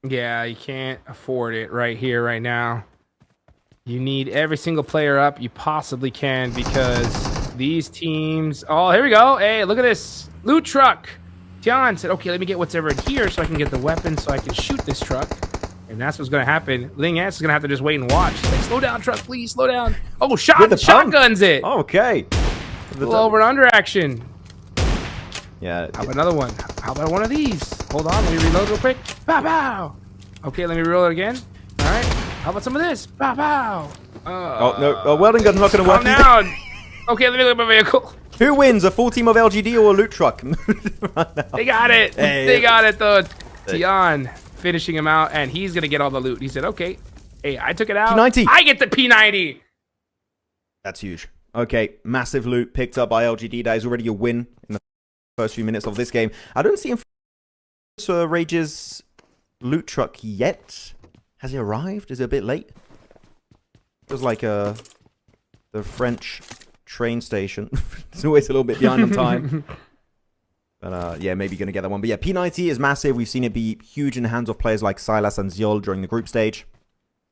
Yeah, you can't afford it right here, right now. You need every single player up you possibly can because these teams... Oh, here we go. Hey, look at this. Loot truck. Tian said, okay, let me get what's ever in here so I can get the weapon so I can shoot this truck. And that's what's going to happen. Ling S is going to have to just wait and watch. He's like, slow down, truck, please, slow down. Oh, shotguns it. Okay. A little over and under action. Yeah. How about another one? How about one of these? Hold on, let me reload real quick. Pow, pow. Okay, let me reload again. All right. How about some of this? Pow, pow. Oh, no. A welding gun's not going to work. Calm down. Okay, let me look at my vehicle. Who wins, a full team of LGD or a loot truck? They got it. Hey. They got it, though. Tian finishing him out, and he's going to get all the loot. He said, okay, hey, I took it out. P90. I get the P90. That's huge. Okay, massive loot picked up by LGD. That is already a win in the first few minutes of this game. I don't see him for Rage's loot truck yet. Has he arrived? Is it a bit late? Feels like the French train station. It's always a little bit behind on time. But yeah, maybe going to get that one. But yeah, P90 is massive. We've seen it be huge in the hands of players like Silas and Ziol during the group stage.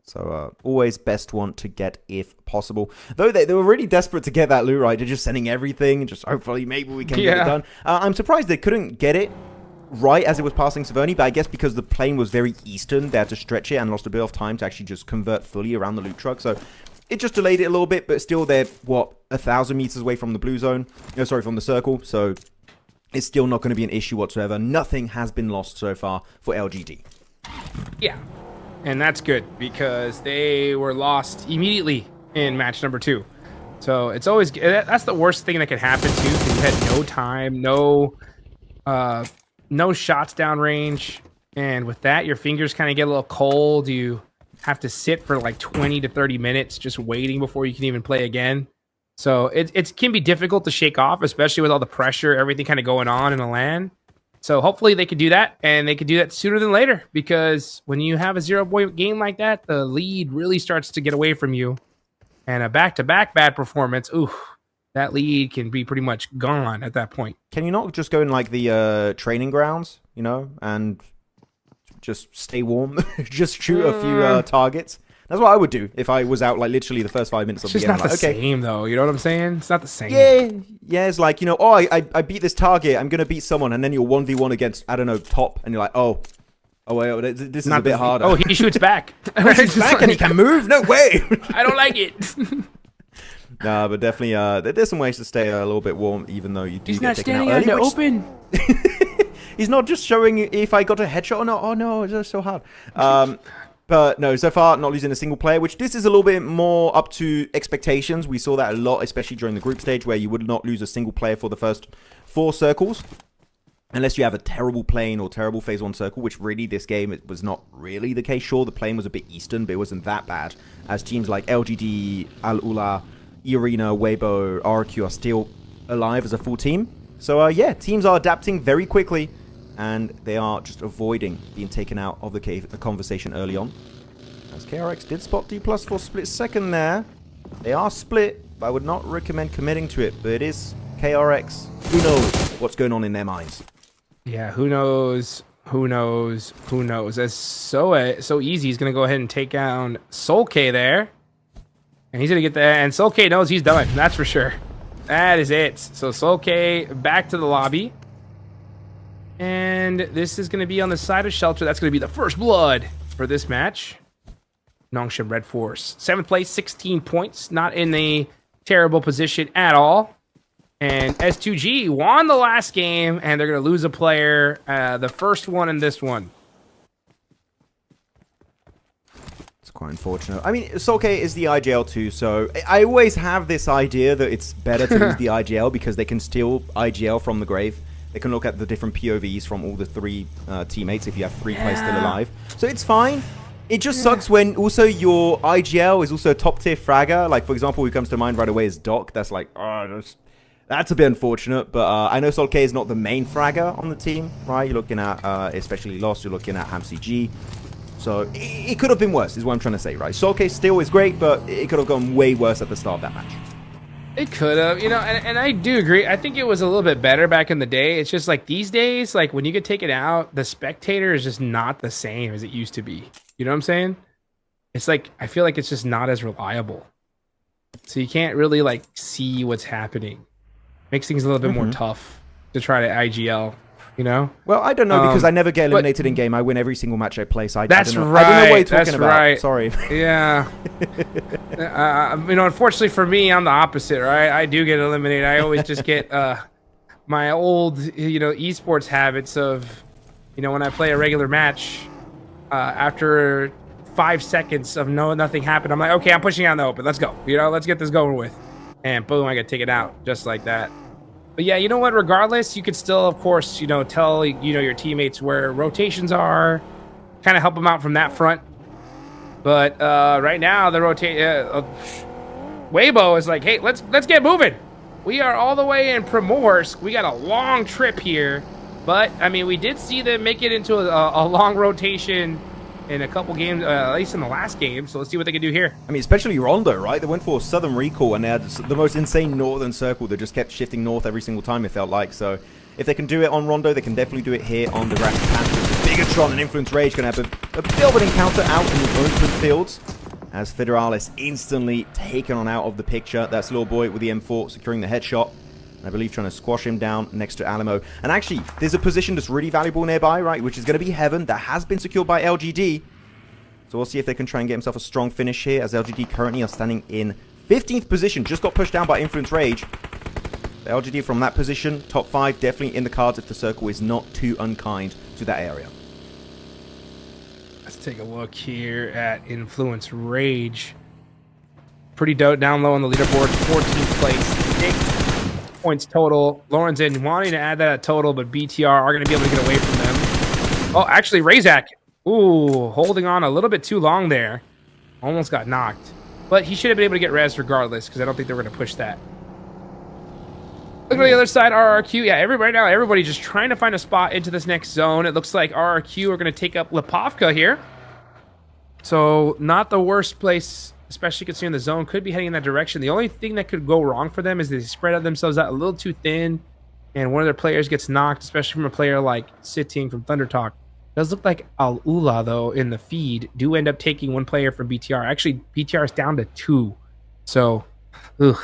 So always best one to get if possible. Though they were really desperate to get that loot, right? They're just sending everything. Just hopefully maybe we can get it done. I'm surprised they couldn't get it right as it was passing Severny. But I guess because the plane was very eastern, they had to stretch it and lost a bit of time to actually just convert fully around the loot truck. So it just delayed it a little bit. But still they're, what, 1,000 meters away from the blue zone. No, sorry, from the circle. So it's still not going to be an issue whatsoever. Nothing has been lost so far for LGD. Yeah. And that's good because they were lost immediately in match number 2. So it's always, that's the worst thing that could happen too, because you had no time, no shots downrange. And with that, your fingers kind of get a little cold. You have to sit for like 20 to 30 minutes just waiting before you can even play again. So it can be difficult to shake off, especially with all the pressure, everything kind of going on in the LAN. So hopefully they could do that, and they could do that sooner than later, because when you have a 0-point game like that, the lead really starts to get away from you. And a back-to-back bad performance, ooh, that lead can be pretty much gone at that point. Can you not just go in like the training grounds, you know, and just stay warm, just shoot a few targets? That's what I would do if I was out like literally the first 5 minutes of the game. It's just not the same, though. You know what I'm saying? It's not the same. Yeah. It's like, you know, oh, I beat this target. I'm gonna beat someone, and then you're 1v1 against, I don't know, top, and you're like, oh wait, this is a bit harder. Oh, he shoots back. He shoots back and he can move. No way. I don't like it. Nah, but definitely, there's some ways to stay a little bit warm, even though you do get taken out early. He's not standing out in the open. He's not just showing if I got a headshot or not. Oh no, it's so hard. But no, so far, not losing a single player, which this is a little bit more up to expectations. We saw that a lot, especially during the group stage, where you would not lose a single player for the first 4 circles. Unless you have a terrible plane or terrible phase 1 circle, which really this game it was not really the case. Sure, the plane was a bit eastern, but it wasn't that bad. As teams like LGD, Al-Ula, Arena, Weibo, RQ are still alive as a full team. So yeah, teams are adapting very quickly. And they are just avoiding being taken out of the conversation early on. As KRX did spot D+ for a split second there. They are split, but I would not recommend committing to it. But it is KRX. Who knows what's going on in their minds? Yeah, who knows? Who knows? Who knows? That's so easy. He's going to go ahead and take down Soul-K there. And he's going to get that. And Soul-K knows he's done. That's for sure. That is it. So Soul-K back to the lobby. And this is going to be on the side of Shelter. That's going to be the first blood for this match. Nongshim Red Force. 7th place, 16 points. Not in a terrible position at all. And S2G won the last game, and they're going to lose a player. The first one in this one. It's quite unfortunate. I mean, Soul-K is the IGL too, so I always have this idea that it's better to use the IGL because they can steal IGL from the grave. They can look at the different POVs from all the 3 teammates if you have 3 players still alive. So it's fine. It just sucks when also your IGL is also a top tier fragger. Like, for example, who comes to mind right away is Doc. That's like, that's a bit unfortunate. But I know Soul-K is not the main fragger on the team, right? You're looking at, especially Lost, you're looking at HamCG. So it could have been worse, is what I'm trying to say, right? Soul-K still is great, but it could have gone way worse at the start of that match. It could have, you know, and I do agree. I think it was a little bit better back in the day. It's just like these days, like when you get taken out, the spectator is just not the same as it used to be. You know what I'm saying? It's like I feel like it's just not as reliable. So you can't really like see what's happening. Makes things a little bit more tough to try to IGL, you know? Well, I don't know because I never get eliminated in game. I win every single match I play. So that's I don't know. right. I don't know what you're talking that's about. Right. Sorry. Yeah. You know, unfortunately for me, I'm the opposite, right? I do get eliminated. I always just get my old, you know, esports habits of, you know, when I play a regular match, after 5 seconds of nothing happened, I'm like, okay, I'm pushing out in the open. Let's go. You know, let's get this going with. And boom, I get taken out just like that. But yeah, you know what? Regardless, you could still, of course, you know, tell, you know, your teammates where rotations are, kind of help them out from that front. But right now, the Weibo is like, hey, let's get moving. We are all the way in Primorsk. We got a long trip here. But, I mean, we did see them make it into a long rotation in a couple games, at least in the last game. So let's see what they can do here. I mean, especially Rondo, right? They went for Southern Recall, and they had the most insane northern circle that just kept shifting north every single time, it felt like. So if they can do it on Rondo, they can definitely do it here on the Rapid Panthers. Bigatron and Influence Rage going to have a bit of an encounter out in the open fields, as Federalis instantly taken on out of the picture. That's Little Boy with the M4 securing the headshot. I believe trying to squash him down next to Alamo. And actually, there's a position that's really valuable nearby, right? Which is going to be Heaven. That has been secured by LGD. So we'll see if they can try and get himself a strong finish here, as LGD currently are standing in 15th position. Just got pushed down by Influence Rage. The LGD from that position, top 5, definitely in the cards if the circle is not too unkind to that area. Let's take a look here at Influence Rage. Pretty down low on the leaderboard. 14th place. 6 points total. Lorenzen wanting to add that at total, but BTR are going to be able to get away from them. Oh, actually, Razak. Ooh, holding on a little bit too long there. Almost got knocked. But he should have been able to get res regardless, because I don't think they were going to push that. Look at the other side, RRQ. Yeah, right now, everybody just trying to find a spot into this next zone. It looks like RRQ are going to take up Lipovka here. So, not the worst place, especially considering the zone could be heading in that direction. The only thing that could go wrong for them is they spread out themselves out a little too thin, and one of their players gets knocked, especially from a player like Sitting from Thunder Talk. It does look like Al-Ula, though, in the feed, do end up taking one player from BTR. Actually, BTR is down to 2. So,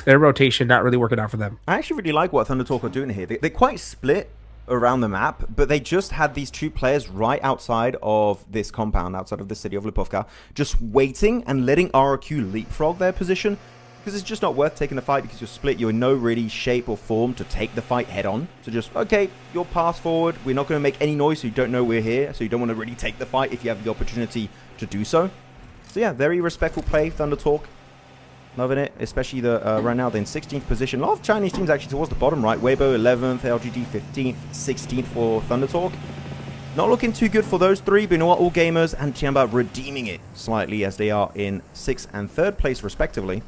their rotation not really working out for them. I actually really like what Thunder Talk are doing here. They're quite split around the map, but they just had these 2 players right outside of this compound, outside of the city of Lipovka, just waiting and letting RRQ leapfrog their position, because it's just not worth taking the fight because you're split. You're in no really shape or form to take the fight head on. So just, okay, you'll pass forward. We're not going to make any noise so you don't know we're here, so you don't want to really take the fight if you have the opportunity to do so. So yeah, very respectful play, Thunder Talk. Loving it, especially right now they're in 16th position. A lot of Chinese teams actually towards the bottom right. Weibo 11th, LGD 15th, 16th for Thunder Talk. Not looking too good for those 3, but you know what? All Gamers and TIANBA redeeming it slightly as they are in 6th and 3rd place respectively.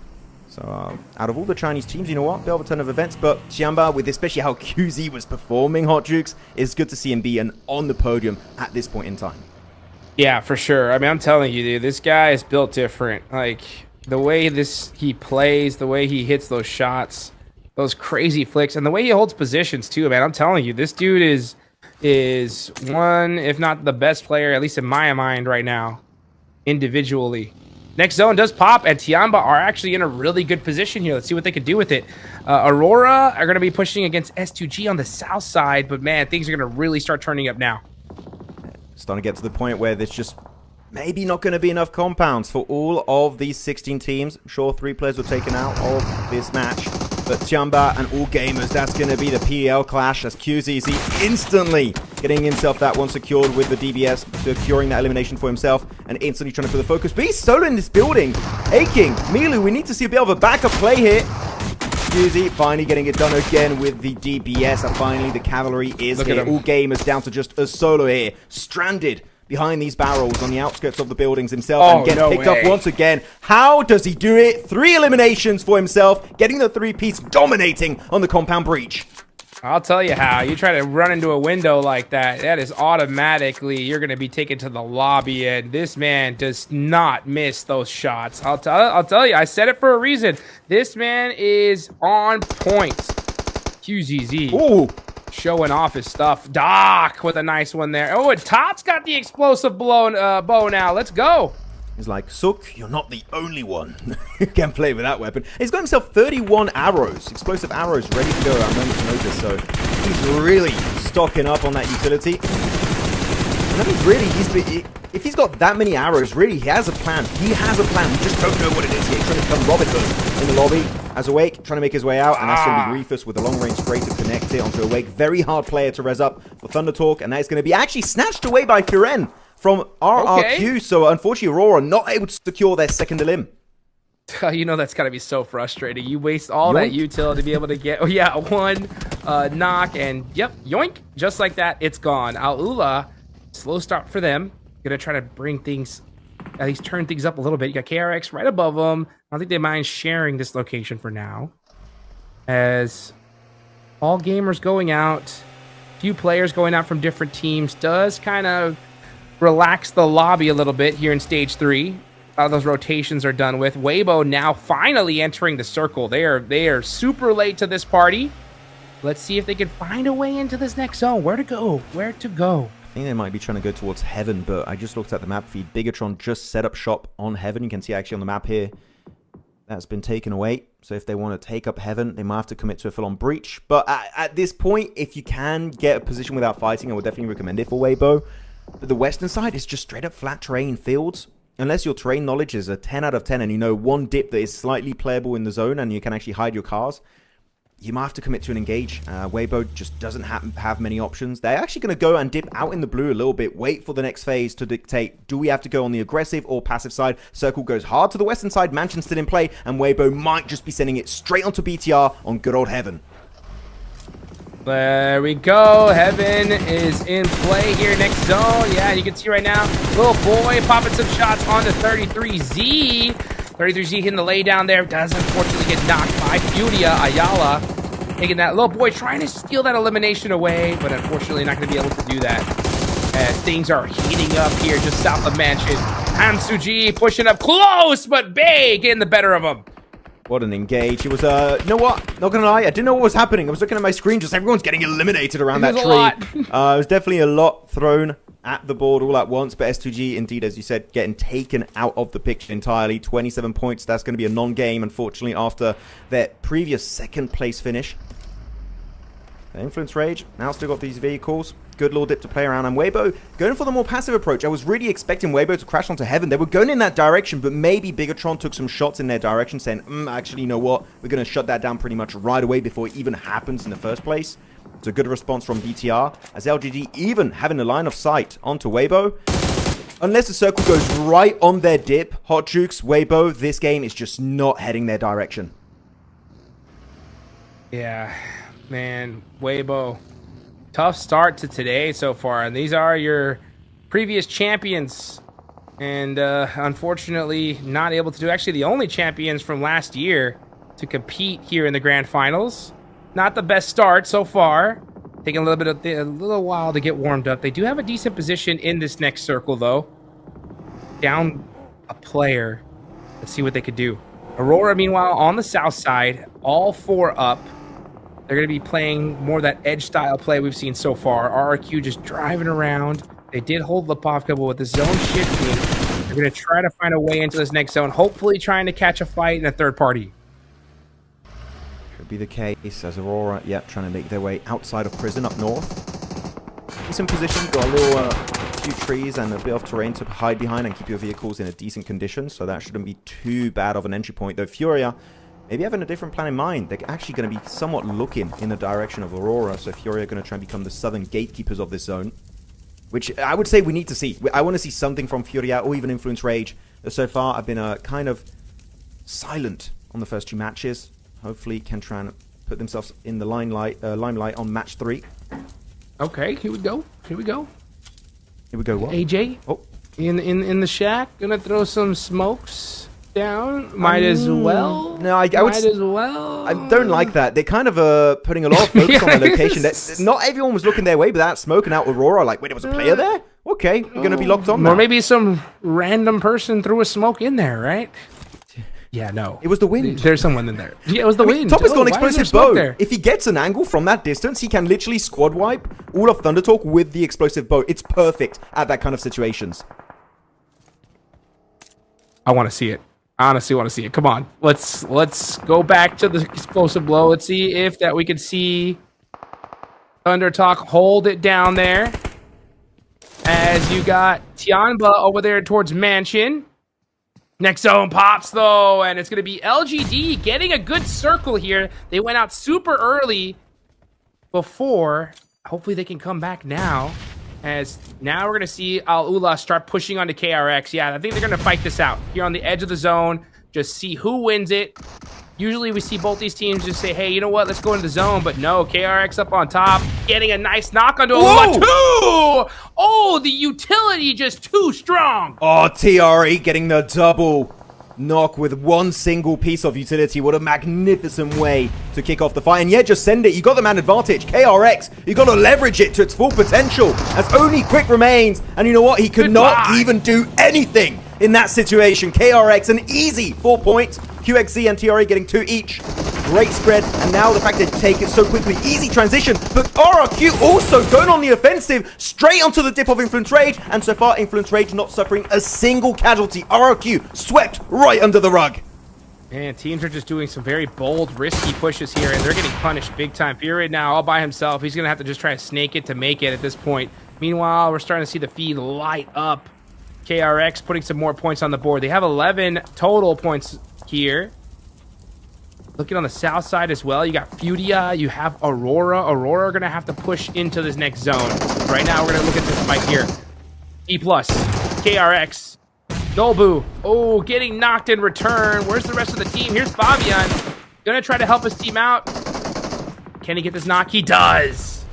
So out of all the Chinese teams, you know what? Bit of a ton of events, but TIANBA, with especially how QZ was performing, Hot Jukes, it's good to see him be on the podium at this point in time. Yeah, for sure. I mean, I'm telling you, dude, this guy is built different. Like, the way he plays, the way he hits those shots, those crazy flicks, and the way he holds positions too, man. I'm telling you, this dude is one, if not the best player, at least in my mind right now, individually. Next zone does pop, and TIANBA are actually in a really good position here. Let's see what they could do with it. Aurora are going to be pushing against S2G on the south side, but man, things are going to really start turning up now. Starting to get to the point where there's just maybe not going to be enough compounds for all of these 16 teams. I'm sure 3 players were taken out of this match. But TIANBA and All Gamers, that's going to be the PEL clash as QZZ instantly getting himself that one secured with the DBS, securing that elimination for himself and instantly trying to put the focus. But he's solo in this building. Aching, Milu, we need to see a bit of a backup play here. QZ finally getting it done again with the DBS, and finally the cavalry is here. All Gamers down to just a solo here, stranded behind these barrels on the outskirts of the buildings himself, and gets picked up once again. How does he do it? 3 eliminations for himself, getting the 3-piece, dominating on the compound breach. I'll tell you how. You try to run into a window like that, that is automatically, you're going to be taken to the lobby, and this man does not miss those shots. I'll tell you, I said it for a reason. This man is on point. QZZ. Ooh. Showing off his stuff. Doc with a nice one there. Oh, and Top's got the explosive bow now. Let's go. He's like, Sook, you're not the only one who can play with that weapon. He's got himself 31 arrows, explosive arrows, ready to go at a moment's notice. So he's really stocking up on that utility. And that means really, if he's got that many arrows, really, he has a plan. He has a plan. We just don't know what it is yet. He's trying to become Robin Hood in the lobby as Awake, trying to make his way out. And that's going to be Reefus with a long-range spray to connect it onto Awake. Very hard player to res up for Thunder Talk. And that is going to be actually snatched away by Furen from RRQ, okay. So unfortunately, Aurora not able to secure their second elim. You know that's got to be so frustrating. You waste all that util to be able to get, one knock, and yep, yoink, just like that, it's gone. Alula, slow start for them. Gonna try to bring things, at least turn things up a little bit. You got KRX right above them. I don't think they mind sharing this location for now. As all gamers going out, few players going out from different teams does kind of relax the lobby a little bit here in stage 3. Those rotations are done with. Weibo now finally entering the circle. They are super late to this party. Let's see if they can find a way into this next zone. Where to go? Where to go? I think they might be trying to go towards Heaven, but I just looked at the map feed. Bigatron just set up shop on Heaven. You can see actually on the map here, that's been taken away. So if they want to take up Heaven, they might have to commit to a full-on breach. But at this point, if you can get a position without fighting, I would definitely recommend it for Weibo. But the western side is just straight up flat terrain fields. Unless your terrain knowledge is a 10 out of 10 and you know one dip that is slightly playable in the zone and you can actually hide your cars, you might have to commit to an engage. Weibo just doesn't have many options. They're actually going to go and dip out in the blue a little bit, wait for the next phase to dictate, do we have to go on the aggressive or passive side? Circle goes hard to the western side, Mansion still in play, and Weibo might just be sending it straight onto BTR on good old Heaven. There we go. Heaven is in play here next zone. Yeah, you can see right now, little boy popping some shots on the 33Z. 33Z hitting the lay down there. Does unfortunately get knocked by FURIA. Ayala taking that little boy, trying to steal that elimination away, but unfortunately not going to be able to do that. As things are heating up here just south of Mansion. Hamsuji pushing up close, but Bay getting the better of him. What an engage. It was, you know what? Not gonna lie, I didn't know what was happening. I was looking at my screen, just everyone's getting eliminated around that tree. It was definitely a lot thrown at the board all at once, but S2G, indeed, as you said, getting taken out of the picture entirely. 27 points, that's going to be a non-game, unfortunately, after their previous second place finish. Influence Rage, now still got these vehicles. Good little dip to play around. And Weibo going for the more passive approach. I was really expecting Weibo to crash onto Heaven. They were going in that direction, but maybe Bigatron took some shots in their direction, saying, actually, you know what? We're going to shut that down pretty much right away before it even happens in the first place. It's a good response from BTR, as LGD even having a line of sight onto Weibo. Unless the circle goes right on their dip, Hot Jukes, Weibo, this game is just not heading their direction. Yeah, man, Weibo. Tough start to today so far, and these are your previous champions, and unfortunately not able to do, actually the only champions from last year to compete here in the grand finals. Not the best start so far, taking a little while to get warmed up. They do have a decent position in this next circle though. Down a player. Let's see what they could do. Aurora meanwhile on the south side, all 4 up. They're going to be playing more of that edge style play we've seen so far. RRQ just driving around. They did hold Lipovka, but with the zone shifting, they're going to try to find a way into this next zone, hopefully trying to catch a fight in a third party. Could be the case as Aurora, trying to make their way outside of prison up north. Decent position, got a little few trees and a bit of terrain to hide behind and keep your vehicles in a decent condition, so that shouldn't be too bad of an entry point, though Furia maybe having a different plan in mind. They're actually going to be somewhat looking in the direction of Aurora, so Furia are going to try and become the southern gatekeepers of this zone, which I would say we need to see. I want to see something from Furia or even Influence Rage. So far, I've been kind of silent on the first 2 matches. Hopefully, can try and put themselves in the limelight on match 3. Okay, here we go. Here we go. Here we go. What? AJ Oh, in the shack, gonna throw some smokes. down. Might as well. No, I would. Might as well. I don't like that. They're kind of putting a lot of focus on their location. Not everyone was looking their way, but that smoke and out Aurora. Like, wait, there was a player there? Okay, we're going to be locked on now. Or maybe some random person threw a smoke in there, right? Yeah, no. It was the wind. There's someone in there. Yeah, it was the wind. Top has got an explosive bow. There? If he gets an angle from that distance, he can literally squad wipe all of Thunder Talk with the explosive bow. It's perfect at that kind of situations. I want to see it. I honestly want to see it. Come on. Let's go back to the explosive blow. Let's see if that we can see Thunder Talk hold it down there. As you got TIANBA over there towards Mansion. Next zone pops, though, and it's going to be LGD getting a good circle here. They went out super early before. Hopefully they can come back now. As now we're going to see Al-Ula start pushing onto KRX. Yeah, I think they're going to fight this out here on the edge of the zone. Just see who wins it. Usually we see both these teams just say, hey, you know what? Let's go into the zone. But no, KRX up on top. Getting a nice knock onto Al-Ula. Two! Oh, the utility just too strong. Oh, TRE getting the double knock with one single piece of utility. What a magnificent way to kick off the fight. And yeah, just send it. You got the man advantage. KRX, you got to leverage it to its full potential as only Quick remains. And you know what? He could not even do anything in that situation. KRX, an easy 4 points. QXZ and TRE getting 2 each. Great spread, and now the fact they take it so quickly. Easy transition, but RRQ also going on the offensive, straight onto the dip of Influence Rage, and so far Influence Rage not suffering a single casualty. RRQ swept right under the rug. Man, teams are just doing some very bold, risky pushes here, and they're getting punished big time. Furia now all by himself. He's going to have to just try to snake it to make it at this point. Meanwhile, we're starting to see the feed light up. KRX putting some more points on the board. They have 11 total points here. Looking on the south side as well, you got FURIA, you have AURORA. AURORA are going to have to push into this next zone. Right now, we're going to look at this fight here. E+, KRX, Nobu. Oh, getting knocked in return. Where's the rest of the team? Here's Fabian. Going to try to help his team out. Can he get this knock? He does.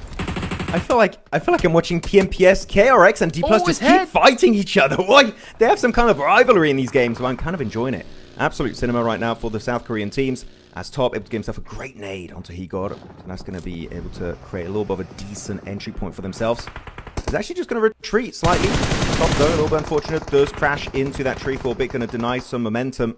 I feel like I'm watching PMPS, KRX, and D+ just keep fighting each other. Like, they have some kind of rivalry in these games, but I'm kind of enjoying it. Absolute cinema right now for the South Korean teams. As Top able to give himself a great nade onto Higor. And that's going to be able to create a little bit of a decent entry point for themselves. He's actually just going to retreat slightly. Top though, a little bit unfortunate. Does crash into that tree for a bit. Going to deny some momentum.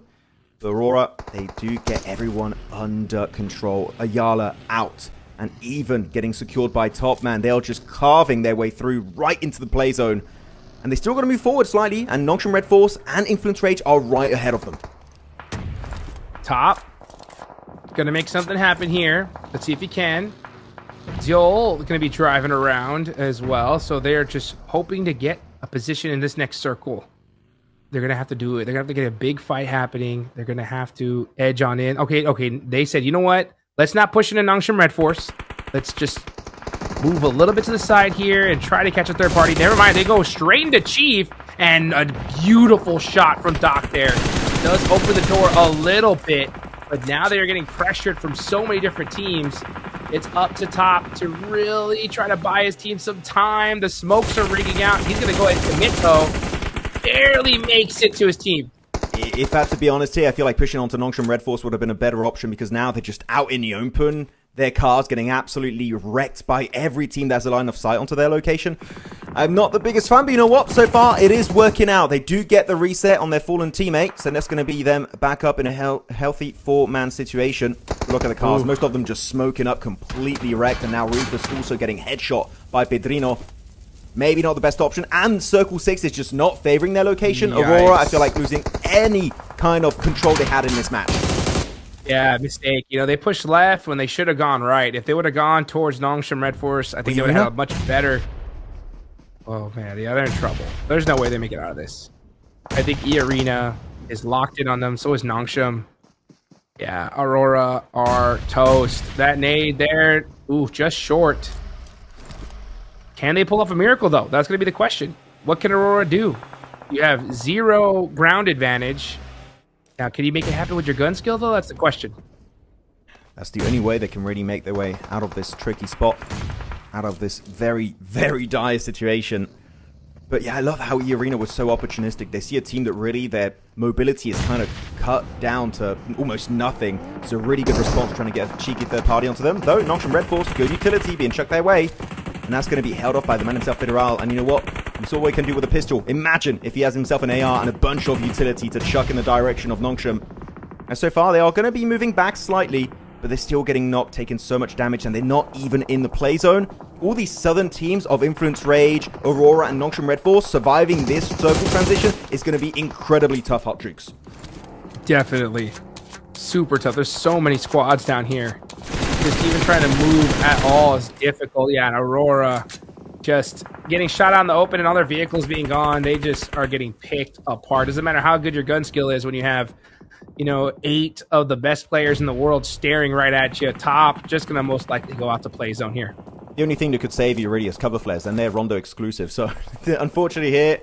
The Aurora, they do get everyone under control. Ayala out. And even getting secured by Top, man. They are just carving their way through right into the play zone. And they still got to move forward slightly. And Nongshim Red Force and Influence Rage are right ahead of them. Top. Gonna make something happen here. Let's see if he can. Joel gonna be driving around as well. So they're just hoping to get a position in this next circle. They're gonna have to do it. They're gonna have to get a big fight happening. They're gonna have to edge on in. Okay. They said, you know what? Let's not push into Nongshim Red Force. Let's just move a little bit to the side here and try to catch a third party. Never mind. They go straight into Chief. And a beautiful shot from Doc there. Does open the door a little bit. But now they are getting pressured from so many different teams. It's up to Top to really try to buy his team some time. The smokes are rigging out. He's going to go ahead and commit, though. Barely makes it to his team. If I have to be honest here, I feel like pushing onto Nongshim Red Force would have been a better option because now they're just out in the open. Their cars getting absolutely wrecked by every team that's a line of sight onto their location. I'm not the biggest fan, but you know what? So far, it is working out. They do get the reset on their fallen teammates, and that's going to be them back up in a healthy 4-man situation. Look at the cars. Ooh. Most of them just smoking up, completely wrecked, and now Rufus also getting headshot by Pedrino. Maybe not the best option, and Circle 6 is just not favoring their location. Yikes. Aurora, I feel like losing any kind of control they had in this match. Yeah, mistake. You know, they pushed left when they should have gone right. If they would have gone towards Nongshim Red Force, I think they would have had a much better... Oh, man, yeah, they're in trouble. There's no way they make it out of this. I think E-Arena is locked in on them. So is Nongshim. Yeah, Aurora are toast. That nade there, ooh, just short. Can they pull off a miracle, though? That's going to be the question. What can Aurora do? You have 0 ground advantage. Now, can you make it happen with your gun skill, though? That's the question. That's the only way they can really make their way out of this tricky spot. Out of this very, very dire situation. But yeah, I love how EECA was so opportunistic. They see a team that really, their mobility is kind of cut down to almost nothing. It's a really good response trying to get a cheeky third party onto them. Though, Nongshim Red Force, good utility being chucked their way. And that's going to be held off by the man himself, Federal. And you know what? We saw what he can do with a pistol. Imagine if he has himself an AR and a bunch of utility to chuck in the direction of Nongshim. And so far, they are going to be moving back slightly, but they're still getting knocked, taking so much damage, and they're not even in the play zone. All these southern teams of Influence Rage, Aurora, and Nongshim Red Force surviving this circle transition is going to be incredibly tough, Hot Jukes. Definitely. Super tough. There's so many squads down here. Just even trying to move at all is difficult. Yeah, and Aurora just getting shot out in the open and all their vehicles being gone. They just are getting picked apart. Doesn't matter how good your gun skill is when you have, you know, 8 of the best players in the world staring right at you. Top, just going to most likely go out to play zone here. The only thing that could save you really is cover flares, and they're Rondo exclusive. So, unfortunately here,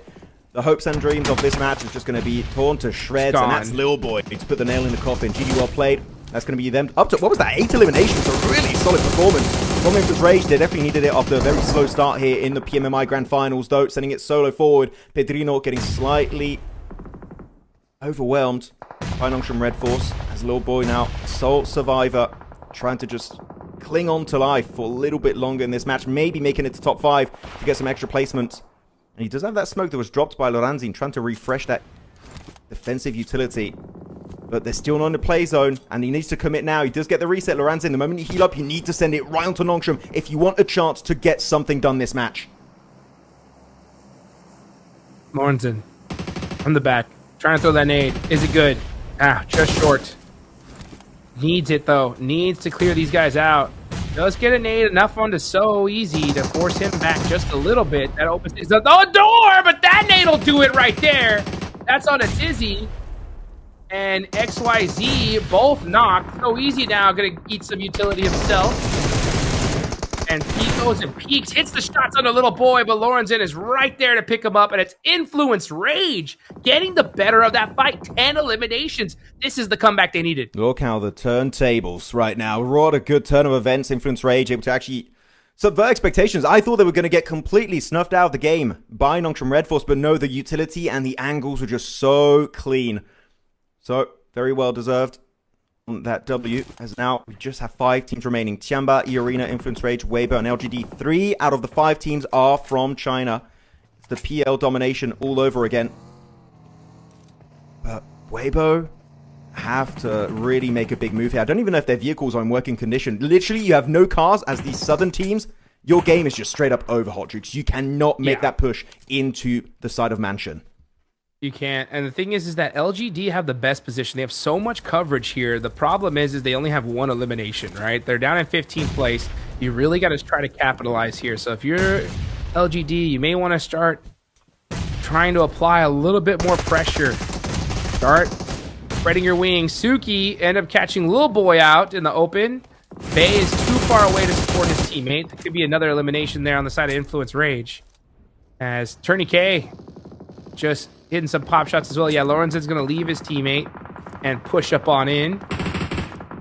the hopes and dreams of this match is just going to be torn to shreds, and that's Lil Boy to put the nail in the coffin. GG, well played. That's going to be them up to, what was that, 8 eliminations, so really solid performance from Influence Rage. They definitely needed it after a very slow start here in the PMMI Grand Finals, though, sending it solo forward. Pedrino getting slightly overwhelmed by Nongshim Red Force, as Lil Boy now, sole survivor, trying to just cling on to life for a little bit longer in this match, maybe making it to top 5 to get some extra placement. And he does have that smoke that was dropped by Loranzin, trying to refresh that defensive utility. But they're still not in the play zone, and he needs to commit now. He does get the reset, Loranzin. The moment you heal up, you need to send it right onto Nongshim if you want a chance to get something done this match. Loranzin from the back, trying to throw that nade. Is it good? Ah, just short. Needs it, though. Needs to clear these guys out. Does get a nade enough onto so easy to force him back just a little bit. That opens the door, but that nade will do it right there. That's on a Tizzy. And XYZ both knocked. So easy now. Gonna eat some utility himself. And he goes and peeks, hits the shots on the Little Boy, but Lorenzen is right there to pick him up, and it's Influence Rage getting the better of that fight. 10 eliminations. This is the comeback they needed. Look how the turntables right now. What a good turn of events. Influence Rage able to actually subvert expectations. I thought they were going to get completely snuffed out of the game by Nongshim Red Force, but no, the utility and the angles were just so clean. So, very well deserved. That W, as now we just have 5 teams remaining. TIANBA, EECA, Influence Rage, Weibo, and LGD. 3 out of the 5 teams are from China. It's the PL domination all over again. But Weibo have to really make a big move here. I don't even know if their vehicles are in working condition. Literally, you have no cars as these southern teams. Your game is just straight up over, Hot Jukes. You cannot make that push into the side of Mansion. You can't. And the thing is that LGD have the best position. They have so much coverage here. The problem is they only have 1 elimination, right? They're down in 15th place. You really got to try to capitalize here. So if you're LGD, you may want to start trying to apply a little bit more pressure. Start spreading your wings. Suki end up catching Lil Boy out in the open. Bay is too far away to support his teammate. There could be another elimination there on the side of Influence Rage. As Tourniquet just hitting some pop shots as well. Yeah, Lorenzen's going to leave his teammate and push up on in.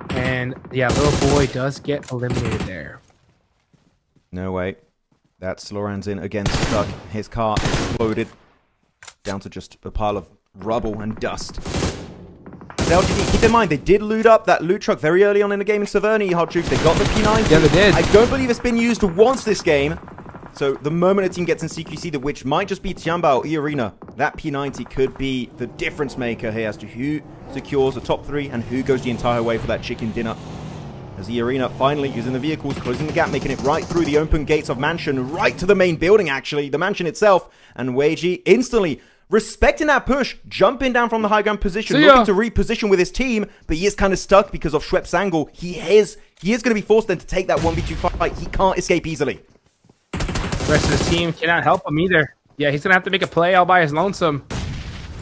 And, yeah, Little Boy does get eliminated there. No way. That's Lorenzen again stuck. His car exploded down to just a pile of rubble and dust. LGD, keep in mind, they did loot up that loot truck very early on in the game in Severny, Hot Jukes. They got the P90. Yeah, they did. I don't believe it's been used once this game. So the moment a team gets in CQC, which might just be TIANBA or EECA, that P90 could be the difference maker here as to who secures the top 3 and who goes the entire way for that chicken dinner. As EECA finally using the vehicles, closing the gap, making it right through the open gates of Mansion, right to the main building actually, the Mansion itself. And Weiji instantly respecting that push, jumping down from the high ground position, looking to reposition with his team, but he is kind of stuck because of Schwepp's angle. He is going to be forced then to take that 1v2 fight. He can't escape easily. The rest of his team cannot help him either. Yeah, he's going to have to make a play all by his lonesome.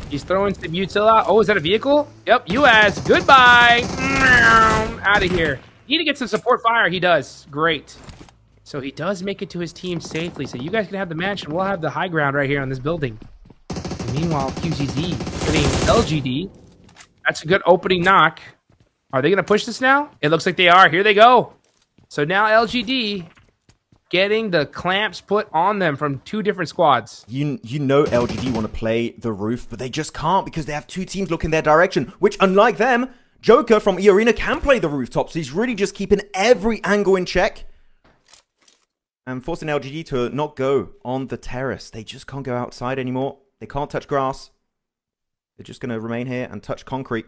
He's throwing some util out. Oh, is that a vehicle? Yep, UAS. Goodbye. Out of here. Need to get some support fire. He does. Great. So he does make it to his team safely. So you guys can have the Mansion. We'll have the high ground right here on this building. And meanwhile, QZZ getting LGD. That's a good opening knock. Are they going to push this now? It looks like they are. Here they go. So now LGD getting the clamps put on them from 2 different squads. You know LGD want to play the roof, but they just can't because they have 2 teams looking their direction, which unlike them, Joker from EECA can play the rooftop, so he's really just keeping every angle in check and forcing LGD to not go on the terrace. They just can't go outside anymore. They can't touch grass. They're just going to remain here and touch concrete.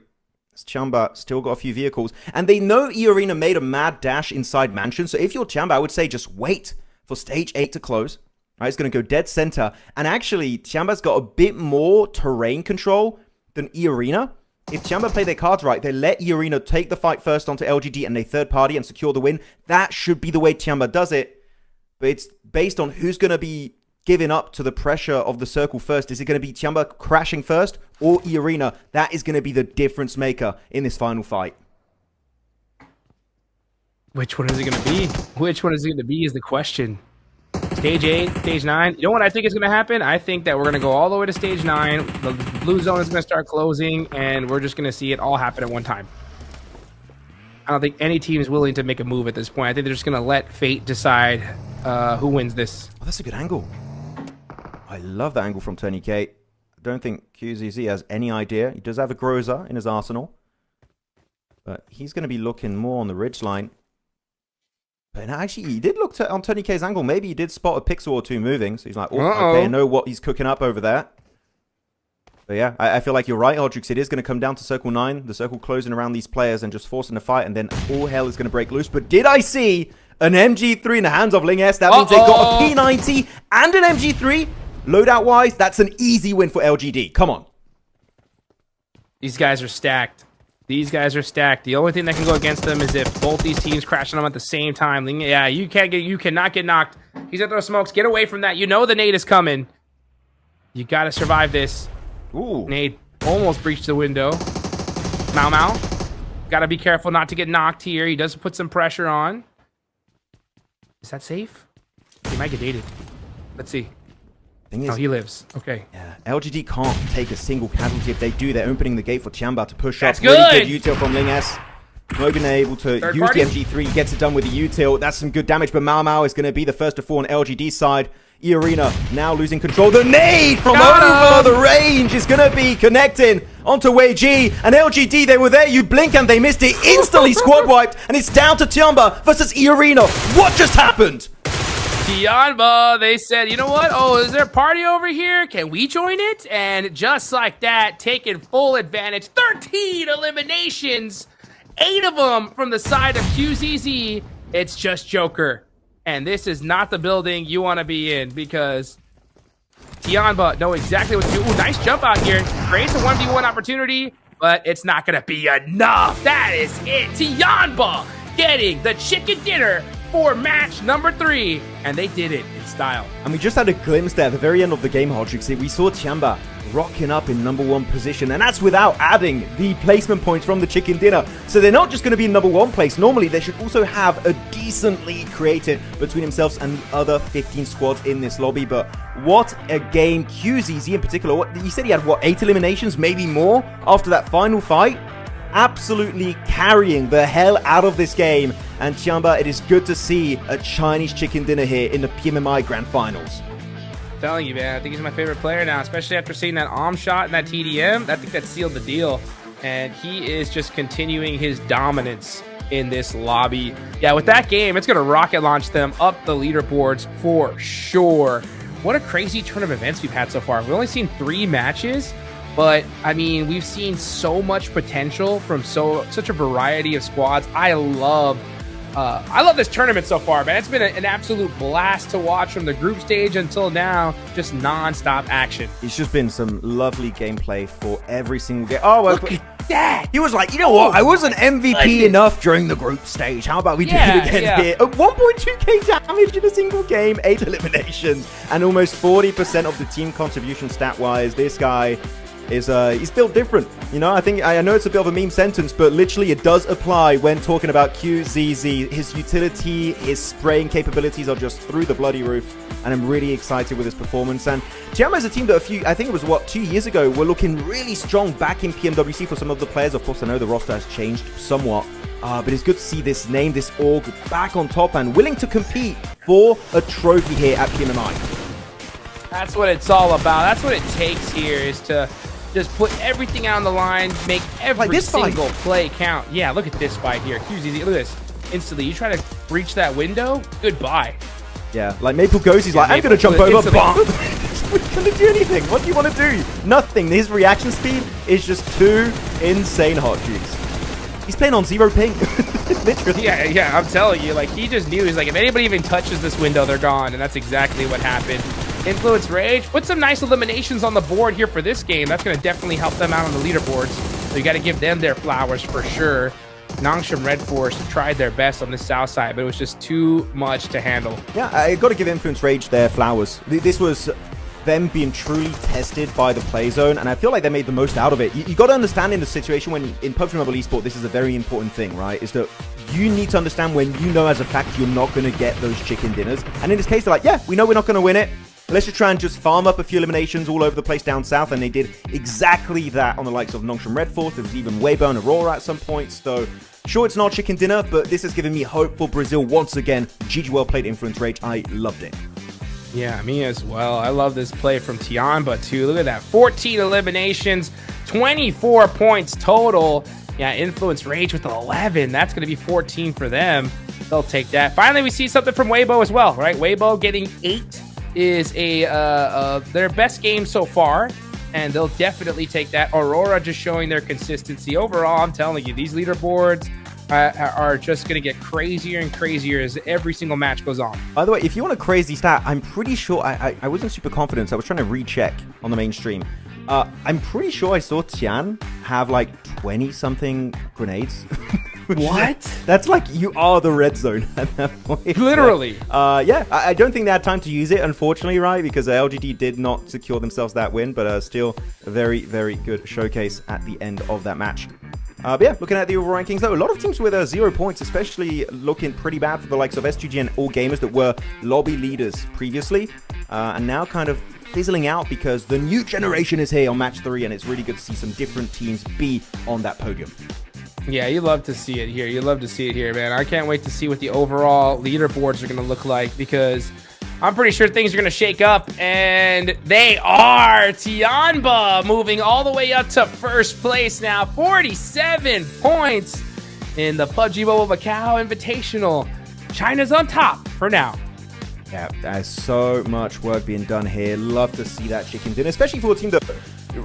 TIANBA still got a few vehicles, and they know EECA made a mad dash inside mansion, so if you're TIANBA, I would say just wait for stage 8 to close. Right, it's going to go dead center, and actually TIANBA's got a bit more terrain control than EECA. If TIANBA play their cards right, they let EECA take the fight first onto LGD and a third party and secure the win. That should be the way TIANBA does it, but it's based on who's going to be giving up to the pressure of the circle first. Is it going to be TIANBA crashing first or EECA? That is going to be the difference maker in this final fight. Which one is it going to be? Which one is it going to be is the question. Stage 8, stage 9. You know what I think is going to happen? I think that we're going to go all the way to stage 9. The blue zone is going to start closing, and we're just going to see it all happen at one time. I don't think any team is willing to make a move at this point. I think they're just going to let fate decide who wins this. Oh, that's a good angle. I love that angle from Tony K. I don't think QZZ has any idea. He does have a Groza in his arsenal, but he's going to be looking more on the ridgeline. But actually, he did look on Tony K's angle. Maybe he did spot a pixel or 2 moving. So he's like, oh, okay, I know what he's cooking up over there. But yeah, I feel like you're right, Hodrix. It is going to come down to Circle 9. The Circle closing around these players and just forcing a fight. And then all hell is going to break loose. But did I see an MG3 in the hands of Ling S? That means they got a P90 and an MG3. Loadout-wise, that's an easy win for LGD. Come on. These guys are stacked. These guys are stacked. The only thing that can go against them is if both these teams crash on them at the same time. Yeah, you cannot get knocked. He's gonna throw smokes. Get away from that. You know the nade is coming. You gotta survive this. Ooh. Nade almost breached the window. Mau. Gotta be careful not to get knocked here. He does put some pressure on. Is that safe? He might get dated. Let's see. Oh, he lives. Okay. Yeah, LGD can't take a single casualty. If they do, they're opening the gate for TIANBA to push That's up. Good. Really good util from Ling S. Logan able to use the MG3, gets it done with the util. That's some good damage, but Mau is going to be the first to fall on LGD's side. EECA now losing control. The nade from over the range is going to be connecting onto Wei G. And LGD, they were there. You blink and they missed it. Instantly squad wiped. And it's down to TIANBA versus EECA. What just happened? TIANBA, they said, you know what? Oh, is there a party over here? Can we join it? And just like that, taking full advantage. 13 eliminations. 8 of them from the side of QZZ. It's just Joker. And this is not the building you want to be in because TIANBA know exactly what to do. Ooh, nice jump out here. Creates a 1v1 opportunity, but it's not going to be enough. That is it. TIANBA getting the chicken dinner for match number 3, and they did it in style. And we just had a glimpse there at the very end of the game, Hodrix. We saw TIANBA rocking up in #1 position, and that's without adding the placement points from the chicken dinner. So they're not just going to be in #1 place. Normally, they should also have a decent lead created between themselves and the other 15 squads in this lobby. But what a game. QZZ in particular, you said he had, what, 8 eliminations, maybe more, after that final fight? Absolutely carrying the hell out of this game. And TIANBA, it is good to see a Chinese chicken dinner here in the PMMI Grand Finals. I'm telling you, man, I think he's my favorite player now, especially after seeing that arm shot and that TDM. I think that sealed the deal. And he is just continuing his dominance in this lobby. Yeah, with that game, it's going to rocket launch them up the leaderboards for sure. What a crazy turn of events we've had so far. We've only seen 3 matches. But, I mean, we've seen so much potential from such a variety of squads. I love this tournament so far, man. It's been an absolute blast to watch from the group stage until now. Just non-stop action. It's just been some lovely gameplay for every single game. Oh, look at that. He was like, you know what? I wasn't MVP enough during the group stage. How about we do it again here? 1.2k damage in a single game, 8 eliminations, and almost 40% of the team contribution stat-wise. This guy is he's built different. You know, I know it's a bit of a meme sentence, but literally it does apply when talking about QZZ. His utility, his spraying capabilities are just through the bloody roof, and I'm really excited with his performance. And TIANBA is a team that I think it was, 2 years ago, were looking really strong back in PMWC for some of the players. Of course, I know the roster has changed somewhat, But it's good to see this name, this org, back on top and willing to compete for a trophy here at PMMI. That's what it's all about. That's what it takes here, is to just put everything out on the line, make every single play count. Yeah, look at this fight here. QZZ, look at this. Instantly, you try to breach that window, goodbye. Yeah, like Maple goes, he's like, I'm going to jump over. We're going to do anything. What do you want to do? Nothing. His reaction speed is just too insane hot, Jukes. He's playing on 0 ping. Literally. Yeah, I'm telling you, like, he just knew. He's like, if anybody even touches this window, they're gone. And that's exactly what happened. Influence Rage, put some nice eliminations on the board here for this game. That's going to definitely help them out on the leaderboards. So you got to give them their flowers for sure. Nongshim Red Force tried their best on the south side, but it was just too much to handle. Yeah, I got to give Influence Rage their flowers. This was them being truly tested by the play zone, and I feel like they made the most out of it. You got to understand in the situation when in PUBG Mobile Esport, this is a very important thing, right? Is that you need to understand when you know as a fact you're not going to get those chicken dinners. And in this case, they're like, yeah, we know we're not going to win it. Let's just try and just farm up a few eliminations all over the place down south, and they did exactly that on the likes of Nongshim Red Force. There was even Weibo and Aurora at some point, so sure, it's not chicken dinner, but this has given me hope for Brazil once again. GG, well played, Influence Rage. I loved it. Yeah, me as well. I love this play from TIANBA too. Look at that, 14 eliminations, 24 points total. Yeah, Influence Rage with 11. That's going to be 14 for them. They'll take that. Finally, we see something from Weibo as well, right? Weibo getting 8 is their best game so far, and they'll definitely take that. Aurora just showing their consistency. Overall, I'm telling you, these leaderboards are just going to get crazier and crazier as every single match goes on. By the way, if you want a crazy stat, I'm pretty sure, I wasn't super confident, so I was trying to recheck on the main stream. I'm pretty sure I saw Tian have like 20-something grenades. What? That's like, you are the red zone at that point. Literally. Yeah, I don't think they had time to use it, unfortunately, right? Because LGD did not secure themselves that win, but still a very, very good showcase at the end of that match. But yeah, looking at the overall rankings, though, a lot of teams with 0 points, especially looking pretty bad for the likes of S2G and All Gamers that were lobby leaders previously, and now kind of fizzling out because the new generation is here on match 3, and it's really good to see some different teams be on that podium. Yeah, you love to see it here. You love to see it here, man. I can't wait to see what the overall leaderboards are going to look like, because I'm pretty sure things are going to shake up, and they are. TIANBA moving all the way up to first place now. 47 points in the PUBG Mobile MACAO Invitational. China's on top for now. Yeah, there's so much work being done here. Love to see that chicken dinner, especially for a team that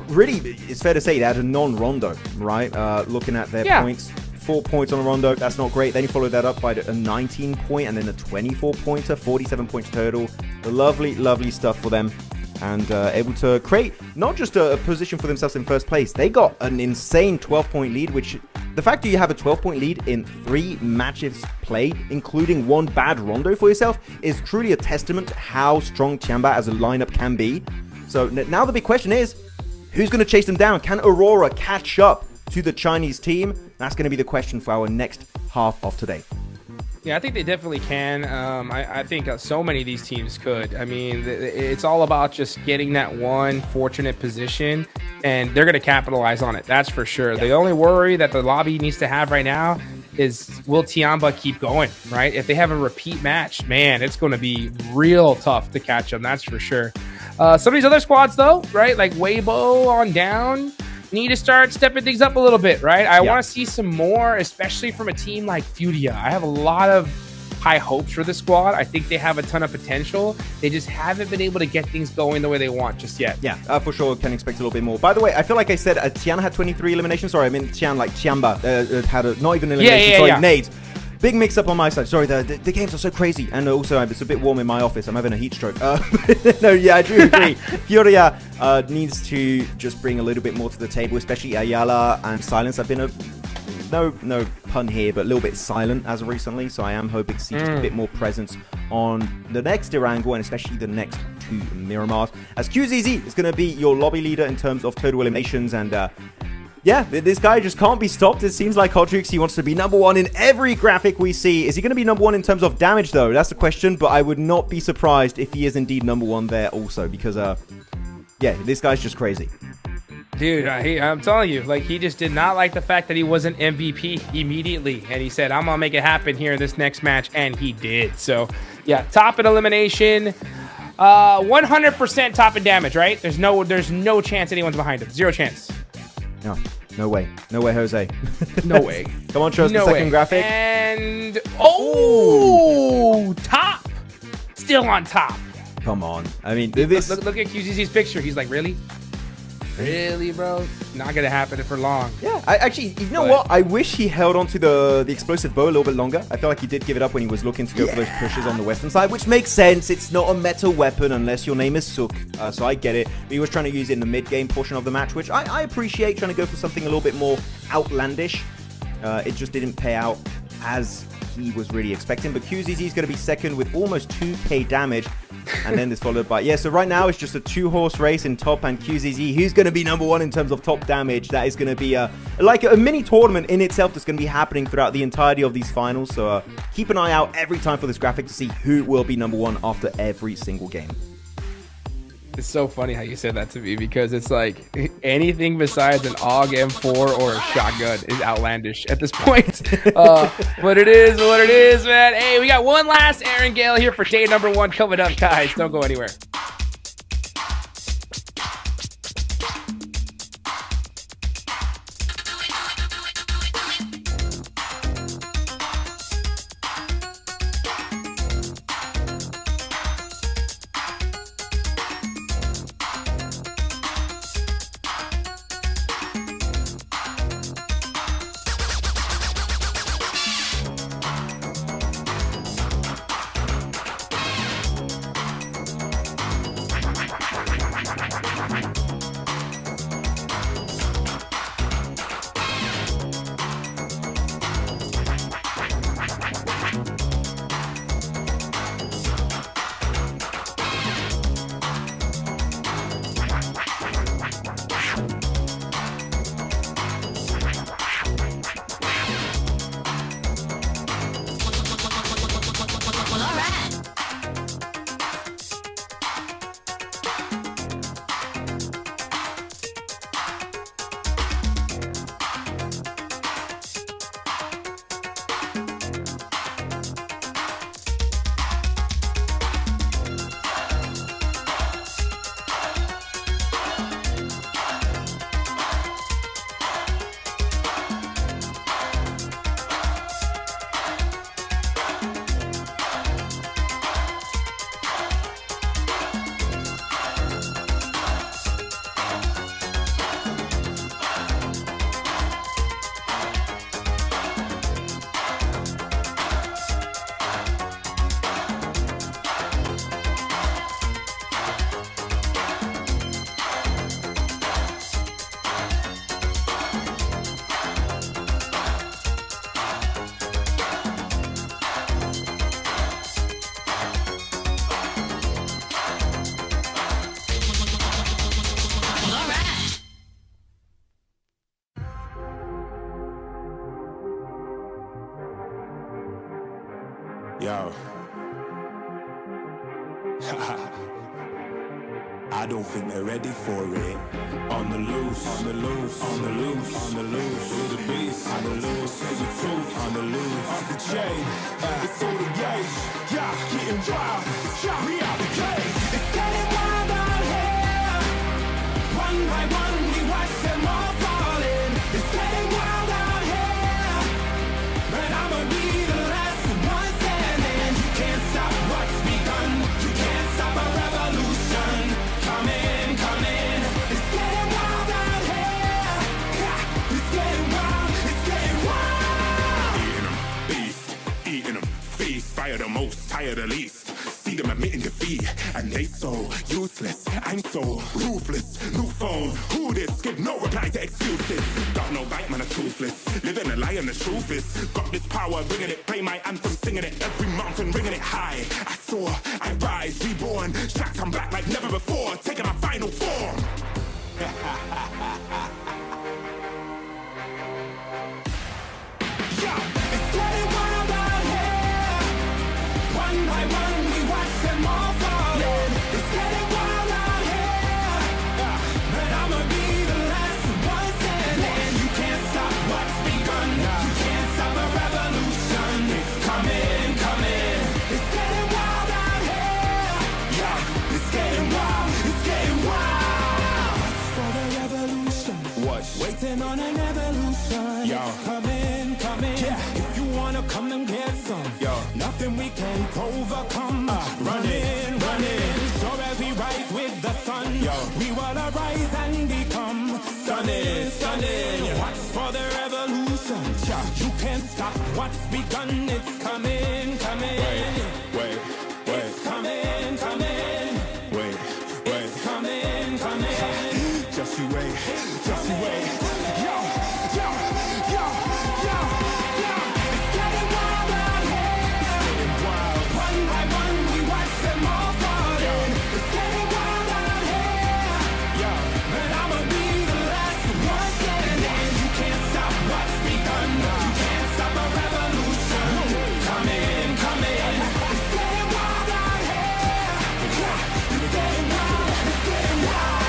really, it's fair to say, they had a non-rondo, right? Looking at their points, 4 points on a rondo, that's not great. Then you follow that up by a 19 point and then a 24 pointer, 47 points total. Lovely, lovely stuff for them. And able to create not just a position for themselves in first place, they got an insane 12-point lead, which the fact that you have a 12-point lead in 3 matches played, including 1 bad rondo for yourself, is truly a testament to how strong TIANBA as a lineup can be. So now the big question is, who's going to chase them down? Can Aurora catch up to the Chinese team? That's going to be the question for our next half of today. Yeah, I think they definitely can. I think so many of these teams could. I mean, it's all about just getting that one fortunate position, and they're going to capitalize on it. That's for sure. Yeah. The only worry that the lobby needs to have right now is, will TIANBA keep going, right? If they have a repeat match, man, it's going to be real tough to catch them. That's for sure. Some of these other squads, though, right? Like Weibo on down, need to start stepping things up a little bit, right? I want to see some more, especially from a team like FURIA. I have a lot of high hopes for the squad. I think they have a ton of potential. They just haven't been able to get things going the way they want just yet. Yeah, for sure. Can expect a little bit more. By the way, I feel like I said Tian had 23 eliminations. Sorry, I mean Tian, like TIANBA had not even elimination. Nades. Big mix-up on my side. Sorry, the games are so crazy. And also, it's a bit warm in my office. I'm having a heat stroke. No, yeah, I do agree. FURIA needs to just bring a little bit more to the table, especially Ayala and Silence. I've been no pun here, but a little bit silent as of recently. So I am hoping to see just a bit more presence on the next Durango and especially the next 2 Miramars. As QZZ is going to be your lobby leader in terms of total eliminations, and yeah, this guy just can't be stopped. It seems like Hodrix, he wants to be #1 in every graphic we see. Is he going to be #1 in terms of damage, though? That's the question, but I would not be surprised if he is indeed #1 there also, because, yeah, this guy's just crazy. Dude, I'm telling you, like, he just did not like the fact that he wasn't MVP immediately. And he said, I'm going to make it happen here in this next match. And he did. So, yeah, top in elimination. 100% top in damage, right? There's no chance anyone's behind him. Zero chance. No way. No way, Jose. No way. Come on, show us the second graphic. And, oh, top. Still on top. Come on. I mean, Look at QZZ's picture. He's like, really? Really, bro? Not gonna happen for long. Yeah, you know what? I wish he held on to the explosive bow a little bit longer. I feel like he did give it up when he was looking to go for those pushes on the western side, which makes sense. It's not a meta weapon unless your name is Sook, so I get it. But he was trying to use it in the mid-game portion of the match, which I appreciate, trying to go for something a little bit more outlandish. It just didn't pay out as he was really expecting. But QZZ is going to be second with almost 2k damage. And then this followed by, so right now it's just a 2-horse race in top, and QZZ, who's going to be number 1 in terms of top damage. That is going to be like a mini tournament in itself that's going to be happening throughout the entirety of these finals. So keep an eye out every time for this graphic to see who will be number 1 after every single game. It's so funny how you said that to me, because it's like anything besides an AUG M4 or a shotgun is outlandish at this point. But it is what it is, man. Hey, we got one last Aaron Gale here for day number 1 coming up, guys. Don't go anywhere. Yo. I don't think they're ready for it. On the loose, on the loose, on the loose, on the loose. With the beast, on the loose, say the truth, on the loose. Off the chain, it's all the gauge. Yeah, getting wild, yeah, we out the cage. It's getting wild out here. One by one, we watch them all falling. It's getting wild out here. But I'ma be the last one standing. You can't stop what's begun. You can't stop a revolution. Come in, come in. It's getting wild out here. Yeah, it's getting wild, it's getting wild. Eating them, beast, eating them, feast. Fire the most, tire the least. See them admitting defeat, and they so useless. I'm so ruthless. New phone, who this? Give no reply to excuses. Got no bite, man, a toothless. Living a lie and the truth is. Got this power, bringing it. Play my anthem, singing it. Every mountain, ringing it high. I soar, I rise, reborn. Strapped, I'm back like never before. Taking my final form. Yeah, it's getting wild out here. One by one, we watch them all falling. It's getting wild out here. But I'ma be the last revolution. What? Waiting on an evolution. Yo. Come in, come in. Yeah. If you wanna come and get some. Yo. Nothing we can't overcome. Run in, run in. Sure as we rise with the sun. Yo. We will arise and become stunning, stunning. Watch for the revolution. You can't stop what's begun. It's coming, coming. Wait. It's coming, coming. Wait. It's coming, coming. Just you wait, just you wait. Yo. It's getting wild out here. It's getting wild. One by one, we watch them all falling. It's getting wild out here. Yo. But I'ma be the last one standing in. You can't stop what's begun. You can't stop a revolution. Come in, come in. It's getting wild out here. It's getting wild. It's getting wild.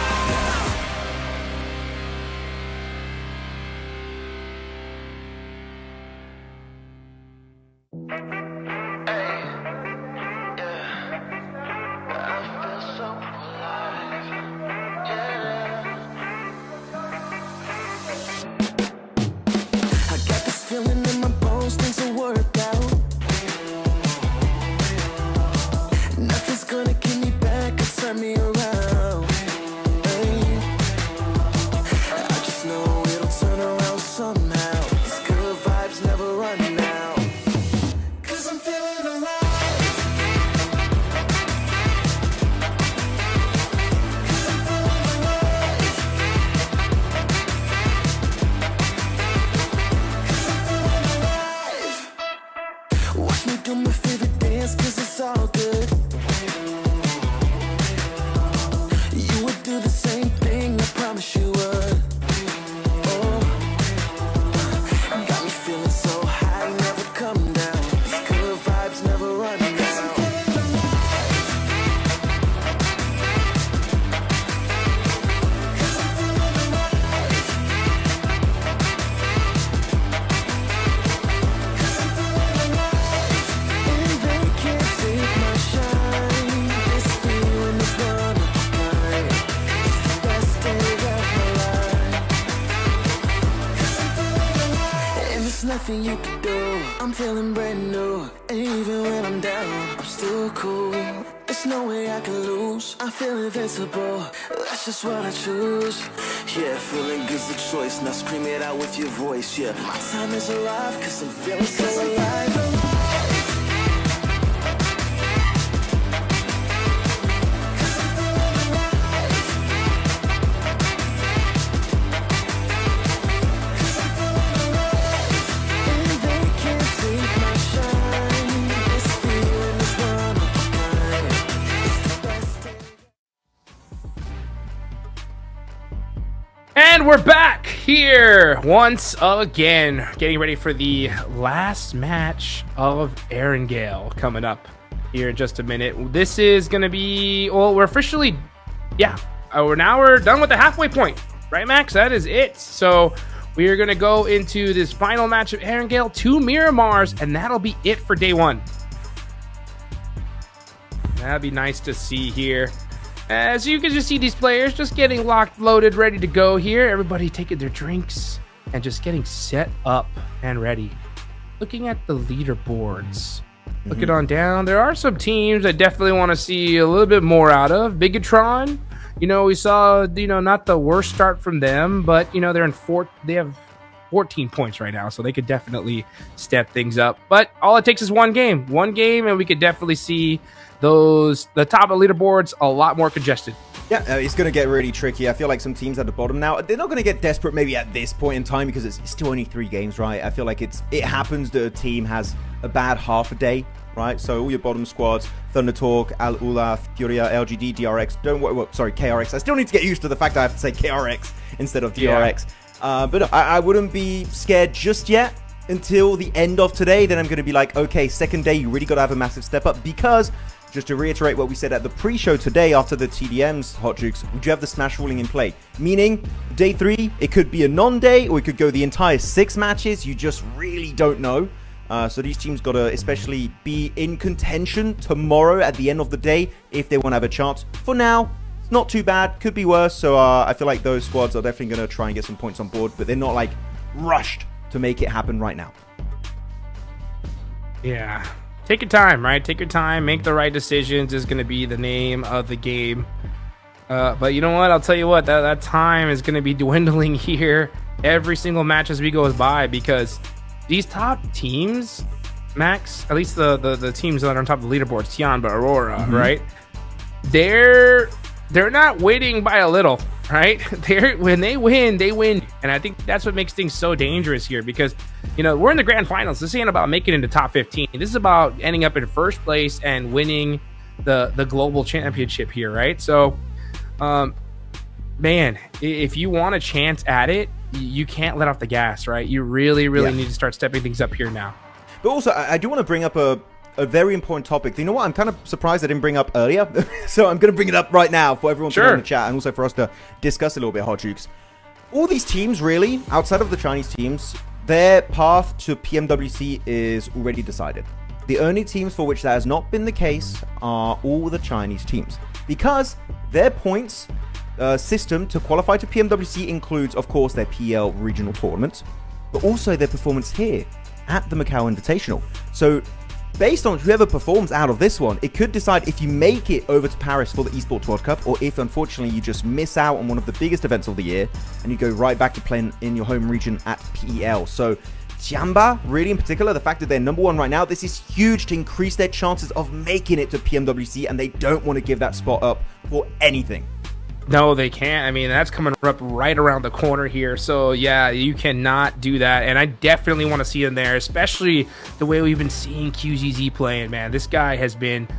I got this feeling in my bones, things will work out. Nothing's gonna keep me back or turn me around. Hey. I just know it'll turn around somehow. These good vibes never run out. 'Cause I'm feeling alive. 'Cause I'm feeling alive. 'Cause I'm feeling alive. Watch me do my favorite dance, 'cause it's all good. You would do the same thing, I promise you would. Oh, got me feeling so high, never come down. These good vibes never run out. 'Cause I'm feeling alive. 'Cause I'm feeling alive. 'Cause I'm feeling alive. And they can't take my shine. This feeling is one of a kind. It's the best day of my life. 'Cause I'm feeling alive. And there's nothing you can do. I'm feeling brand new. And even when I'm down, I'm still cool. There's no way I can lose. I feel invincible. That's just what I choose. Yeah, feeling good's the choice. Now scream it out with your voice. Yeah, my time is arrived, 'cause I'm feeling so alive. And they can't take my shine. This feeling is one of a kind. It's the best day. And we're back here once again, getting ready for the last match of Erangel coming up here in just a minute. This is going to be, well, we're officially, we're done with the halfway point, right, Max? That is it. So we are going to go into this final match of Erangel, 2 Miramars, and that'll be it for day one. That'd be nice to see here. As you can just see these players just getting locked, loaded, ready to go here. Everybody taking their drinks and just getting set up and ready. Looking at the leaderboards. Looking on down, there are some teams I definitely want to see a little bit more out of. Bigatron, we saw, not the worst start from them, but, they're in they have 14 points right now, so they could definitely step things up. But all it takes is one game, and we could definitely see the top of leaderboards a lot more congested. Yeah, it's going to get really tricky. I feel like some teams at the bottom now, they're not going to get desperate maybe at this point in time because it's still only 3 games, right? I feel like it happens that a team has a bad half a day, right? So all your bottom squads, Thunder Talk, Al Ula, FURIA, LGD, DRX, KRX. I still need to get used to the fact that I have to say KRX instead of DRX. Yeah. But no, I wouldn't be scared just yet until the end of today. Then I'm going to be like, okay, second day, you really got to have a massive step up because... Just to reiterate what we said at the pre-show today after the TDMs, Hot Jukes, we do have the Smash ruling in play. Meaning, day 3, it could be a non-day, or it could go the entire 6 matches. You just really don't know. So these teams got to especially be in contention tomorrow at the end of the day if they want to have a chance. For now, it's not too bad. Could be worse. So I feel like those squads are definitely going to try and get some points on board, but they're not like rushed to make it happen right now. Yeah. Take your time, right? Take your time. Make the right decisions is going to be the name of the game. But you know what? I'll tell you what. That time is going to be dwindling here every single match as we go by, because these top teams, Max, at least the teams that are on top of the leaderboards, TIANBA, AURORA, right? They're not winning by a little, right? When they win, they win. And I think that's what makes things so dangerous here, because, you know, we're in the grand finals. This ain't about making it into top 15. This is about ending up in first place and winning the global championship here, right? So, man, if you want a chance at it, you can't let off the gas, right? You really need to start stepping things up here now. But also, I do want to bring up a very important topic. You know what? I'm kind of surprised I didn't bring up earlier. So I'm going to bring it up right now for everyone to know in the chat, and also for us to discuss a little bit, Hot Jukes. All these teams, really, outside of the Chinese teams, their path to PMWC is already decided. The only teams for which that has not been the case are all the Chinese teams, because their points system to qualify to PMWC includes, of course, their PL regional tournaments, but also their performance here at the Macau Invitational. So based on whoever performs out of this one, it could decide if you make it over to Paris for the Esports World Cup, or if unfortunately you just miss out on one of the biggest events of the year and you go right back to playing in your home region at PEL. So TIANBA, really in particular, the fact that they're #1 right now, this is huge to increase their chances of making it to PMWC, and they don't want to give that spot up for anything. No, they can't. I mean, that's coming up right around the corner here. So, yeah, you cannot do that. And I definitely want to see him there, especially the way we've been seeing QZZ playing, man. This guy has been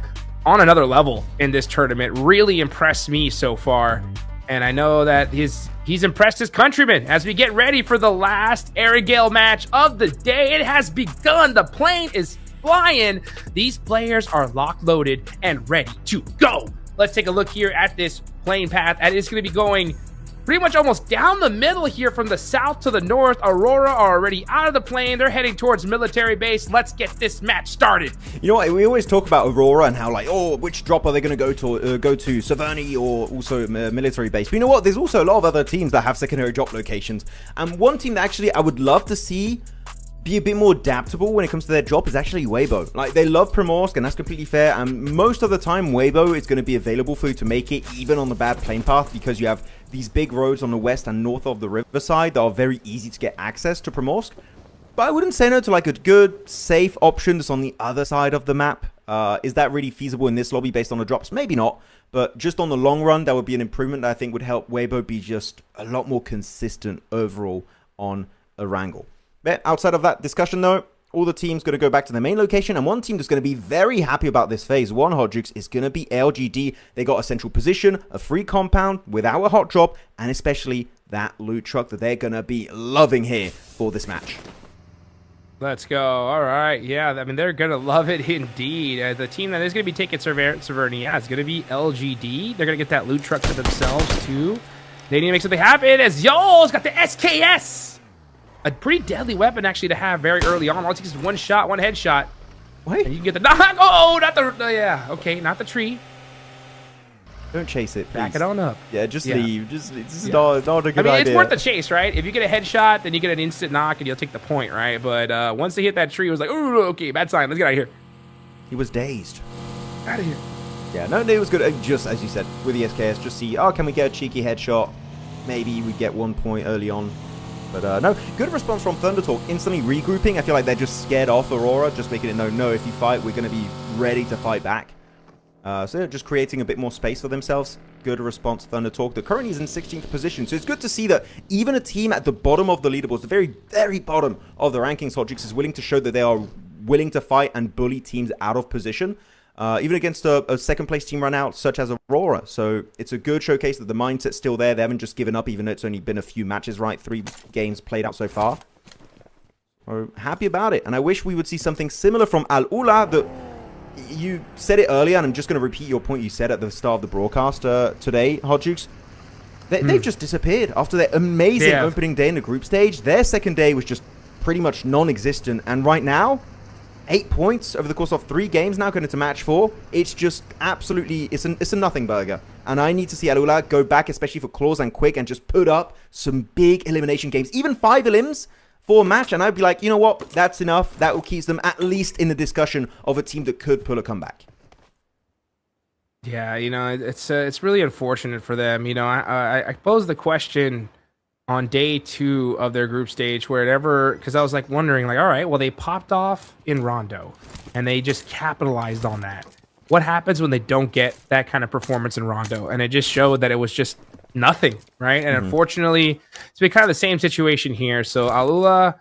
on another level in this tournament. Really impressed me so far. And I know that he's impressed his countrymen as we get ready for the last Airgale match of the day. It has begun. The plane is flying. These players are locked, loaded, and ready to go. Let's take a look here at this plane path, and it's going to be going pretty much almost down the middle here from the south to the north. AURORA are already out of the plane. They're heading towards military base. Let's get this match started. You know what? We always talk about AURORA and how, like, oh, which drop are they going to go to Saverny or also military base. But you know what? There's also a lot of other teams that have secondary drop locations. And one team that actually I would love to see be a bit more adaptable when it comes to their drop is actually Weibo. Like, they love Primorsk, and that's completely fair, and most of the time Weibo is going to be available for you to make it even on the bad plane path, because you have these big roads on the west and north of the riverside that are very easy to get access to Primorsk. But I wouldn't say no to like a good, safe option that's on the other side of the map. Is that really feasible in this lobby based on the drops? Maybe not, but just on the long run, that would be an improvement that I think would help Weibo be just a lot more consistent overall on Erangel. But outside of that discussion, though, all the teams going to go back to their main location, and one team that's going to be very happy about this phase one, Hot Jukes, is going to be LGD. They got a central position, a free compound without a hot drop, and especially that loot truck that they're going to be loving here for this match. Let's go. All right. Yeah, I mean, they're going to love it indeed. The team that is going to be taking Saverny, yeah, it's going to be LGD. They're going to get that loot truck for themselves, too. They need to make something happen as Yo's got the SKS. A pretty deadly weapon, actually, to have very early on. All it takes is one shot, one headshot. Wait. And you can get the knock. Oh, not the... yeah, okay, not the tree. Don't chase it, please. Back it on up. Yeah, just leave. This is not a good idea. I mean, it's worth the chase, right? If you get a headshot, then you get an instant knock, and you'll take the point, right? But once they hit that tree, it was like, ooh, okay, bad sign. Let's get out of here. He was dazed. Out of here. Yeah, no, it was good. Just, as you said, with the SKS, just see, oh, can we get a cheeky headshot? Maybe we get 1 point early on. But no, good response from Thunder Talk. Instantly regrouping. I feel like they're just scared off AURORA, just making it known, no, if you fight, we're going to be ready to fight back. So they're just creating a bit more space for themselves. Good response, Thunder Talk. The currently is in 16th position, so it's good to see that even a team at the bottom of the leaderboards, the very, very bottom of the rankings, Hot Jukes, is willing to show that they are willing to fight and bully teams out of position. Even against a second-place team run out, such as AURORA. So it's a good showcase that the mindset's still there. They haven't just given up, even though it's only been a few matches, right? 3 games played out so far. So happy about it. And I wish we would see something similar from Al Ula. That you said it earlier, and I'm just going to repeat your point you said at the start of the broadcast today, Hot Jukes. They've just disappeared after their amazing opening day in the group stage. Their second day was just pretty much non-existent. And right now, 8 points over the course of 3 games now going into match 4. It's just absolutely, it's a nothing burger. And I need to see AURORA go back, especially for Claws and Quick, and just put up some big elimination games. Even 5 elims for a match, and I'd be like, you know what? That's enough. That will keep them at least in the discussion of a team that could pull a comeback. Yeah, you know, it's really unfortunate for them. You know, I posed the question on day 2 of their group stage, wherever, because I was like wondering, like, all right, well, they popped off in Rondo, and they just capitalized on that. What happens when they don't get that kind of performance in Rondo? And it just showed that it was just nothing, right? And unfortunately, it's been kind of the same situation here. So AURORA,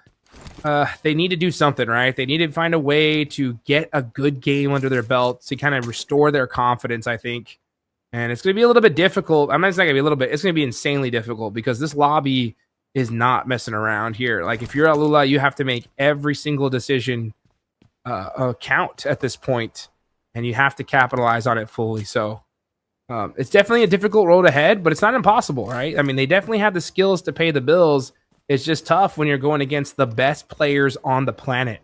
they need to do something, right? They need to find a way to get a good game under their belt to kind of restore their confidence, I think. And it's going to be a little bit difficult. I mean, it's not going to be a little bit. It's going to be insanely difficult because this lobby is not messing around here. Like, if you're AURORA, you have to make every single decision count at this point, and you have to capitalize on it fully. So it's definitely a difficult road ahead, but it's not impossible, right? I mean, they definitely have the skills to pay the bills. It's just tough when you're going against the best players on the planet.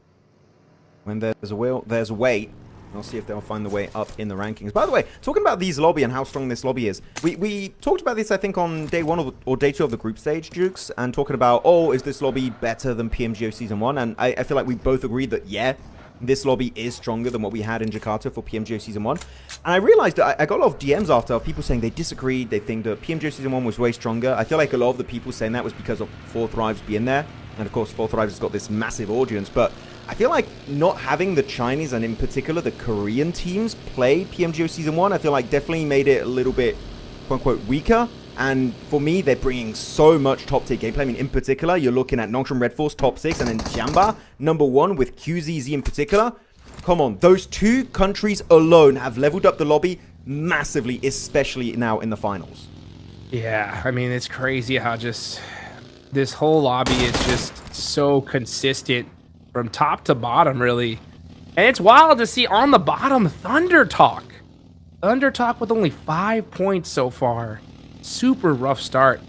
When there's a will, there's a way. I'll see if they'll find the way up in the rankings. By the way, talking about these lobby and how strong this lobby is, we talked about this, I think, on day 1 or day 2 of the group stage, Jukes, and talking about, oh, is this lobby better than PMGO Season 1? And I feel like we both agreed that, yeah, this lobby is stronger than what we had in Jakarta for PMGO Season 1. And I realized that I got a lot of DMs after of people saying they disagreed. They think that PMGO Season 1 was way stronger. I feel like a lot of the people saying that was because of 4 Thrives being there. And of course, 4 Thrives has got this massive audience. But I feel like not having the Chinese and in particular the Korean teams play PMGO Season 1, I feel like definitely made it a little bit, quote-unquote, weaker. And for me, they're bringing so much top-tier gameplay. I mean, in particular, you're looking at Nongshim Red Force top 6 and then TIANBA #1 with QZZ in particular. Come on, those 2 countries alone have leveled up the lobby massively, especially now in the finals. Yeah, I mean, it's crazy how just this whole lobby is just so consistent from top to bottom, really. And it's wild to see on the bottom Thunder Talk. Thunder Talk with only 5 points so far. Super rough start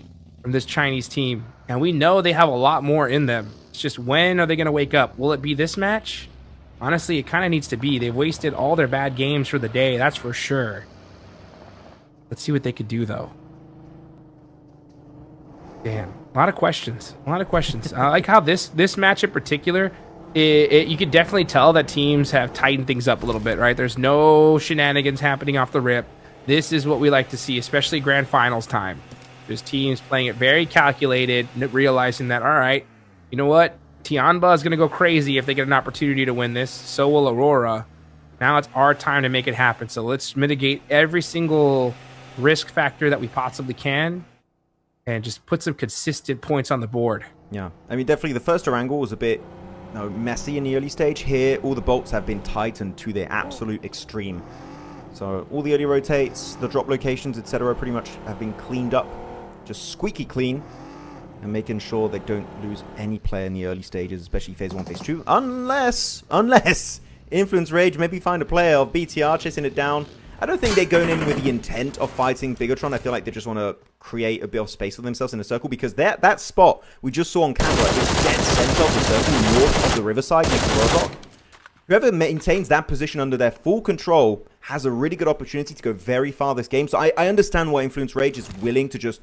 from this Chinese team. And we know they have a lot more in them. It's just, when are they going to wake up? Will it be this match? Honestly, it kind of needs to be. They've wasted all their bad games for the day, that's for sure. Let's see what they could do, though. Damn, a lot of questions. A lot of questions. I like how this match in particular, you could definitely tell that teams have tightened things up a little bit, right? There's no shenanigans happening off the rip. This is what we like to see, especially grand finals time. There's teams playing it very calculated, realizing that, all right, you know what? TIANBA is going to go crazy if they get an opportunity to win this. So will AURORA. Now it's our time to make it happen. So let's mitigate every single risk factor that we possibly can and just put some consistent points on the board. Yeah, I mean, definitely the first angle was a bit messy in the early stage. Here, all the bolts have been tightened to their absolute extreme. So all the early rotates, the drop locations, etc. pretty much have been cleaned up. Just squeaky clean. And making sure they don't lose any player in the early stages, especially phase 1, phase 2. Unless Influence Rage maybe find a player of BTR chasing it down. I don't think they're going in with the intent of fighting Bigatron. I feel like they just want to create a bit of space for themselves in a circle, because that spot we just saw on camera is dead center of the circle, north of the riverside next to Roblox. Whoever maintains that position under their full control has a really good opportunity to go very far this game. So I understand why Influence Rage is willing to just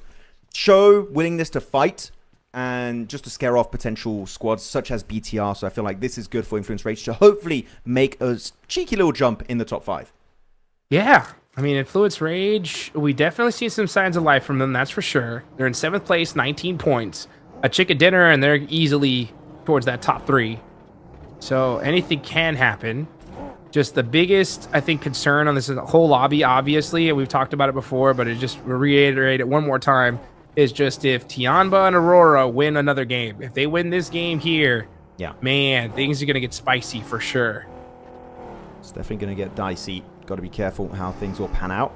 show willingness to fight and just to scare off potential squads such as BTR. So I feel like this is good for Influence Rage to hopefully make a cheeky little jump in the top 5. Yeah, I mean, Influence Rage, we definitely see some signs of life from them, that's for sure. They're in 7th place, 19 points. A chicken dinner, and they're easily towards that top 3. So anything can happen. Just the biggest, I think, concern on this whole lobby, obviously, and we've talked about it before, but it just reiterate it one more time, is just if TIANBA and AURORA win another game. If they win this game here, yeah, man, things are going to get spicy for sure. It's definitely going to get dicey. Got to be careful how things will pan out.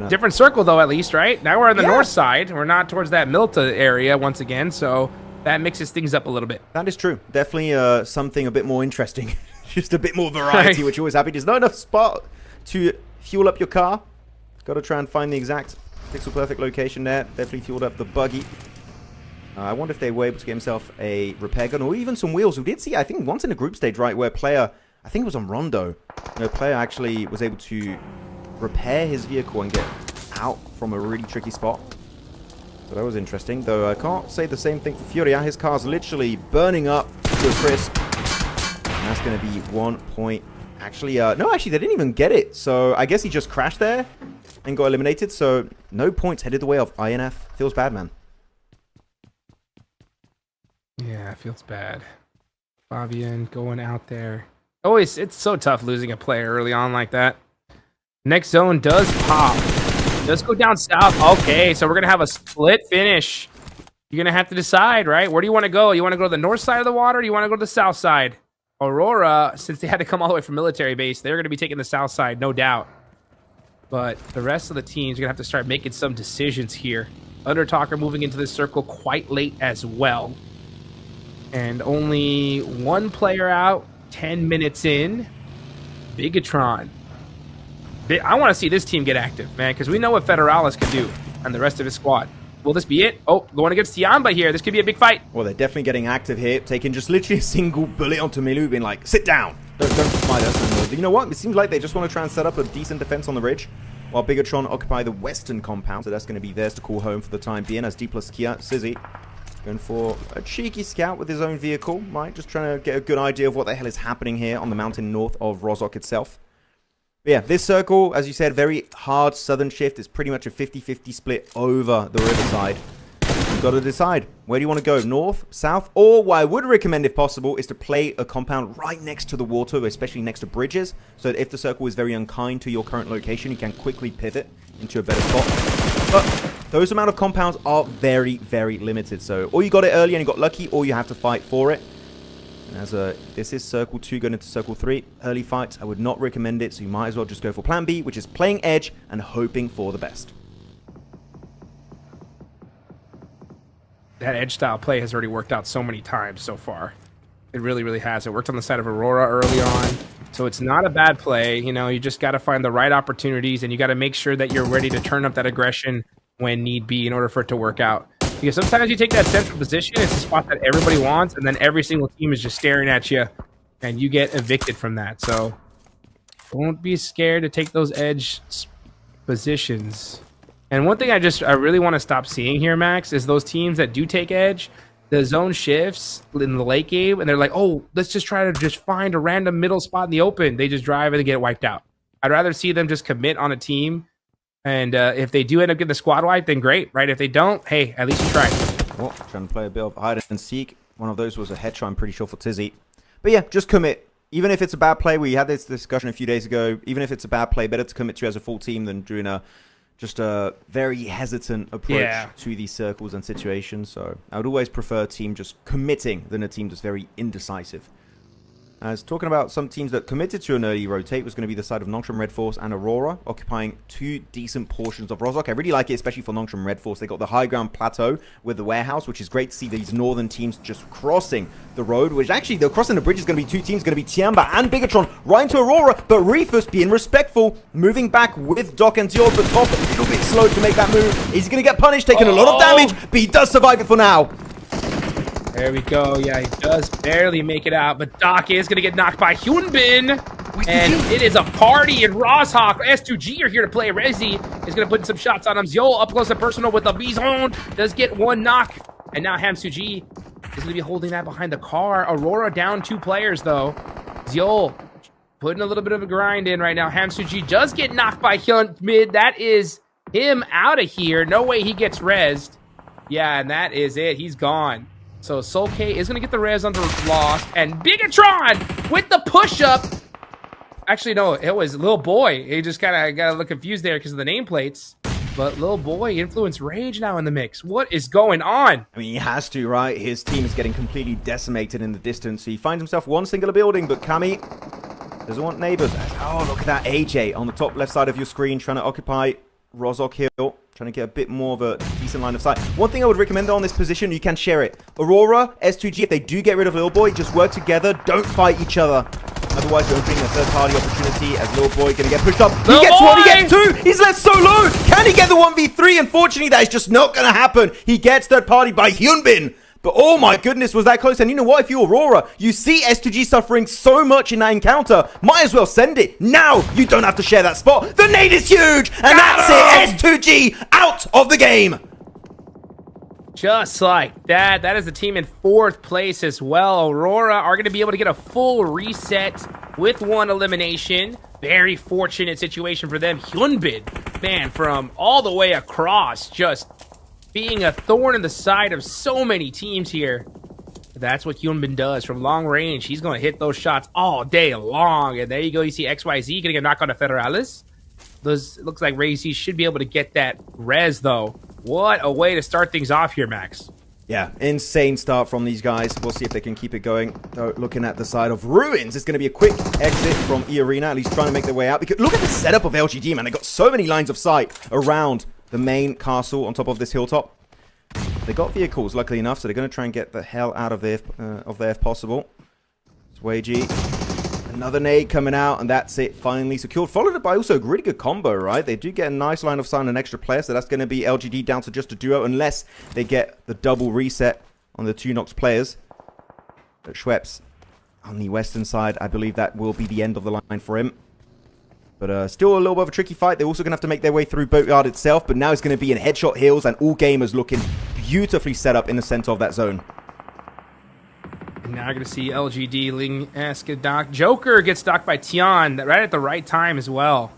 Different circle, though, at least, right? Now we're on the north side. We're not towards that Milta area once again, so that mixes things up a little bit. That is true. Definitely something a bit more interesting. Just a bit more variety, which you're always happy. There's not enough spot to fuel up your car. Got to try and find the exact pixel perfect location there. Definitely fueled up the buggy. I wonder if they were able to get himself a repair gun or even some wheels. We did see, I think, once in a group stage, right, where player I think it was on Rondo. A player actually was able to repair his vehicle and get out from a really tricky spot. So that was interesting. Though I can't say the same thing for FURIA. His car's literally burning up to a crisp. And that's going to be 1 point. Actually, no, actually, they didn't even get it. So I guess he just crashed there and got eliminated. So no points headed the way of INF. Feels bad, man. Yeah, it feels bad. Fabian going out there. Always, it's so tough losing a player early on like that. Next zone does pop. Does go down south. Okay, so we're going to have a split finish. You're going to have to decide, right? Where do you want to go? You want to go to the north side of the water, or do you want to go to the south side? Aurora, since they had to come all the way from military base, they're going to be taking the south side, no doubt. But the rest of the teams are going to have to start making some decisions here. Undertalker moving into this circle quite late as well. And only one player out, 10 minutes in. Bigatron. I want to see this team get active, man, because we know what Federalis can do and the rest of his squad. Will this be it? Oh, going against TIANBA here. This could be a big fight. Well, they're definitely getting active here, taking just literally a single bullet onto Milu, being like, sit down. Don't fight us. And, you know what? It seems like they just want to try and set up a decent defense on the ridge, while Bigatron occupy the western compound. So that's going to be theirs to call home for the time being, as D plus Kia, Sizzy, going for a cheeky scout with his own vehicle, right? Just trying to get a good idea of what the hell is happening here on the mountain north of Rozhok itself. But yeah, this circle, as you said, very hard southern shift. It's pretty much a 50-50 split over the riverside. You've got to decide, where do you want to go? North, south, or what I would recommend if possible is to play a compound right next to the water, especially next to bridges, so that if the circle is very unkind to your current location, you can quickly pivot into a better spot. But those amount of compounds are very, very limited. So or you got it early and you got lucky, or you have to fight for it. And as this is circle 2 going into circle 3, early fights, I would not recommend it. So you might as well just go for plan B, which is playing edge and hoping for the best. That edge style play has already worked out so many times so far. It really, really has. It worked on the side of Aurora early on. So it's not a bad play. You know, you just got to find the right opportunities, and you got to make sure that you're ready to turn up that aggression when need be in order for it to work out. Because sometimes you take that central position, it's a spot that everybody wants, and then every single team is just staring at you, and you get evicted from that. So don't be scared to take those edge positions. And one thing I really want to stop seeing here, Max, is those teams that do take edge, the zone shifts in the late game, and they're like, oh, let's just try to just find a random middle spot in the open. They just drive and they get wiped out. I'd rather see them just commit on a team. And if they do end up getting the squad wipe, then great, right? If they don't, hey, at least you tried. Well, trying to play a bit of hide and seek. One of those was a headshot, I'm pretty sure, for Tizzy. But yeah, just commit. Even if it's a bad play, we had this discussion a few days ago. Even if it's a bad play, better to commit to as a full team than doing just a very hesitant approach to these circles and situations. So I would always prefer a team just committing than a team that's very indecisive. As talking about some teams that committed to an early rotate was going to be the side of Nongshim Red Force and Aurora, occupying 2 decent portions of Rozhok. I really like it, especially for Nongshim Red Force. They got the high ground plateau with the warehouse, which is great to see these northern teams just crossing the road, which actually, they're crossing the bridge is going to be 2 teams, going to be TIANBA and Bigatron right into Aurora, but Reefus being respectful, moving back with Doc and Zior, but Top a little bit slow to make that move. He's going to get punished, taking a lot of damage, but he does survive it for now. There we go. Yeah, he does barely make it out, but Doc is going to get knocked by Hyunbin. And it is a party in Rozhok. S2G are here to play. Rezi is going to put some shots on him. Ziol up close and personal with the Bison. Does get 1 knock. And now Hamsuji is going to be holding that behind the car. Aurora down 2 players, though. Ziol putting a little bit of a grind in right now. Hamsuji does get knocked by Hyunbin. That is him out of here. No way he gets rezzed. Yeah, and that is it. He's gone. So Soul K is going to get the res under loss. And Bigatron with the push-up. Actually, no, it was Lil Boy. He just kind of got a little confused there because of the nameplates. But Lil Boy, Influence Rage now in the mix. What is going on? I mean, he has to, right? His team is getting completely decimated in the distance. He finds himself one singular building, but Kami doesn't want neighbors. Oh, look at that AJ on the top left side of your screen trying to occupy Rozhok Hill. Trying to get a bit more of a decent line of sight. One thing I would recommend on this position, you can share it. Aurora, S2G, if they do get rid of Lil Boy, just work together. Don't fight each other. Otherwise, you're opening a third-party opportunity as Lil Boy going to get pushed up. He gets 1, he gets 2. He's left so low. Can he get the 1v3? Unfortunately, that is just not going to happen. He gets third-party by Hyunbin. But oh my goodness, was that close. And you know what? If you're Aurora, you see S2G suffering so much in that encounter. Might as well send it. Now you don't have to share that spot. The nade is huge. And that's it. S2G out of the game. Just like that. That is the team in 4th place as well. Aurora are going to be able to get a full reset with 1 elimination. Very fortunate situation for them. Hyunbin, man, from all the way across, just being a thorn in the side of so many teams here. That's what Hyunbin does from long range. He's going to hit those shots all day long. And there you go. You see XYZ getting a knock on the Federales. Those looks like Razy should be able to get that res, though. What a way to start things off here, Max. Yeah, insane start from these guys. We'll see if they can keep it going. Though, looking at the side of Ruins, it's going to be a quick exit from E Arena, at least trying to make their way out. Because look at the setup of LGD, man. They got so many lines of sight around the main castle on top of this hilltop. They got vehicles, luckily enough, so they're going to try and get the hell out of there if possible. Swagey. Another nade coming out, and that's it, finally secured. Followed up by also a really good combo, right? They do get a nice line of sight on an extra player, so that's going to be LGD down to just a duo, unless they get the double reset on the 2 Nox players. But Schweppes on the western side, I believe that will be the end of the line for him. But still a little bit of a tricky fight. They're also going to have to make their way through Boatyard itself, but now it's going to be in headshot hills, and all gamers looking beautifully set up in the center of that zone. And now you're going to see LGD Ling ask dock. Joker gets docked by Tian right at the right time as well.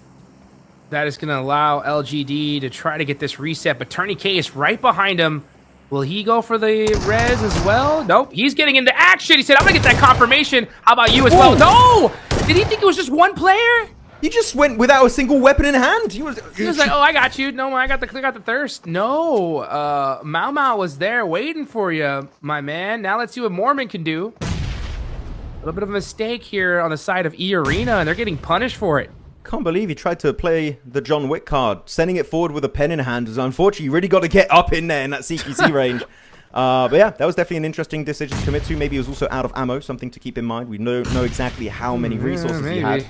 That is going to allow LGD to try to get this reset, but Turney K is right behind him. Will he go for the res as well? Nope. He's getting into action. He said, I'm going to get that confirmation. How about you as well? No! Did he think it was just one player? He just went without a single weapon in hand. He was like, oh, I got you. No, I got the thirst. No, Mao Mao was there waiting for you, my man. Now let's see what Mormon can do. A little bit of a mistake here on the side of E Arena, and they're getting punished for it. Can't believe he tried to play the John Wick card. Sending it forward with a pen in hand is unfortunately, you really got to get up in there in that CQC range. But yeah, that was definitely an interesting decision to commit to. Maybe he was also out of ammo, something to keep in mind. We don't know exactly how many resources he had.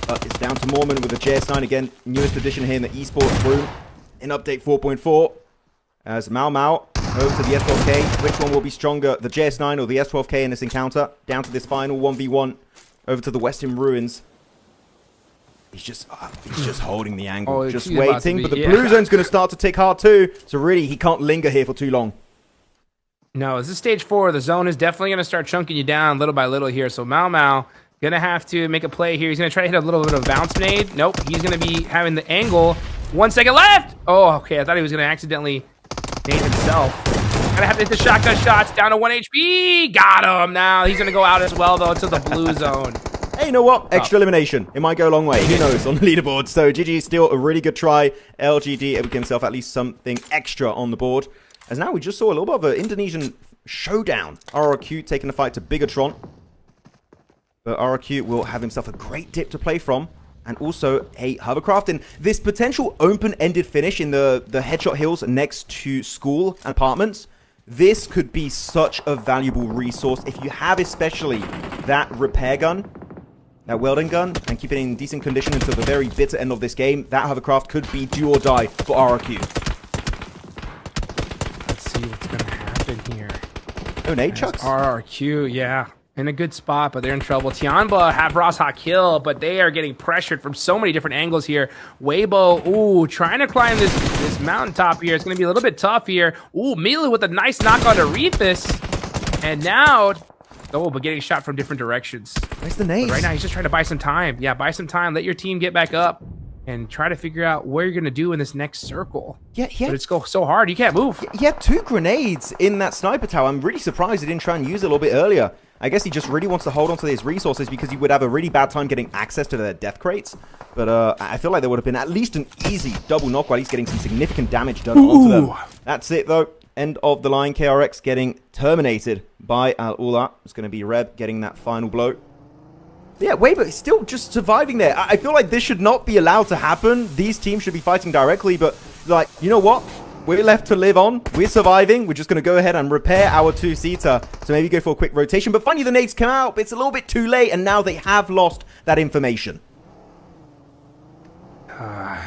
But it's down to Mormon with the JS9 again. Newest addition here in the esports room in update 4.4. As Mao Mao over to the S12K. Which one will be stronger, the JS9 or the S12K in this encounter? Down to this final 1v1 over to the Western Ruins. He's just holding the angle, just waiting. But the blue zone's going to start to tick hard too. So really, he can't linger here for too long. No, this is stage 4. The zone is definitely going to start chunking you down little by little here. So Mao Mao gonna have to make a play here. He's gonna try to hit a little bit of bounce nade. Nope, he's gonna be having the angle. 1 second left. Oh, okay. I thought he was gonna accidentally nade himself. Gonna have to hit the shotgun shots down to 1 HP. Got him. Now he's gonna go out as well though to the blue zone. Hey, you know what? Extra elimination. It might go a long way. Who knows on the leaderboard. So GG, still a really good try. LGD able to give himself at least something extra on the board. As now we just saw a little bit of an Indonesian showdown. RRQ taking the fight to Bigatron. But RRQ will have himself a great dip to play from, and also a hovercraft. And this potential open-ended finish in the headshot hills next to school and apartments, this could be such a valuable resource if you have especially that repair gun, that welding gun, and keep it in decent condition until the very bitter end of this game. That hovercraft could be do or die for RRQ. Let's see what's going to happen here. Oh, nade chucks. RRQ, yeah. In a good spot, but they're in trouble. TIANBA have Rosha kill, but they are getting pressured from so many different angles here. Weibo, ooh, trying to climb this mountaintop here. It's going to be a little bit tough here. Ooh, Milu with a nice knock on Arephis. And now, oh, but getting shot from different directions. Where's the nade? Right now, he's just trying to buy some time. Yeah, buy some time. Let your team get back up and try to figure out what you're going to do in this next circle. Yeah. But it's go so hard, you can't move. He had 2 grenades in that sniper tower. I'm really surprised he didn't try and use it a little bit earlier. I guess he just really wants to hold on to his resources because he would have a really bad time getting access to their death crates. But I feel like there would have been at least an easy double knock while he's getting some significant damage done onto them. That's it, though. End of the line. KRX getting terminated by Al-Ula. It's going to be Reb getting that final blow. Yeah, Weibo is still just surviving there. I feel like this should not be allowed to happen. These teams should be fighting directly, but, like, you know what? We're left to live on. We're surviving. We're just going to go ahead and repair our 2-seater. So maybe go for a quick rotation. But finally, the nades come out. But it's a little bit too late, and now they have lost that information.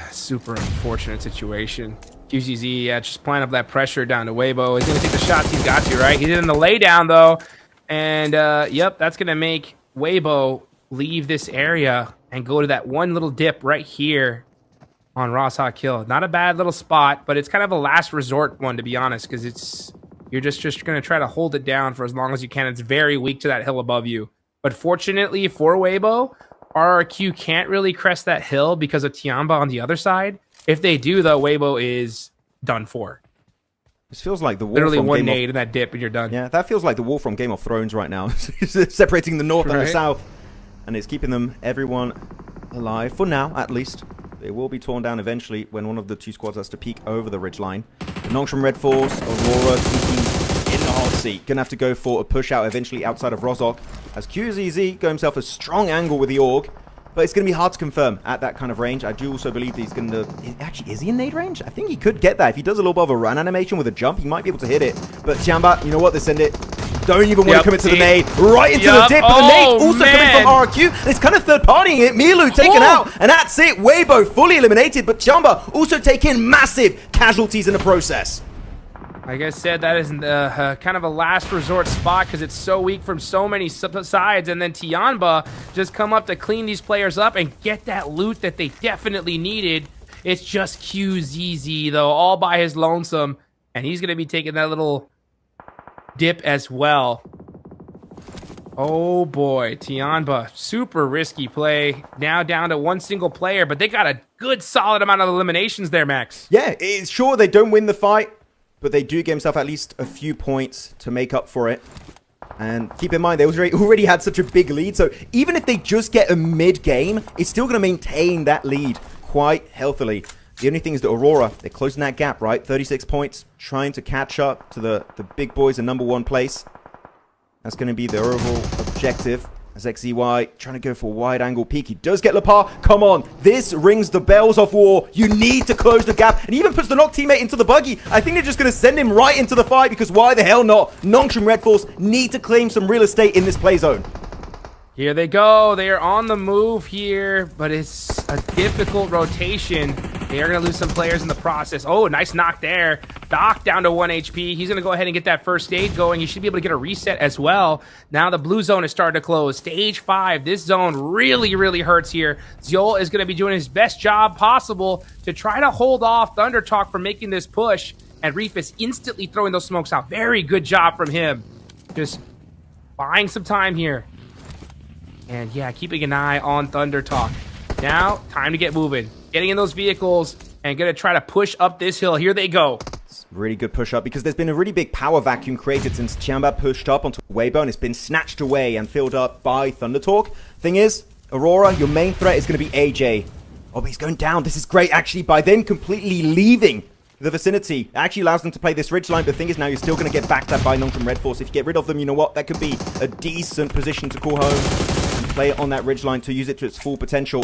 Super unfortunate situation. QZZ, yeah, just playing up that pressure down to Weibo. He's going to take the shots he's got to, right? He did in the laydown, though. And, yep, that's going to make Weibo leave this area and go to that one little dip right here on Ross Hot Kill. Not a bad little spot, but it's kind of a last resort one, to be honest, because it's you're just going to try to hold it down for as long as you can. It's very weak to that hill above you. But fortunately for Weibo, RRQ can't really crest that hill because of TIANBA on the other side. If they do, though, Weibo is done for. This feels like the wall Literally from one Game nade in that dip and you're done. Yeah, that feels like the wall from Game of Thrones right now. Separating the north and the Right. south. And it's keeping them, everyone, alive. For now, at least. They will be torn down eventually when one of the two squads has to peek over the ridgeline. The Nongs from Red Force, Aurora, TP in the hot seat. Gonna have to go for a push out eventually outside of Rozok. As QZZ got himself a strong angle with the AUG. But it's going to be hard to confirm at that kind of range. I do also believe that he's going to... Actually, is he in nade range? I think he could get that. If he does a little bit of a run animation with a jump, he might be able to hit it. But TIANBA, you know what? They send it. Don't even want to commit to the nade. Right into the dip. But the nade also coming from RQ. And it's kind of third-partying it. Milu taken out. And that's it. Weibo fully eliminated. But TIANBA also taking massive casualties in the process. Like I said, that is kind of a last resort spot because it's so weak from so many sides. And then TIANBA just come up to clean these players up and get that loot that they definitely needed. It's just QZZ, though, all by his lonesome. And he's going to be taking that little dip as well. Oh, boy. TIANBA, super risky play. Now down to one single player, but they got a good solid amount of eliminations there, Max. Yeah, it's sure they don't win the fight. But they do give himself at least a few points to make up for it. And keep in mind, they already had such a big lead. So even if they just get a mid-game, it's still going to maintain that lead quite healthily. The only thing is that Aurora, they're closing that gap, right? 36 points, trying to catch up to the big boys in #1 place. That's going to be their overall objective. As XZY trying to go for a wide-angle peek. He does get Lepar. Come on. This rings the bells of war. You need to close the gap. And even puts the Noct teammate into the buggy. I think they're just going to send him right into the fight because why the hell not? Nongs from Red Force need to claim some real estate in this play zone. Here they go. They are on the move here, but it's a difficult rotation. They are going to lose some players in the process. Oh, nice knock there. Doc down to 1 HP. He's going to go ahead and get that first stage going. You should be able to get a reset as well. Now the blue zone is starting to close. Stage 5. This zone really, really hurts here. Ziol is going to be doing his best job possible to try to hold off Thunder Talk from making this push. And Reef is instantly throwing those smokes out. Very good job from him. Just buying some time here. And yeah, keeping an eye on Thunder Talk. Now, time to get moving. Getting in those vehicles and going to try to push up this hill. Here they go. It's a really good push up because there's been a really big power vacuum created since TIANBA pushed up onto Weibo and it's been snatched away and filled up by Thunder Talk. Thing is, Aurora, your main threat is going to be AJ. Oh, but he's going down. This is great, actually, by then completely leaving the vicinity. It actually allows them to play this ridgeline, but the thing is now you're still going to get backed up by Nongs from Red Force. If you get rid of them, you know what? That could be a decent position to call home and play it on that ridgeline to use it to its full potential.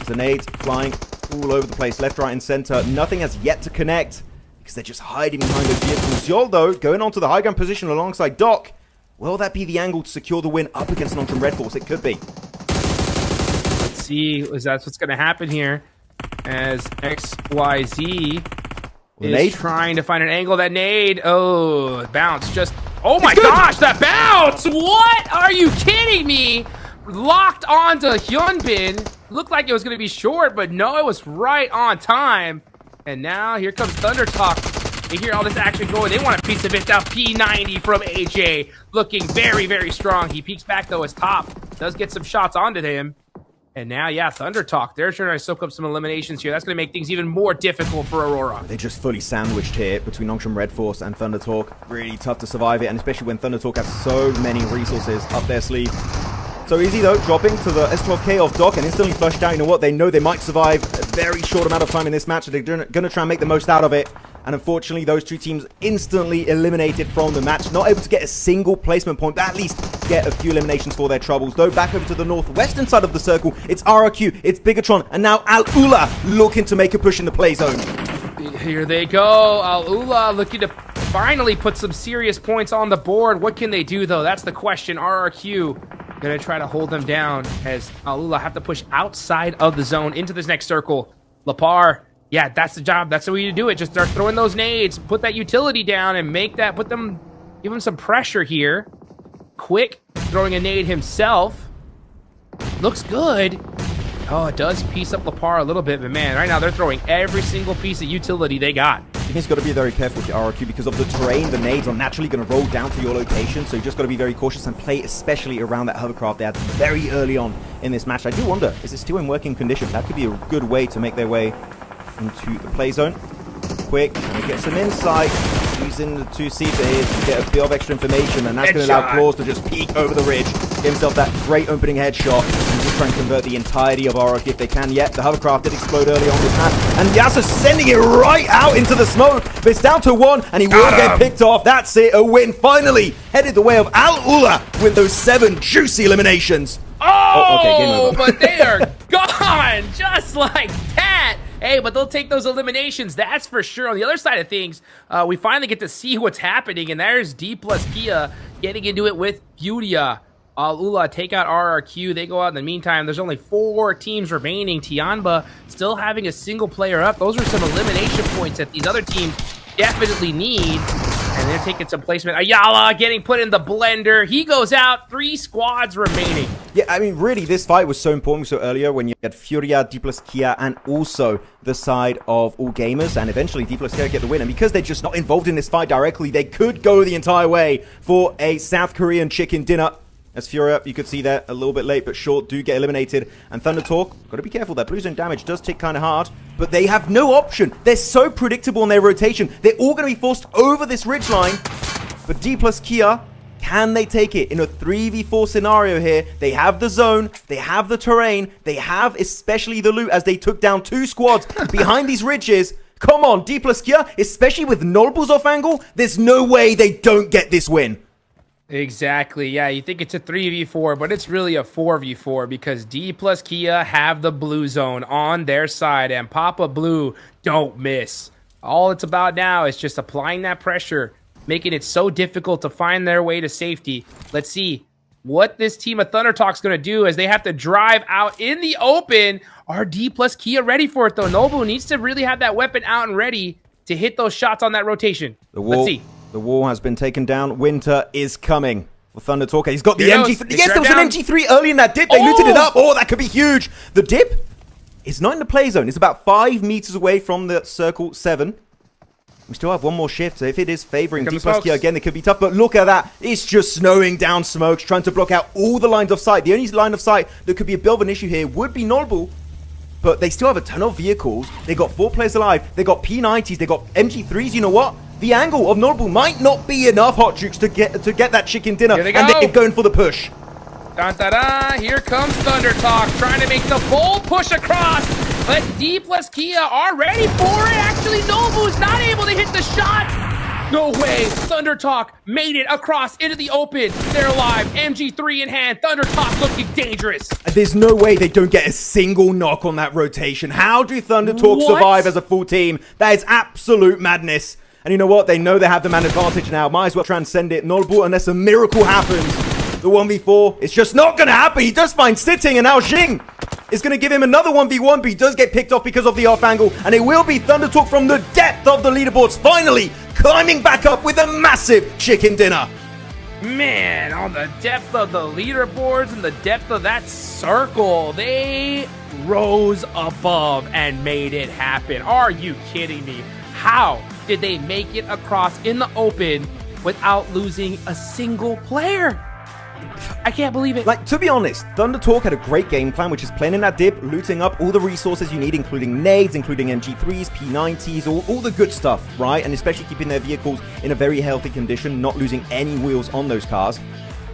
Grenades flying all over the place, left, right, and center. Nothing has yet to connect because they're just hiding behind those vehicles. Ziol, though, going on to the high ground position alongside Doc. Will that be the angle to secure the win up against Nongs from Red Force? It could be. Let's see if that's what's going to happen here as XYZ is trying to find an angle. That nade, oh, bounce just, oh my gosh, that bounce! What? Are you kidding me? Locked onto Hyunbin. Looked like it was going to be short, but no, it was right on time. And now here comes Thunder Talk. They hear all this action going. They want a piece of it. Now P90 from AJ. Looking very, very strong. He peeks back, though, as top. Does get some shots onto him. And now, yeah, Thunder Talk. They're trying to soak up some eliminations here. That's going to make things even more difficult for Aurora. They're just fully sandwiched here between Nongs from Red Force and Thunder Talk. Really tough to survive it, and especially when Thunder Talk has so many resources up their sleeve. So easy, though, dropping to the S12K of Doc and instantly flushed out. You know what? They know they might survive a very short amount of time in this match, so they're going to try and make the most out of it. And unfortunately, those two teams instantly eliminated from the match. Not able to get a single placement point, but at least get a few eliminations for their troubles. Though, back over to the northwestern side of the circle, it's RRQ, it's Bigatron, and now Al-Ula looking to make a push in the play zone. Here they go. Al-Ula looking to finally put some serious points on the board. What can they do, though? That's the question. RRQ gonna try to hold them down as Al-Ula have to push outside of the zone into this next circle. Lapar Yeah, that's the job. That's the way you do it. Just start throwing those nades, put that utility down, and make that, give them some pressure here. Quick, throwing a nade himself. Looks good. Oh, it does piece up Lepar a little bit, but man, right now they're throwing every single piece of utility they got. He's got to be very careful with the RRQ because of the terrain. The nades are naturally going to roll down to your location, so you just got to be very cautious and play especially around that hovercraft they had very early on in this match. I do wonder, is it still in working condition? That could be a good way to make their way into the play zone. Quick, and get some insight using the two-seater here to get a bit of extra information, and that's going to allow Claus to just peek over the ridge, get himself that great opening headshot, and just try and convert the entirety of RRQ if they can. Yet the hovercraft did explode early on this match, and Yasser's sending it right out into the smoke, but it's down to one, and he will get picked off. That's it, a win finally headed the way of Al-Ula with those 7 juicy eliminations. Oh, okay, game over. But they are gone just like that. Hey, but they'll take those eliminations, that's for sure. On the other side of things, we finally get to see what's happening, and there's D plus Kia getting into it with FURIA. Ula take out RRQ. They go out in the meantime. There's only 4 teams remaining. TIANBA still having a single player up. Those are some elimination points that these other teams definitely need. And they're taking some placement. Ayala getting put in the blender. He goes out. 3 squads remaining. Yeah, I mean, really, this fight was so important. So earlier when you had FURIA, D plus Kia, and also the side of All Gamers, and eventually D plus Kia get the win. And because they're just not involved in this fight directly, they could go the entire way for a South Korean chicken dinner. As FURIA, you could see that a little bit late, but Short do get eliminated. And Thunder Talk, got to be careful. That blue zone damage does tick kind of hard, but they have no option. They're so predictable in their rotation. They're all going to be forced over this ridgeline. But D plus Kia, can they take it in a 3v4 scenario here? They have the zone, they have the terrain, they have especially the loot as they took down 2 squads behind these ridges. Come on, D plus Kia, especially with Nolbul's off angle, there's no way they don't get this win. Exactly. Yeah, you think it's a 3v4, but it's really a 4v4 because D plus Kia have the blue zone on their side, and Papa Blue don't miss. All it's about now is just applying that pressure, making it so difficult to find their way to safety. Let's see what this team of Thunder Talk's going to do as they have to drive out in the open. Are D plus Kia ready for it, though? Nobu needs to really have that weapon out and ready to hit those shots on that rotation. Let's see. The wall has been taken down. Winter is coming for Thunder Talk. He's got the MG3. Yes, there was an MG3 early in that dip. They looted it up. Oh, that could be huge. The dip is not in the play zone. It's about 5 meters away from the circle 7. We still have one more shift, so if it is favoring D plus Kia again, it could be tough. But look at that. It's just snowing down smokes, trying to block out all the lines of sight. The only line of sight that could be a bit of an issue here would be Nolbul. But they still have a ton of vehicles. They got 4 players alive. They got P90s. They got MG3s. You know what? The angle of Nolbul might not be enough, Hot Jukes, to get that chicken dinner. Here they go. And they're going for the push. Dun, da, da. Here comes Thunder Talk, trying to make the bold push across. But D plus Kia are ready for it. Actually, Nobu's not able to hit the shot. No way. Thunder Talk made it across into the open. They're alive. MG3 in hand. Thunder Talk looking dangerous. There's no way they don't get a single knock on that rotation. How do Thunder Talk survive as a full team? That is absolute madness. And you know what? They know they have the man advantage now. Might as well transcend it. Nolbul, unless a miracle happens. The 1v4, it's just not going to happen. He does find sitting, and now Jing is going to give him another 1v1, but he does get picked off because of the off angle. And it will be Thunder Talk from the depth of the leaderboards, finally climbing back up with a massive chicken dinner. Man, on the depth of the leaderboards and the depth of that circle, they rose above and made it happen. Are you kidding me? How did they make it across in the open without losing a single player? I can't believe it. Like, to be honest, Thunder Talk had a great game plan, which is playing in that dip, looting up all the resources you need, including nades, including MG3s, P90s, all the good stuff, right? And especially keeping their vehicles in a very healthy condition, not losing any wheels on those cars.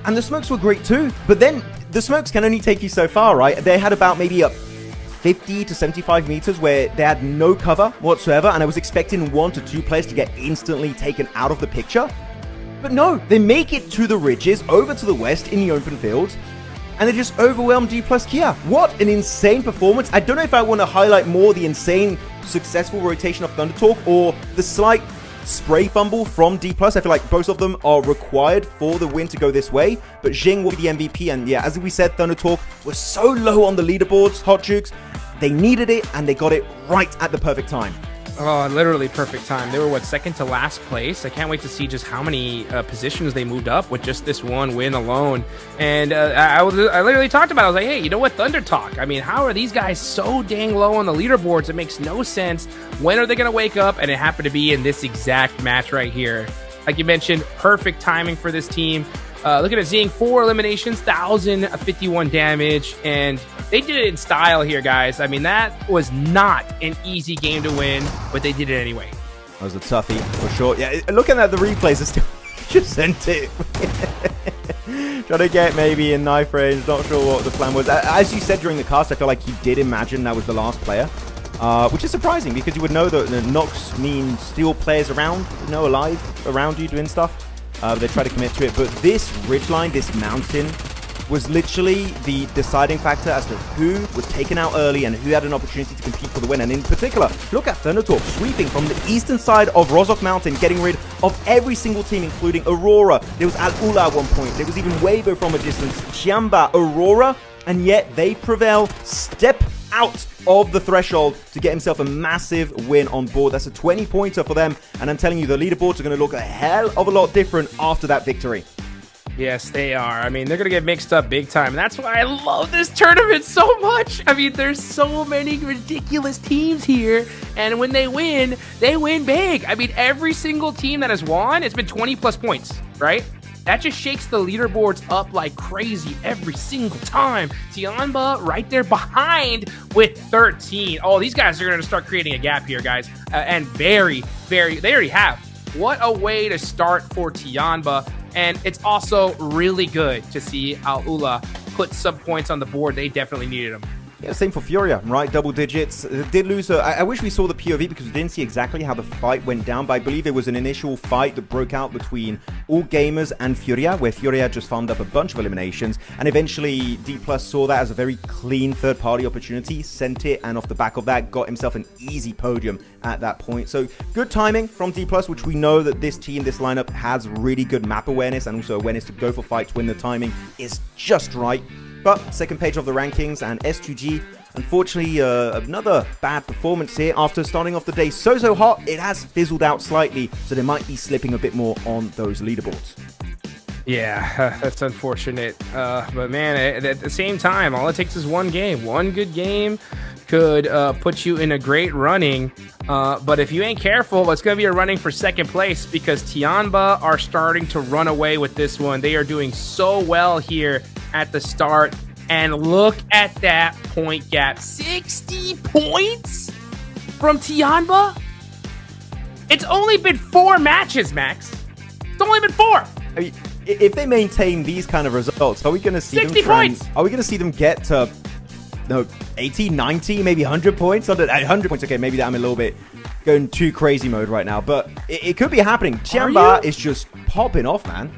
And the smokes were great too, but then the smokes can only take you so far, right? They had about maybe a 50 to 75 meters where they had no cover whatsoever, and I was expecting 1 to 2 players to get instantly taken out of the picture. But no, they make it to the ridges, over to the west in the open fields, and they just overwhelm D plus Kia. What an insane performance. I don't know if I want to highlight more the insane successful rotation of Thunder Talk or the slight spray fumble from D+. I feel like both of them are required for the win to go this way, but Jing will be the MVP. And yeah, as we said, Thunder Talk was so low on the leaderboards, Hot Jukes. They needed it, and they got it right at the perfect time. Oh, literally perfect time. They were, what, second to last place? I can't wait to see just how many positions they moved up with just this one win alone. And I literally talked about it. I was like, hey, you know what? Thunder Talk. I mean, how are these guys so dang low on the leaderboards? It makes no sense. When are they going to wake up? And it happened to be in this exact match right here. Like you mentioned, perfect timing for this team. Look at it, seeing 4 eliminations, 1,051 damage, and they did it in style here, guys. I mean, that was not an easy game to win, but they did it anyway. That was a toughie, for sure. Yeah, looking at the replays, it's still just sent it. Trying to get maybe in knife range, not sure what the plan was. As you said during the cast, I feel like he did imagine that was the last player, which is surprising because you would know that the knocks means still players around, alive around you doing stuff. They try to commit to it, but this ridgeline, this mountain, was literally the deciding factor as to who was taken out early and who had an opportunity to compete for the win. And in particular, look at Thundertalk sweeping from the eastern side of Rozhok Mountain, getting rid of every single team, including Aurora. There was Al-Ula at one point. There was even Weibo from a distance. TIANBA, Aurora, and yet they prevail, step out of the threshold to get himself a massive win on board. That's a 20-pointer for them, and I'm telling you, the leaderboards are going to look a hell of a lot different after that victory. Yes, they are. I mean, they're going to get mixed up big time. And that's why I love this tournament so much. I mean, there's so many ridiculous teams here. And when they win big. I mean, every single team that has won, it's been 20-plus points, right? That just shakes the leaderboards up like crazy every single time. TIANBA right there behind with 13. Oh, these guys are going to start creating a gap here, guys. And they already have. What a way to start for TIANBA. And it's also really good to see Al-Ula put some points on the board. They definitely needed them. Yeah, same for FURIA, right? Double digits. Did lose. I wish we saw the POV because we didn't see exactly how the fight went down. But I believe it was an initial fight that broke out between All Gamers and FURIA, where FURIA just farmed up a bunch of eliminations. And eventually, D+ saw that as a very clean third-party opportunity, sent it, and off the back of that, got himself an easy podium at that point. So good timing from D+, which we know that this team, this lineup, has really good map awareness and also awareness to go for fights when the timing is just right. But second page of the rankings, and S2G, unfortunately, another bad performance here. After starting off the day so hot, it has fizzled out slightly, so they might be slipping a bit more on those leaderboards. Yeah, that's unfortunate. But man, at the same time, all it takes is one game. One good game could put you in a great running. But if you ain't careful, it's going to be a running for second place because TIANBA are starting to run away with this one. They are doing so well here at the start. And look at that point gap. 60 points from TIANBA? It's only been 4 matches, Max. It's only been 4. I mean, if they maintain these kind of results, are we going to see 60 them points? Are we going to see them get to 80, 90, maybe 100 points? 100 points, okay, maybe I'm a little bit going too crazy mode right now, but it could be happening. TIANBA is just popping off, man.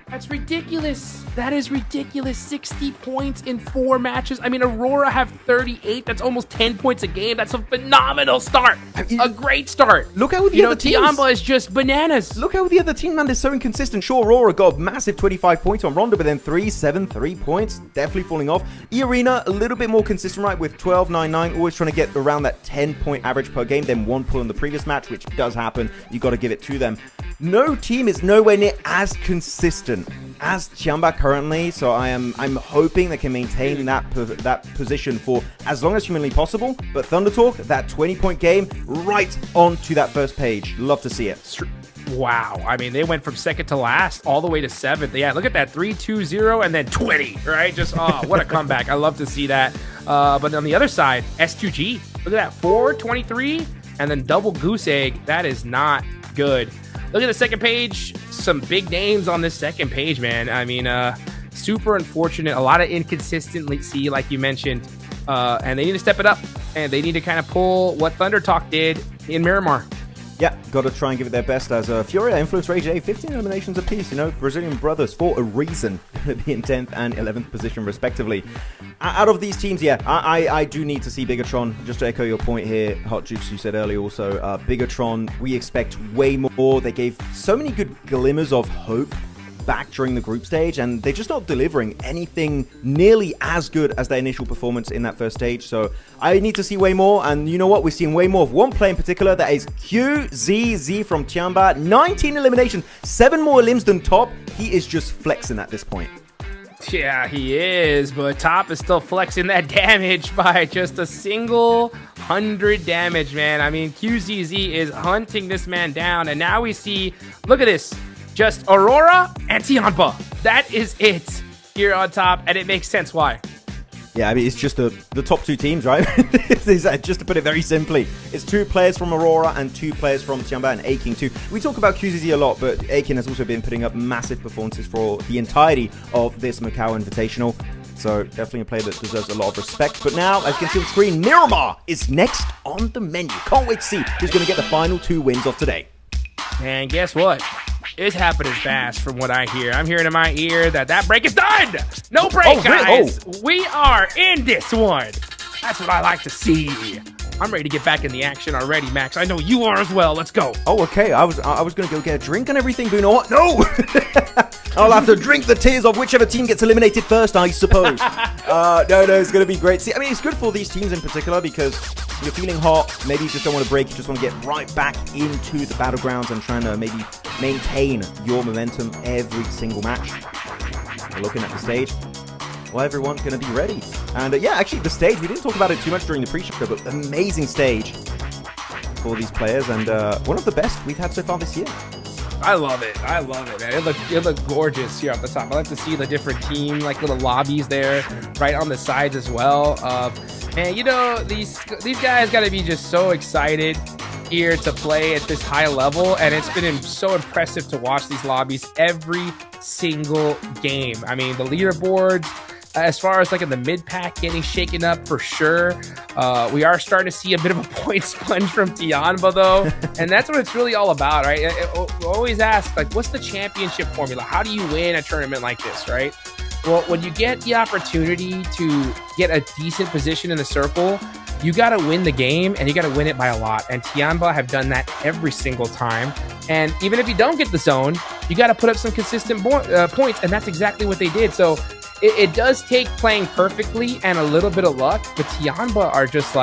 That's ridiculous. That is ridiculous. 60 points in 4 matches. I mean, Aurora have 38. That's almost 10 points a game. That's a phenomenal start. A great start. Look how the other teams... TIANBA is just bananas. Look how the other team, man, they're so inconsistent. Sure, Aurora got a massive 25 points on Ronda, but then 3, 7, 3 points. Definitely falling off. E-Arena, a little bit more consistent, right, with 12, 9, 9. Always trying to get around that 10-point average per game. Then 1 pull in the previous match, which does happen. You got to give it to them. No team is nowhere near as consistent as TIANBA currently, so I'm hoping they can maintain that position for as long as humanly possible. But Thundertalk, that 20-point game, right onto that first page. Love to see it. Wow. I mean, they went from second to last all the way to 7th. Yeah, look at that. 3-2-0 and then 20, right? Just, oh, what a comeback. I love to see that. But on the other side, S2G, look at that. 4-23 and then double goose egg. That is not good. Look at the second page. Some big names on this second page, man. I mean, super unfortunate. A lot of inconsistency, like you mentioned. And they need to step it up. And they need to kind of pull what Thunder Talk did in Miramar. Yeah, got to try and give it their best as FURIA, Influence Rage A, 15 eliminations apiece. Brazilian brothers for a reason. Going to be in 10th and 11th position, respectively. Out of these teams, yeah, I do need to see Bigatron. Just to echo your point here, Hot Jukes, you said earlier also, Bigatron, we expect way more. They gave so many good glimmers of hope back during the group stage, and they're just not delivering anything nearly as good as their initial performance in that first stage. So I need to see way more, and you know what? We're seeing way more of one player in particular. That is QZZ from TIANBA. 19 eliminations, 7 more limbs than Top. He is just flexing at this point. Yeah, he is, but Top is still flexing that damage by just a single 100 damage, man. I mean, QZZ is hunting this man down, and now we see, look at this, just Aurora and TIANBA. That is it here on top, and it makes sense why. Yeah, I mean, it's just the top 2 teams, right? Just to put it very simply. It's 2 players from Aurora and 2 players from TIANBA and Aking too. We talk about QZZ a lot, but Aking has also been putting up massive performances for the entirety of this MACAO Invitational. So definitely a player that deserves a lot of respect. But now, as you can see on the screen, Miramar is next on the menu. Can't wait to see who's going to get the final 2 wins of today. And guess what? It's happening fast from what I hear. I'm hearing in my ear that break is done. No break, guys. We are in this one. That's what I like to see. I'm ready to get back in the action already, Max. I know you are as well. Let's go. Oh, okay. I was going to go get a drink and everything, but you know what? No! I'll have to drink the tears of whichever team gets eliminated first, I suppose. No, it's going to be great. See, I mean, it's good for these teams in particular because you're feeling hot. Maybe you just don't want to break. You just want to get right back into the battlegrounds and trying to maybe maintain your momentum every single match. We're looking at the stage. Well, everyone's going to be ready. And yeah, actually, the stage, we didn't talk about it too much during the pre-show, but amazing stage for these players, and one of the best we've had so far this year. I love it. I love it, man. It looked gorgeous here off the top. I like to see the different team, like little lobbies there, right on the sides as well. And you know, these guys got to be just so excited here to play at this high level, and it's been so impressive to watch these lobbies every single game. I mean, the leaderboards, as far as like in the mid pack getting shaken up for sure. We are starting to see a bit of a point sponge from TIANBA though, and that's what it's really all about, right? We always ask, like, what's the championship formula? How do you win a tournament like this, right? Well, when you get the opportunity to get a decent position in the circle, you got to win the game, and you got to win it by a lot. And TIANBA have done that every single time. And even if you don't get the zone, you got to put up some consistent points, and that's exactly what they did. So it does take playing perfectly and a little bit of luck, but TIANBA are just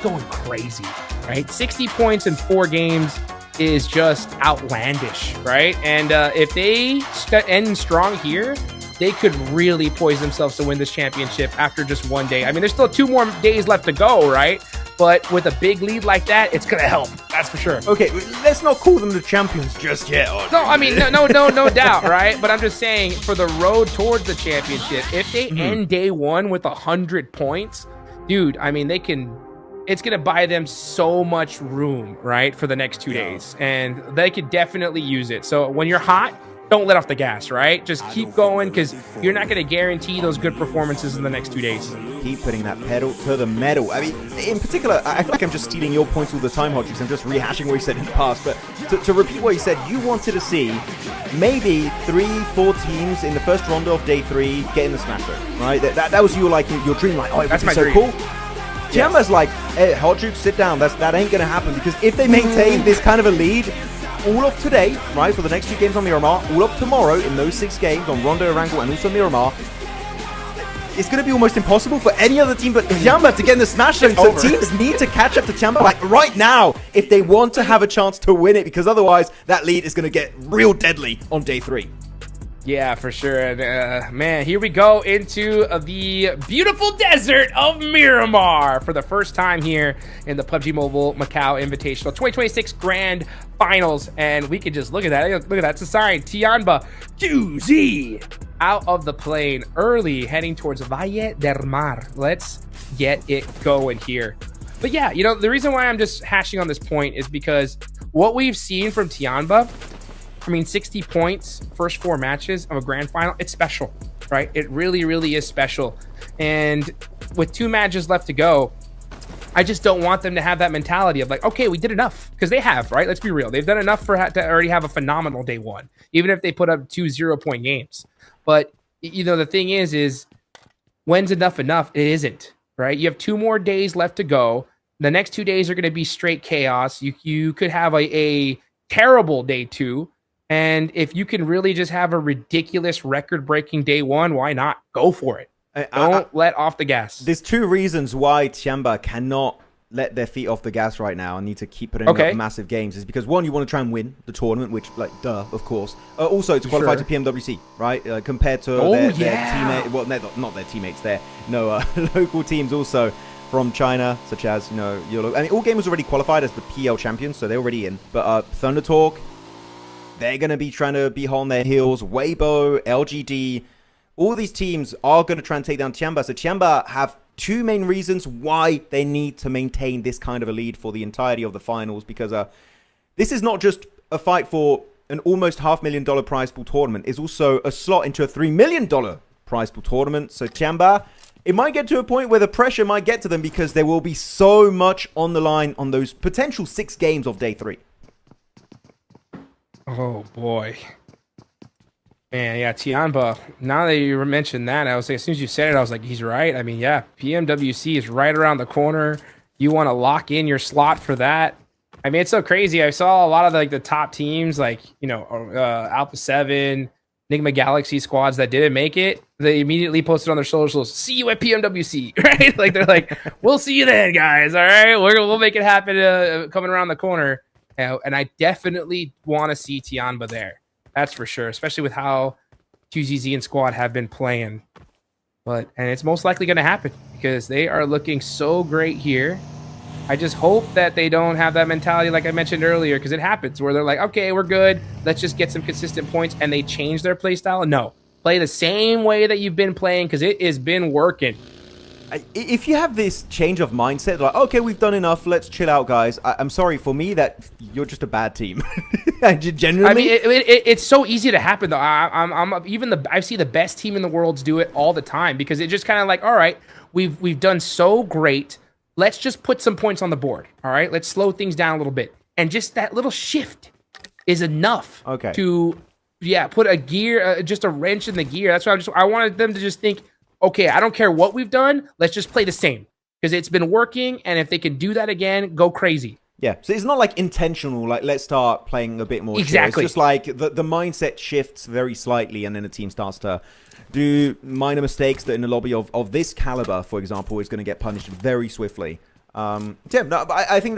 going crazy, right? 60 points in 4 games is just outlandish, right? And if they end strong here, they could really poise themselves to win this championship after just 1 day. I mean, there's still 2 more days left to go, right? But with a big lead like that, it's going to help. That's for sure. Okay, let's not call them the champions just yet. No, I mean, no doubt, right? But I'm just saying, for the road towards the championship, if they end day 1 with 100 points, dude, I mean, they can... It's going to buy them so much room, right, for the next 2 days. And they could definitely use it. So when you're hot, don't let off the gas, right? Just keep going, because you're not going to guarantee those good performances in the next 2 days. Keep putting that pedal to the metal. I mean, in particular, I feel like I'm just stealing your points all the time, Hodges. I'm just rehashing what you said in the past. But to repeat what you said, you wanted to see maybe 3-4 teams in the first round of day 3 getting the Smash Road, right? That was your dream, like, oh, it would be so cool. TIANBA's like, hey, Hot Juke, sit down. That ain't going to happen, because if they maintain this kind of a lead all of today, right, for the next 2 games on Miramar, all of tomorrow in those 6 games on Rondo, Erangel, and also Miramar, it's going to be almost impossible for any other team but TIANBA to get in the Smash Zone. So teams need to catch up to TIANBA, like, right now, if they want to have a chance to win it, because otherwise that lead is going to get real deadly on day 3. Yeah, for sure. And, man, here we go into the beautiful desert of Miramar for the first time here in the PUBG Mobile MACAO Invitational 2026 Grand Finals. And we can just look at that. Look at that. It's a sign. TIANBA QZ out of the plane early, heading towards Valle del Mar. Let's get it going here. But yeah, you know, the reason why I'm just hashing on this point is because what we've seen from TIANBA, I mean, 60 points, first 4 matches of a grand final, it's special, right? It really, really is special. And with 2 matches left to go, I just don't want them to have that mentality of like, okay, we did enough, because they have, right? Let's be real. They've done enough to already have a phenomenal day 1, even if they put up 2 0-point games. But, you know, the thing is when's enough? It isn't, right? You have 2 more days left to go. The next 2 days are going to be straight chaos. You could have a terrible day 2. And if you can really just have a ridiculous record-breaking day one, why not? Go for it. Don't let off the gas. There's two reasons why TIANBA cannot let their feet off the gas right now and need to keep putting up massive games. Is because, one, you want to try and win the tournament, which, like, duh, of course. Also, to qualify to PMWC, right? Compared to their teammate, well, not their teammates, their local teams also from China, such as, YOLO. I mean, all gamers already qualified as the PL champions, so they're already in. But Thunder Talk, they're going to be trying to be hot on their heels. Weibo, LGD, all these teams are going to try and take down TIANBA. So TIANBA have two main reasons why they need to maintain this kind of a lead for the entirety of the finals, because this is not just a fight for an almost $500,000 prize pool tournament. It's also a slot into a $3 million prize pool tournament. So TIANBA, it might get to a point where the pressure might get to them because there will be so much on the line on those potential 6 games of day 3. Oh, boy. Man, yeah, TIANBA. Now that you mentioned that, I was like, as soon as you said it, I was like, he's right. I mean, yeah, PMWC is right around the corner. You want to lock in your slot for that. I mean, it's so crazy. I saw a lot of the top teams, like, Alpha 7, Enigma Galaxy squads that didn't make it. They immediately posted on their socials, "See you at PMWC," right? Like, they're like, "We'll see you then, guys. All right, we'll make it happen coming around the corner." And I definitely want to see TIANBA there. That's for sure, especially with how QZZ and squad have been playing. And it's most likely going to happen because they are looking so great here. I just hope that they don't have that mentality like I mentioned earlier, because it happens where they're like, okay, we're good. Let's just get some consistent points, and they change their play style. No, play the same way that you've been playing because it has been working. If you have this change of mindset, like, okay, we've done enough, let's chill out, guys. I'm sorry, for me, that you're just a bad team. Genuinely, I mean, it's so easy to happen though. I see the best team in the world do it all the time because it just kind of like, all right, we've done so great. Let's just put some points on the board. All right, let's slow things down a little bit, and just that little shift is enough. Okay. To put a gear, just a wrench in the gear. That's why I wanted them to just think, okay, I don't care what we've done. Let's just play the same because it's been working. And if they can do that again, go crazy. Yeah. So it's not like intentional, like let's start playing a bit more. Exactly. It's just like the mindset shifts very slightly and then the team starts to do minor mistakes that in a lobby of this caliber, for example, is going to get punished very swiftly. I think that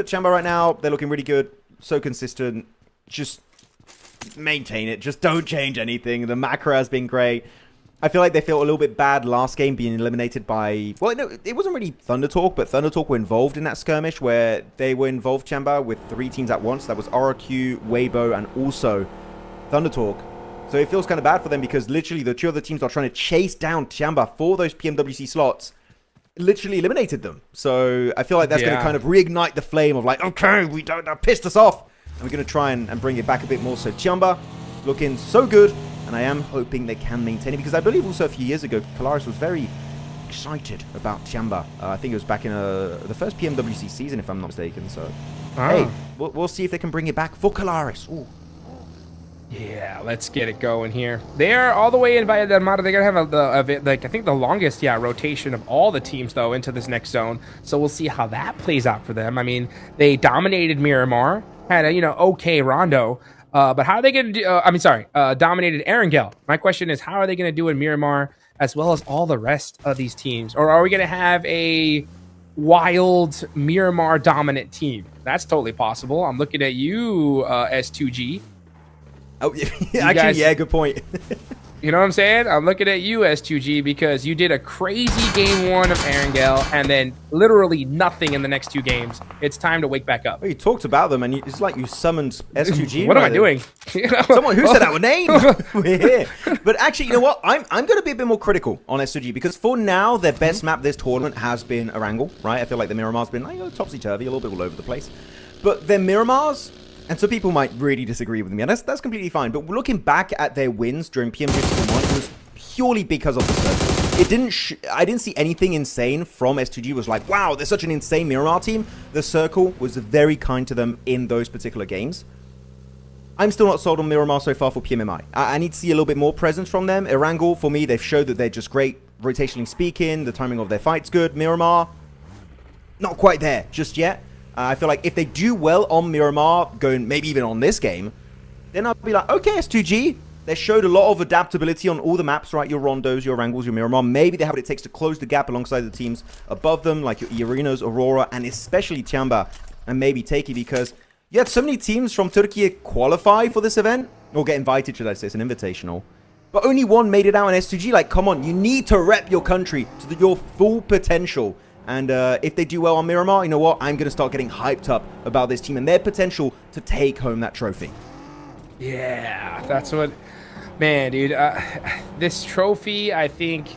TIANBA right now, they're looking really good. So consistent. Just maintain it. Just don't change anything. The macro has been great. I feel like they felt a little bit bad last game being eliminated by... Well, no, it wasn't really Thunder Talk, but Thunder Talk were involved in that skirmish where they were involved, TIANBA, with 3 teams at once. That was RRQ, Weibo, and also Thunder Talk. So it feels kind of bad for them because literally the 2 other teams are trying to chase down TIANBA for those PMWC slots. Literally eliminated them. So I feel like that's going to kind of reignite the flame of like, okay, that pissed us off. And we're going to try and bring it back a bit more. So TIANBA looking so good. And I am hoping they can maintain it because I believe also a few years ago, Kalaris was very excited about TIANBA. I think it was back in the first PMWC season, if I'm not mistaken. So, hey, we'll see if they can bring it back for Kalaris. Ooh. Yeah, let's get it going here. They are all the way in by the amount. They're gonna have I think the longest rotation of all the teams though into this next zone. So we'll see how that plays out for them. I mean, they dominated Miramar, had a okay Rondo. But how are they going to do... dominated Erangel. My question is, how are they going to do in Miramar as well as all the rest of these teams? Or are we going to have a wild Miramar dominant team? That's totally possible. I'm looking at you, S2G. Oh, actually, yeah, good point. You know what I'm saying? I'm looking at you, S2G, because you did a crazy game 1 of Erangel and then literally nothing in the next 2 games. It's time to wake back up. Well, you talked about them, and it's like you summoned S2G. What am I doing? Someone who said our name. We're here. But actually, you know what? I'm going to be a bit more critical on S2G because for now, their best map this tournament has been Erangel, right? I feel like the Miramar's been topsy-turvy, a little bit all over the place. But their Miramars... And some people might really disagree with me, and that's completely fine. But looking back at their wins during PMGC 1, it was purely because of the circle. I didn't see anything insane from S2G. It was like, wow, they're such an insane Miramar team. The circle was very kind to them in those particular games. I'm still not sold on Miramar so far for PMMI. I need to see a little bit more presence from them. Erangel, for me, they've showed that they're just great rotationally speaking. The timing of their fight's good. Miramar, not quite there just yet. I feel like if they do well on Miramar, going maybe even on this game, then I'll be like, okay, S2G, they showed a lot of adaptability on all the maps, right? Your Rondos, your Wrangles, your Miramar. Maybe they have what it takes to close the gap alongside the teams above them, like your Arenas, Aurora, and especially TIANBA and maybe Takey, because you had so many teams from Turkey qualify for this event, or get invited, should I say. It's an invitational. But only one made it out in S2G. Like, come on, you need to rep your country to your full potential. And if they do well on Miramar, you know what? I'm going to start getting hyped up about this team and their potential to take home that trophy. Yeah, that's what... Man, dude, this trophy, I think,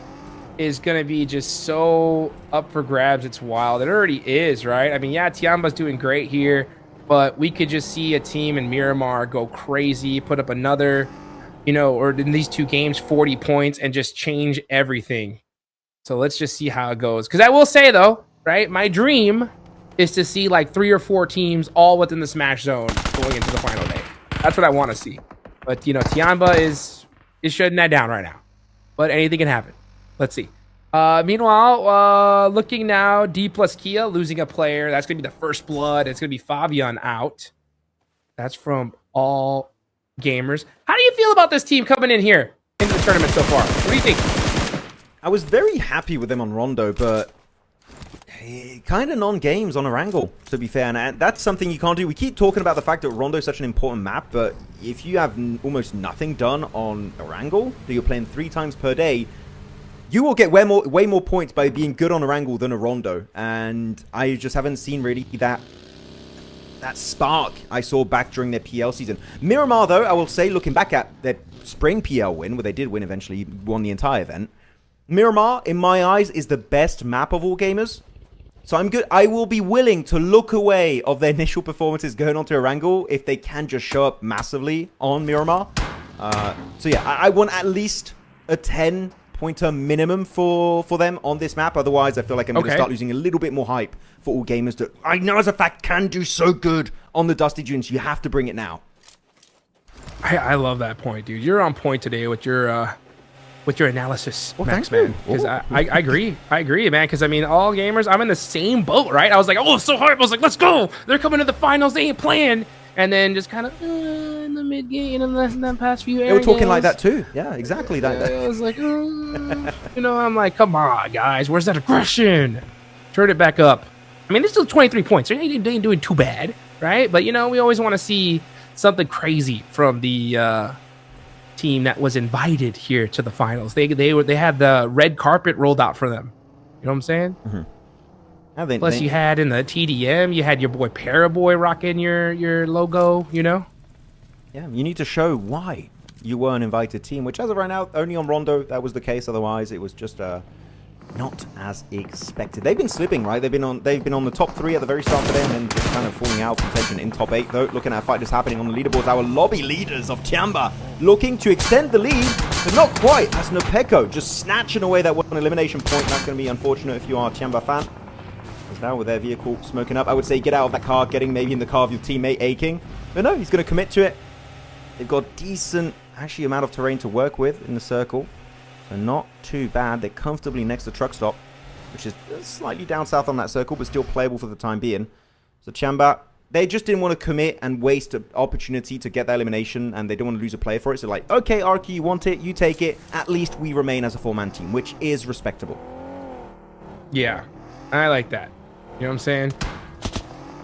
is going to be just so up for grabs. It's wild. It already is, right? I mean, yeah, TIANBA's doing great here, but we could just see a team in Miramar go crazy, put up another, you know, or in these two games, 40 points and just change everything. So let's just see how it goes. Because I will say, though, right, my dream is to see like 3 or 4 teams all within the Smash zone going into the final day. That's what I want to see. But, you know, TIANBA is shutting that down right now. But anything can happen. Let's see. Meanwhile, looking now, D plus Kia losing a player. That's going to be the first blood. It's going to be Fabian out. That's from all gamers. How do you feel about this team coming in here into the tournament so far? What do you think? I was very happy with them on Rondo, but kind of non-games on a Wrangle, to be fair. And that's something you can't do. We keep talking about the fact that Rondo is such an important map, but if you have almost nothing done on a Wrangle, that you're playing 3 times per day, you will get way more points by being good on a Wrangle than a Rondo. And I just haven't seen really that spark I saw back during their PL season. Miramar, though, I will say, looking back at their spring PL win, where they did win eventually, won the entire event, Miramar, in my eyes, is the best map of all gamers. So I'm good. I will be willing to look away of their initial performances going onto a Wrangle if they can just show up massively on Miramar. So yeah, I want at least a 10-pointer minimum for them on this map. Otherwise, I feel like I'm going to start losing a little bit more hype for all gamers that I know as a fact can do so good on the Dusty Dunes. You have to bring it now. I love that point, dude. You're on point today with your analysis, Max, thanks, man. Because I agree, man. Because I mean, all gamers, I'm in the same boat, right? I was like, oh, it's so hard. I was like, let's go. They're coming to the finals. They ain't playing. And then just kind of in the mid game, in the past few areas. They were talking like that too. Yeah, exactly. I was like, you know, I'm like, come on, guys. Where's that aggression? Turn it back up. I mean, it's still 23 points. They ain't doing too bad, right? But you know, we always want to see something crazy from the team that was invited here to the finals. They had the red carpet rolled out for them. You know what I'm saying? Mm-hmm. Plus, you had in the TDM, you had your boy Paraboy rocking your logo. You know? Yeah, you need to show why you were an invited team. Which, as of right now, only on Rondo that was the case. Otherwise, it was just not as expected. They've been slipping, right? They've been on the top 3 at the very start of them, and just kind of falling out from contention in top 8. Though, looking at a fight that's happening on the leaderboards, our lobby leaders of TIANBA looking to extend the lead, but not quite. As Nopeko just snatching away that one elimination point. That's going to be unfortunate if you are a TIANBA fan. Because now with their vehicle smoking up, I would say get out of that car, getting maybe in the car of your teammate aching. But no, he's going to commit to it. They've got decent, actually, amount of terrain to work with in the circle. So not too bad. They're comfortably next to truck stop, which is slightly down south on that circle, but still playable for the time being. So TIANBA, they just didn't want to commit and waste an opportunity to get that elimination, and they don't want to lose a player for it. So like, okay, Arky, you want it, you take it. At least we remain as a 4-man team, which is respectable. Yeah, I like that. You know what I'm saying?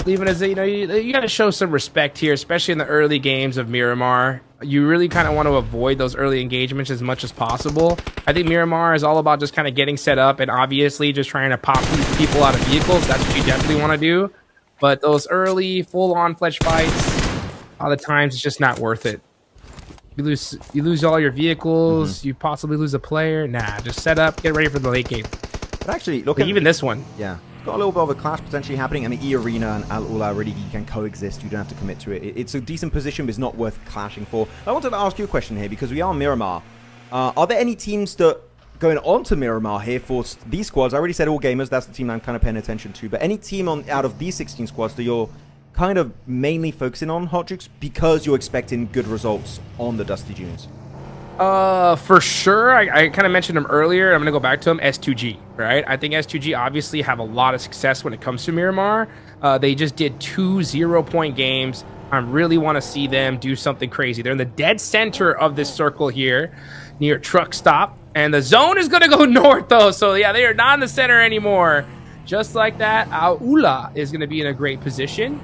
Even as you know, you got to show some respect here, especially in the early games of Miramar. You really kind of want to avoid those early engagements as much as possible. I think Miramar is all about just kind of getting set up and obviously just trying to pop people out of vehicles. That's what you definitely want to do. But those early full-on fletch fights, a lot of times it's just not worth it. You lose all your vehicles. You possibly lose a player. Nah, just set up, get ready for the late game. But actually, look at even this one. Yeah. Got a little bit of a clash potentially happening. I mean, E-Arena and Al-Ula really can coexist. You don't have to commit to it. It's a decent position, but it's not worth clashing for. I wanted to ask you a question here, because we are Miramar. Are there any teams that going on to Miramar here for these squads? I already said all gamers. That's the team I'm kind of paying attention to. But any team out of these 16 squads that you're kind of mainly focusing on, Hot Jukes, because you're expecting good results on the Dusty Dunes? For sure. I kind of mentioned them earlier. I'm going to go back to them. S2G, right? I think S2G obviously have a lot of success when it comes to Miramar. They just did 2 0-point games. I really want to see them do something crazy. They're in the dead center of this circle here near truck stop. And the zone is going to go north, though. So, yeah, they are not in the center anymore. Just like that, AURORA is going to be in a great position.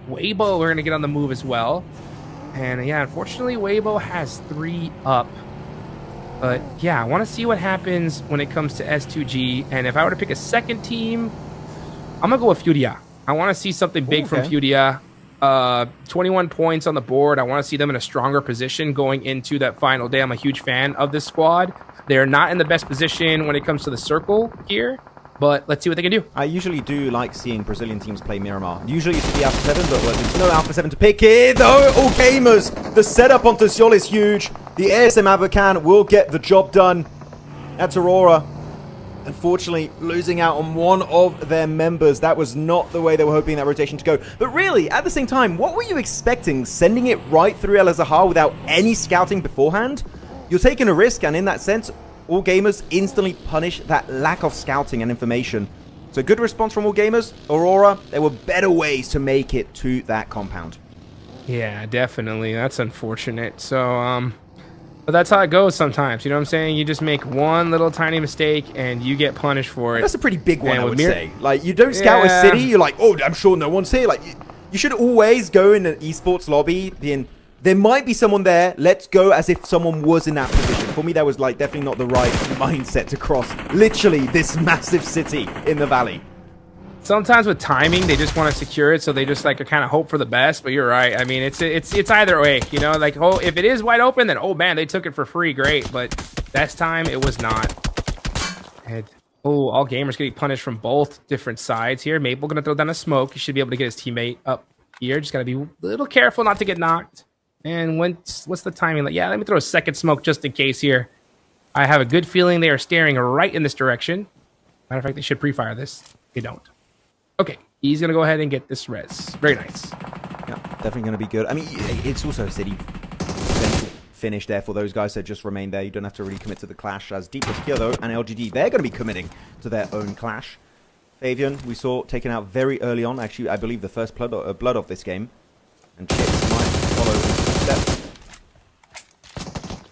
Weibo, we're going to get on the move as well. And, yeah, unfortunately, Weibo has 3 up. But, yeah, I want to see what happens when it comes to S2G. And if I were to pick a second team, I'm going to go with FURIA. I want to see something big from FURIA. 21 points on the board. I want to see them in a stronger position going into that final day. I'm a huge fan of this squad. They're not in the best position when it comes to the circle here, but let's see what they can do. I usually do like seeing Brazilian teams play Miramar. Usually it's the Alpha 7, but there's no Alpha 7 to pick here, though. All gamers, the setup onto Seoul is huge. The ASM Abacan will get the job done. That's AURORA. Unfortunately, losing out on one of their members. That was not the way they were hoping that rotation to go. But really, at the same time, what were you expecting? Sending it right through El Azhar without any scouting beforehand? You're taking a risk, and in that sense, all gamers instantly punish that lack of scouting and information. So good response from all gamers. AURORA, there were better ways to make it to that compound. Yeah, definitely. That's unfortunate. So, but that's how it goes sometimes. You know what I'm saying? You just make one little tiny mistake and you get punished for it. That's a pretty big one, I would say. Like, you don't scout a city, you're like, oh, I'm sure no one's here. Like, you should always go in an esports lobby being, there might be someone there, let's go as if someone was in that position. For me, that was, like, definitely not the right mindset to cross literally this massive city in the valley. Sometimes with timing, they just want to secure it, so they just like to kind of hope for the best. But you're right. I mean, it's either way, you know. Like, oh, if it is wide open, then oh man, they took it for free, great. But that's time it was not. And oh, all gamers getting punished from both different sides here. Maple gonna throw down a smoke. He should be able to get his teammate up here. Just gotta be a little careful not to get knocked. And what's the timing? Like, yeah, let me throw a second smoke just in case here. I have a good feeling they are staring right in this direction. Matter of fact, they should pre-fire this. They don't. Okay, he's going to go ahead and get this res. Very nice. Yeah, definitely going to be good. I mean, it's also a city finish there for those guys that just remain there. You don't have to really commit to the clash. As D plus Kyo, though, and LGD, they're going to be committing to their own clash. Fabian, we saw taken out very early on. Actually, I believe the first blood of this game. And Chips might follow his steps.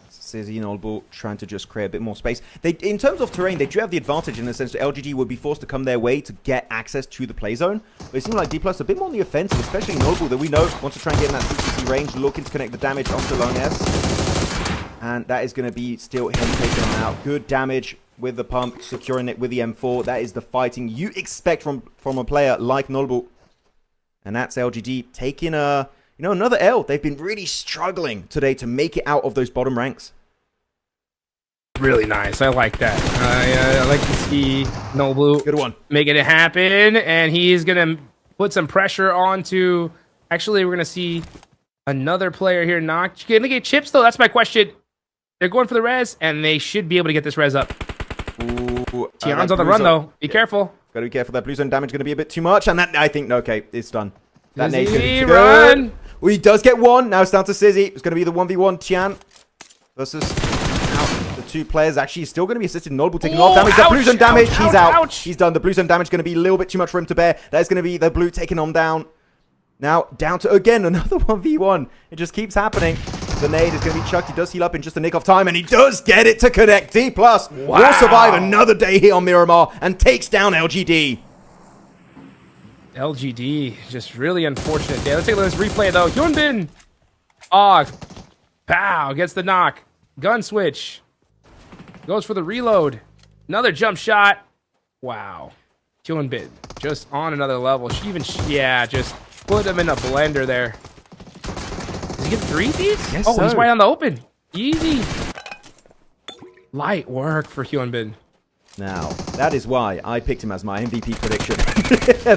Sizzy and Oldbull trying to just create a bit more space. In terms of terrain, they do have the advantage in the sense that LGD would be forced to come their way to get access to the play zone. But it seems like D+ a bit more on the offensive, especially Noble, that we know wants to try and get in that CCC range, looking to connect the damage onto Long S. And that is going to be still him taking him out. Good damage with the pump, securing it with the M4. That is the fighting you expect from a player like Noble. And that's LGD taking another L. They've been really struggling today to make it out of those bottom ranks. Really nice. I like that. I like to see Noble Good one. making it happen, and he's gonna put some pressure onto. Actually, we're gonna see another player here knock. Can they get chips though? That's my question. They're going for the res, and they should be able to get this res up. Ooh, Tian's on the run though. Be careful. Gotta be careful. That blue zone damage going to be a bit too much, and that I think okay, it's done. That Sizzy, nade's going to be run. good. Well, he does get one. Now it's down to Sizzy. It's going to be the 1v1 Tian versus the two players. Actually, he's still going to be assisted. Noble taking a lot of damage. That blue zone damage. He's out. Ouch. He's done. The blue zone damage going to be a little bit too much for him to bear. That is going to be the blue taking him down. Now down to again another 1v1. It just keeps happening. The nade is going to be chucked. He does heal up in just a nick of time, and he does get it to connect. D+ will survive another day here on Miramar and takes down LGD. LGD, just really unfortunate day. Let's take a look at this replay though. Hyunbin, pow, gets the knock. Gun switch, goes for the reload. Another jump shot. Wow, Hyunbin just on another level. She even, yeah, just put him in a blender there. Does he get 3 of these? Yes, oh, sir. He's right on the open. Easy. Light work for Hyunbin. Now, that is why I picked him as my MVP prediction.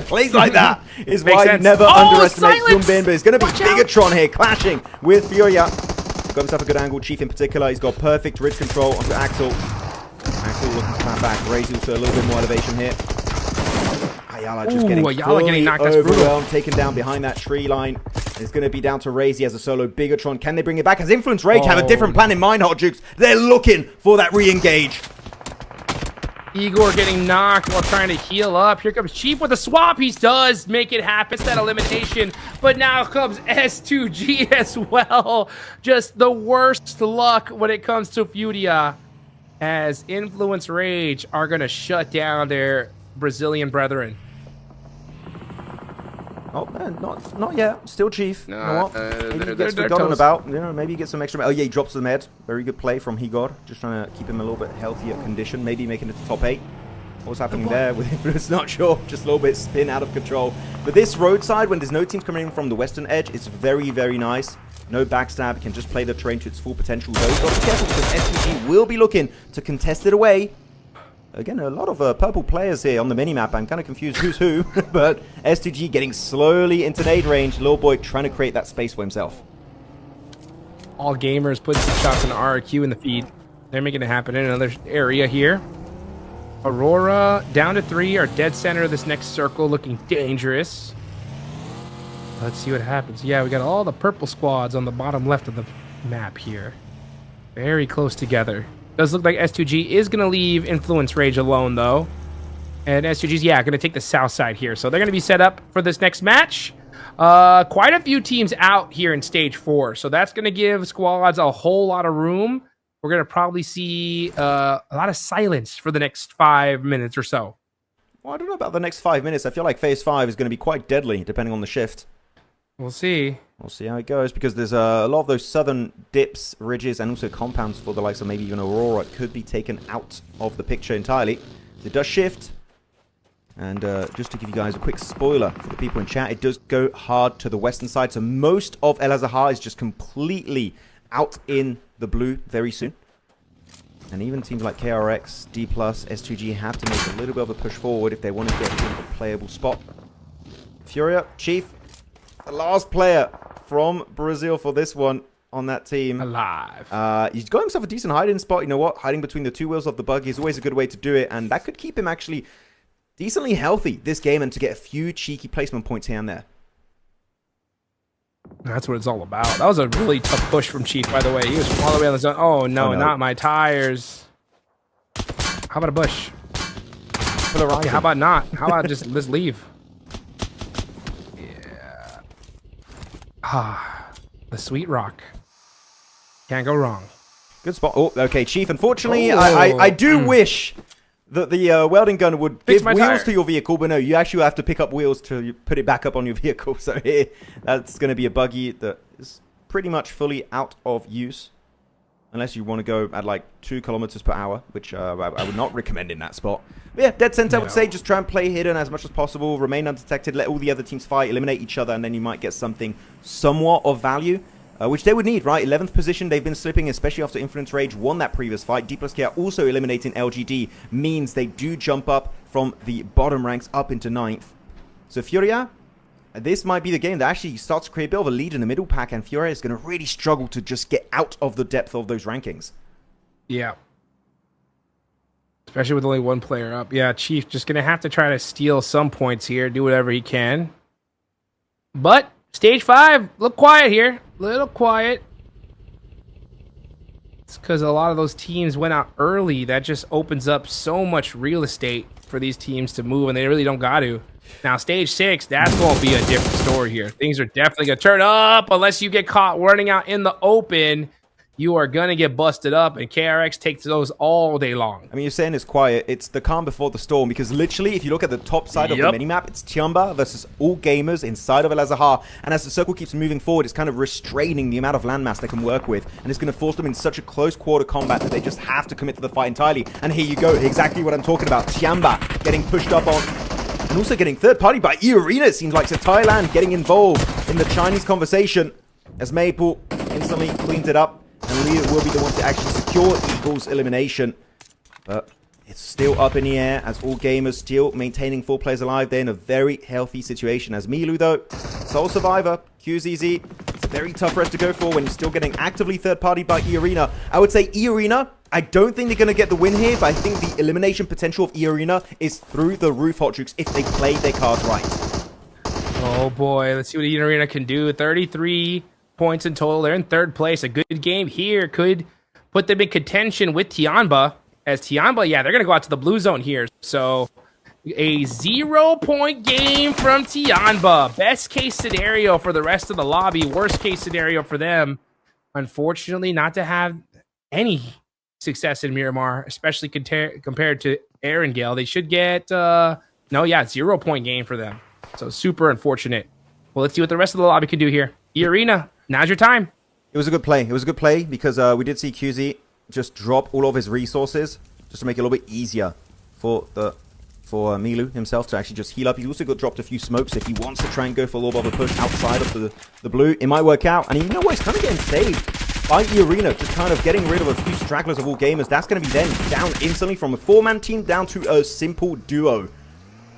Plays like that is Makes why sense. you never Oh, underestimate silence! Hyunbin, but it's going to be Watch out! Bigatron here, clashing with Furia. Got himself a good angle, Chief in particular. He's got perfect ridge control onto Axel. Axel looking to clap back. Razy also a little bit more elevation here. Ayala just getting fully knocked. That's brutal. overwhelmed, taken down behind that tree line. It's going to be down to Razy as a solo Bigatron. Can they bring it back? Has Influence Rage have a different plan in mind, Hot Jukes? They're looking for that re-engage. Igor getting knocked while trying to heal up. Here comes Chief with a swap. He does make it happen. It's that elimination. But now comes S2G as well. Just the worst luck when it comes to FURIA, as Influence Rage are going to shut down their Brazilian brethren. Oh, man, not yet. Still Chief. You know what? Maybe he gets they're forgotten toast. about. You know, maybe he gets some extra. Oh, yeah, he drops the med. Very good play from Igor. Just trying to keep him a little bit healthier condition. Maybe making it to top 8. What's happening there with Influence? Not sure. Just a little bit spin out of control. But this roadside, when there's no teams coming in from the western edge, it's very, very nice. No backstab. Can just play the terrain to its full potential. Though, got to be careful because STG will be looking to contest it away. Again, a lot of purple players here on the minimap. I'm kind of confused who's who, but S2G getting slowly into nade range. Little boy trying to create that space for himself. All gamers put some shots in the RQ in the feed. They're making it happen in another area here. Aurora down to 3, are dead center of this next circle, looking dangerous. Let's see what happens. Yeah, we got all the purple squads on the bottom left of the map here. Very close together. Does look like S2G is going to leave Influence Rage alone, though. And S2G's, yeah, going to take the south side here. So they're going to be set up for this next match. Quite a few teams out here in Stage 4. So that's going to give squads a whole lot of room. We're going to probably see a lot of silence for the next 5 minutes or so. Well, I don't know about the next 5 minutes. I feel like Phase 5 is going to be quite deadly, depending on the shift. We'll see. We'll see how it goes, because there's a lot of those southern dips, ridges, and also compounds for the likes of maybe even Aurora could be taken out of the picture entirely. It does shift. And just to give you guys a quick spoiler for the people in chat, it does go hard to the western side. So most of El Azahar is just completely out in the blue very soon. And even teams like KRX, D+, S2G have to make a little bit of a push forward if they want to get into a playable spot. FURIA, Chief, the last player from Brazil for this one on that team. Alive. He's got himself a decent hiding spot. You know what? Hiding between the two wheels of the buggy is always a good way to do it. And that could keep him actually decently healthy this game and to get a few cheeky placement points here and there. That's what it's all about. That was a really tough push from Chief, by the way. He was all the way on the zone. Oh, no, not my tires. How about a bush? For the right. Yeah, how about not? How about just let's leave? Yeah. Ah, the sweet rock. Can't go wrong. Good spot. Oh, okay, Chief. Unfortunately, I do wish that the welding gun would give wheels tire to your vehicle, but no, you actually have to pick up wheels to put it back up on your vehicle. So here, that's going to be a buggy that is pretty much fully out of use. Unless you want to go at like 2 kilometers per hour, which I would not recommend in that spot. But yeah, dead center, I would say just try and play hidden as much as possible, remain undetected, let all the other teams fight, eliminate each other, and then you might get something somewhat of value. Which they would need, right? 11th position, they've been slipping, especially after Influence Rage won that previous fight. D+K also eliminating LGD means they do jump up from the bottom ranks up into 9th. So FURIA, this might be the game that actually starts to create a bit of a lead in the middle pack, and FURIA is going to really struggle to just get out of the depth of those rankings. Yeah. Especially with only one player up. Yeah, Chief just going to have to try to steal some points here, do whatever he can. But Stage 5, look quiet here. Little quiet. It's because a lot of those teams went out early. That just opens up so much real estate for these teams to move, and they really don't got to. Now, Stage 6, that's going to be a different story here. Things are definitely going to turn up unless you get caught running out in the open. You are going to get busted up, and KRX takes those all day long. I mean, you're saying it's quiet. It's the calm before the storm, because literally, if you look at the top side of the minimap, it's TIANBA versus all gamers inside of El Azahar. And as the circle keeps moving forward, it's kind of restraining the amount of landmass they can work with. And it's going to force them in such a close quarter combat that they just have to commit to the fight entirely. And here you go, exactly what I'm talking about. TIANBA getting pushed up on, and also getting third party by EECA, it seems like. So Thailand getting involved in the Chinese conversation as Maple instantly cleans it up. And Leah will be the one to actually secure Eagle's elimination. But it's still up in the air as all gamers still maintaining 4 players alive. They're in a very healthy situation. As Milu, though, sole survivor, QZZ. It's a very tough rest to go for when you're still getting actively third party by EECA. I would say EECA, I don't think they're going to get the win here, but I think the elimination potential of EECA is through the roof, Hot Jukes, if they play their cards right. Oh boy, let's see what EECA can do. 33 points in total. They're in 3rd place. A good game here could put them in contention with TIANBA. as TIANBA, yeah, they're going to go out to the blue zone here. So a 0-point game from TIANBA. Best case scenario for the rest of the lobby. Worst case scenario for them, unfortunately, not to have any success in Miramar, especially compared to Erangel. They should get, 0-point game for them. So super unfortunate. Well, let's see what the rest of the lobby can do here. E-Arena, now's your time. It was a good play. It was a good play because we did see QZ just drop all of his resources just to make it a little bit easier for Milu himself to actually just heal up. He also got dropped a few smokes if he wants to try and go for a little bit of a push outside of the blue. It might work out. And you know what? He's kind of getting saved by E-Arena, just kind of getting rid of a few stragglers of all gamers. That's going to be then down instantly from a 4-man team down to a simple duo.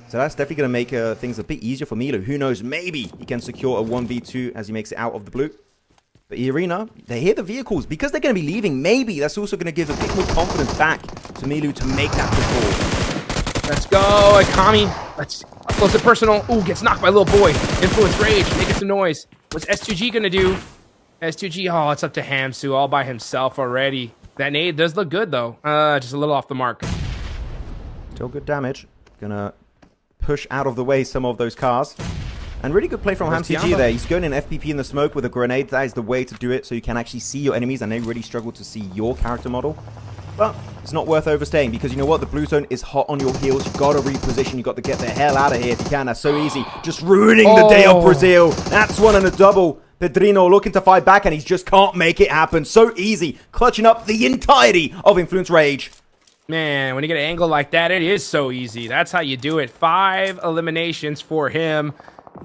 So that's definitely going to make things a bit easier for Milu. Who knows? Maybe he can secure a 1v2 as he makes it out of the blue. But E-Arena, they hear the vehicles. Because they're going to be leaving, maybe that's also going to give a bit more confidence back to Milu to make that push. Let's go, Akami. Let's close it personal. Ooh, gets knocked by little boy. Influence Rage, making some noise. What's S2G going to do? S2G, oh, it's up to Hamsu all by himself already. That nade does look good, though. Just a little off the mark. Still good damage. Gonna push out of the way some of those cars. And really good play from Hamsu there. He's going in FPP in the smoke with a grenade. That is the way to do it, so you can actually see your enemies, and they really struggle to see your character model. But it's not worth overstaying, because you know what? The blue zone is hot on your heels. You've got to reposition. You've got to get the hell out of here if you can. That's so easy. Just ruining the day of Brazil. That's one and a double. Pedrino looking to fight back, and he just can't make it happen. So easy. Clutching up the entirety of Influence Rage. Man, when you get an angle like that, it is so easy. That's how you do it. 5 eliminations for him,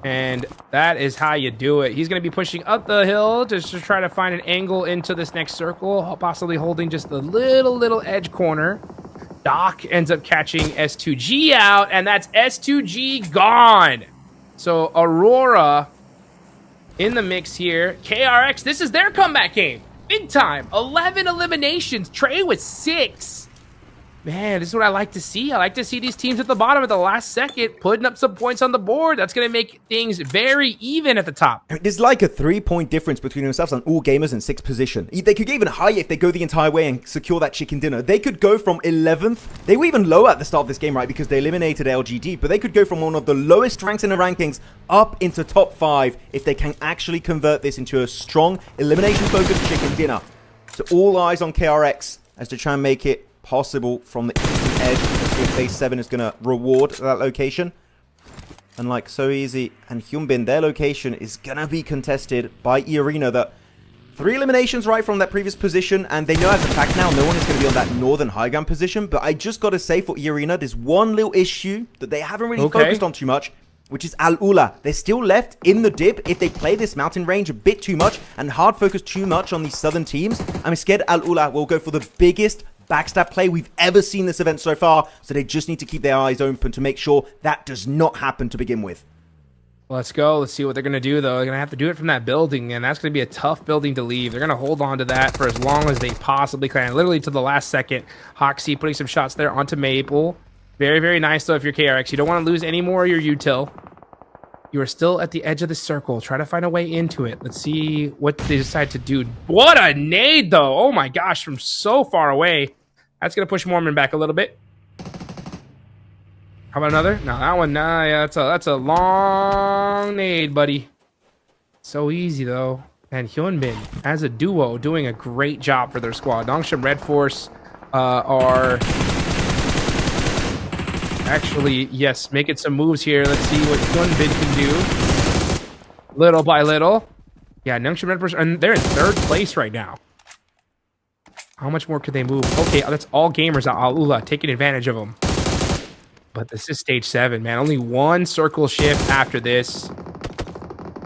and that is how you do it. He's going to be pushing up the hill just to try to find an angle into this next circle, possibly holding just the little edge corner. Doc ends up catching S2G out, and that's S2G gone. So Aurora in the mix here. KRX, this is their comeback game. Big time. 11 eliminations. Trey with 6. Man, this is what I like to see. I like to see these teams at the bottom at the last second putting up some points on the board. That's going to make things very even at the top. I mean, there's like a 3-point difference between themselves and all gamers in 6th position. They could get even higher if they go the entire way and secure that chicken dinner. They could go from 11th. They were even lower at the start of this game, right? Because they eliminated LGD. But they could go from one of the lowest ranks in the rankings up into top 5 if they can actually convert this into a strong elimination-focused chicken dinner. So all eyes on KRX as to try and make it possible from the eastern edge. Let's see if base 7 is going to reward that location. And like so easy and Hyunbin, their location is going to be contested by E-Arena. That 3 eliminations right from that previous position, and they know as a fact now no one is going to be on that northern high ground position. But I just got to say for E-Arena, there's one little issue that they haven't really focused on too much, which is Al-Ula. They're still left in the dip. If they play this mountain range a bit too much and hard focus too much on these southern teams, I'm scared Al-Ula will go for the biggest backstab play we've ever seen this event so far. So they just need to keep their eyes open to make sure that does not happen to begin with. Let's go. Let's see what they're going to do, though. They're going to have to do it from that building, and that's going to be a tough building to leave. They're going to hold on to that for as long as they possibly can, literally to the last second. Hoxie putting some shots there onto Maple. Very, very nice, though, if you're KRX. You don't want to lose any more of your util. You are still at the edge of the circle. Try to find a way into it. Let's see what they decide to do. What a nade, though. Oh, my gosh, from so far away. That's going to push Mormon back a little bit. How about another? No, that one, nah, yeah, that's a long nade, buddy. So easy, though. And Hyunbin, as a duo, doing a great job for their squad. Dongsham Red Force are actually, yes, making some moves here. Let's see what Hyunbin can do. Little by little. Yeah, Dongsham Red Force, and they're in 3rd place right now. How much more could they move? Okay, that's all gamers out. Al-Ula taking advantage of them. But this is stage 7, man. Only 1 circle shift after this.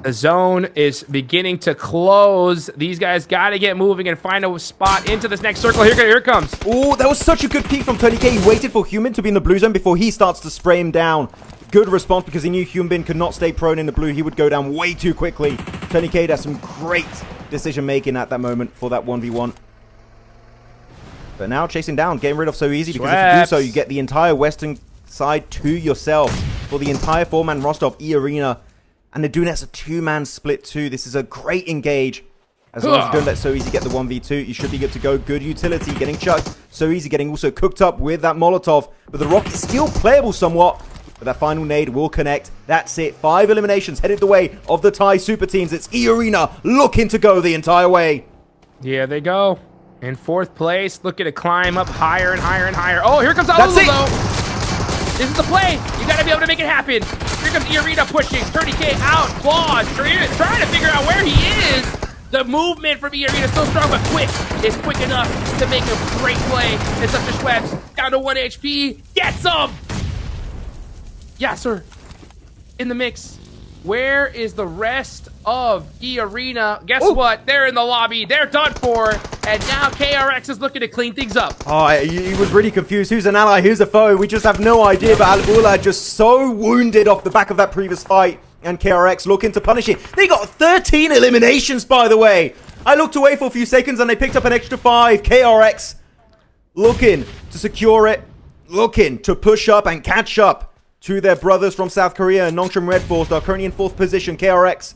The zone is beginning to close. These guys got to get moving and find a spot into this next circle. Here it comes. Oh, that was such a good peek from Tony K. He waited for Human to be in the blue zone before he starts to spray him down. Good response because he knew Hyunbin could not stay prone in the blue. He would go down way too quickly. Tony K does some great decision making at that moment for that 1v1. But now chasing down, getting rid of so easy because if you do so, you get the entire western side to yourself for the entire 4-man roster of E-Arena. And they're doing it as a 2-man split too. This is a great engage. As long as you don't let so easy get the 1v2, you should be good to go. Good utility, getting chucked so easy, getting also cooked up with that Molotov. But the rocket is still playable somewhat. But that final nade will connect. That's it. 5 eliminations headed the way of the Thai super teams. It's E-Arena looking to go the entire way. Yeah, they go. In 4th place, looking to climb up higher and higher and higher. Oh, here comes That's Alulu, it. though. This is the play. You got to be able to make it happen. Here comes E-Arena pushing. 30K out. Claws trying to figure out where he is. The movement from E-Arena is so strong, but quick. It's quick enough to make a great play. It's up to Schweppes. Down to 1 HP. Gets him. Yeah, sir. In the mix. Where is the rest of E-Arena? Guess what? They're in the lobby. They're done for. And now KRX is looking to clean things up. Oh, he was really confused. Who's an ally? Who's a foe? We just have no idea. But AURORA just so wounded off the back of that previous fight. And KRX looking to punish it. They got 13 eliminations, by the way. I looked away for a few seconds and they picked up an extra 5. KRX looking to secure it. Looking to push up and catch up to their brothers from South Korea and Nongshim Red Force. They're currently in 4th position. KRX.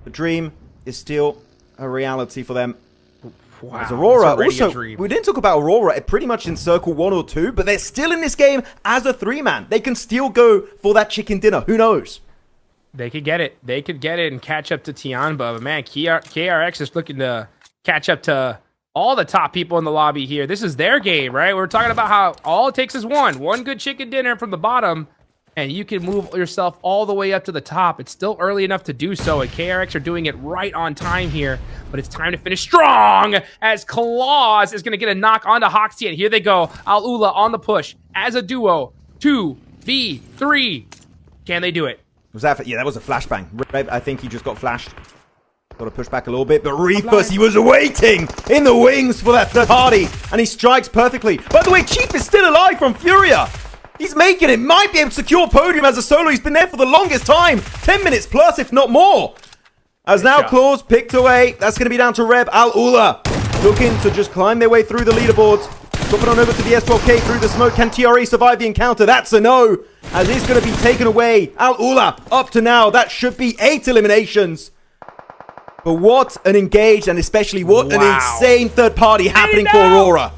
The dream is still a reality for them. Wow. As AURORA, it's also, we didn't talk about AURORA pretty much in circle 1 or 2, but they're still in this game as a 3-man. They can still go for that chicken dinner. Who knows? They could get it. They could get it and catch up to TIANBA. But man, KRX is looking to catch up to all the top people in the lobby here. This is their game, right? We're talking about how all it takes is one good chicken dinner from the bottom, and you can move yourself all the way up to the top. It's still early enough to do so, and KRX are doing it right on time here. But it's time to finish strong as Claws is going to get a knock onto Hoxie, and here they go. AURORA on the push as a duo. 2v3. Can they do it? Was that? Yeah, that was a flashbang. I think he just got flashed. Got to push back a little bit, but Reefus, he was waiting in the wings for that third party, and he strikes perfectly. By the way, Chief is still alive from FURIA. He's making it. Might be able to secure podium as a solo. He's been there for the longest time. 10 minutes plus, if not more. As now Claws picked away. That's going to be down to Reb. AURORA looking to just climb their way through the leaderboards. Dropping on over to the S12K through the smoke. Can TRE survive the encounter? That's a no. As he's going to be taken away. AURORA up to now. That should be 8 eliminations. But what an engaged and especially what an insane third party happening for AURORA.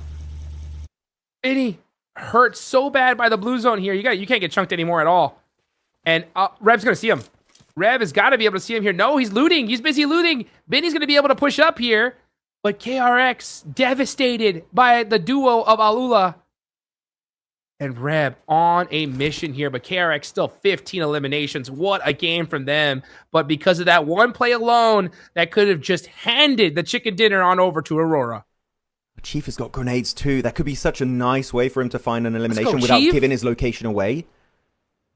Vinny hurt so bad by the blue zone here. You can't get chunked anymore at all. And Reb's going to see him. Reb has got to be able to see him here. No, he's looting. He's busy looting. Vinny's going to be able to push up here. But KRX devastated by the duo of AURORA and Reb on a mission here. But KRX still 15 eliminations. What a game from them. But because of that one play alone, that could have just handed the chicken dinner on over to AURORA. Chief has got grenades too. That could be such a nice way for him to find an elimination without giving his location away.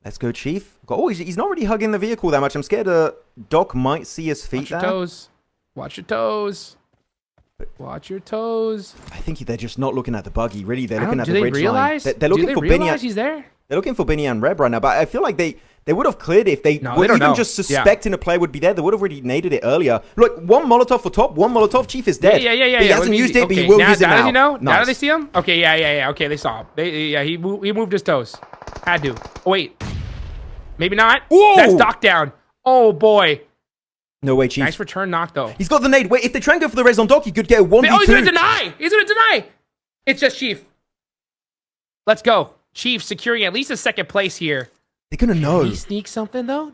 Let's go, Chief. Oh, he's not really hugging the vehicle that much. I'm scared Doc might see his feet there. Watch your toes. Watch your toes. Watch your toes. I think they're just not looking at the buggy. Really, they're looking at the ridge line. They're looking for Benny. He's there. They're looking for Benny and Reb right now. But I feel like they would have cleared it if they were even just suspecting a player would be there. They would have already naded it earlier. Look, one Molotov for top, one Molotov. Chief is dead. Yeah. He hasn't used it, but he will use it now. You know? Nice. Now do they see him? Okay, yeah. Okay, they saw him. He moved his toes. Had to. Oh, wait. Maybe not. Whoa! That's Doc down. Oh, boy. No way, Chief. Nice return knock, though. He's got the nade. Wait, if they try and go for the res on Doc, he could get a 1v2. Oh, he's going to deny. He's going to deny. It's just Chief. Let's go. Chief securing at least a second place here. They're going to know. Can he sneak something, though?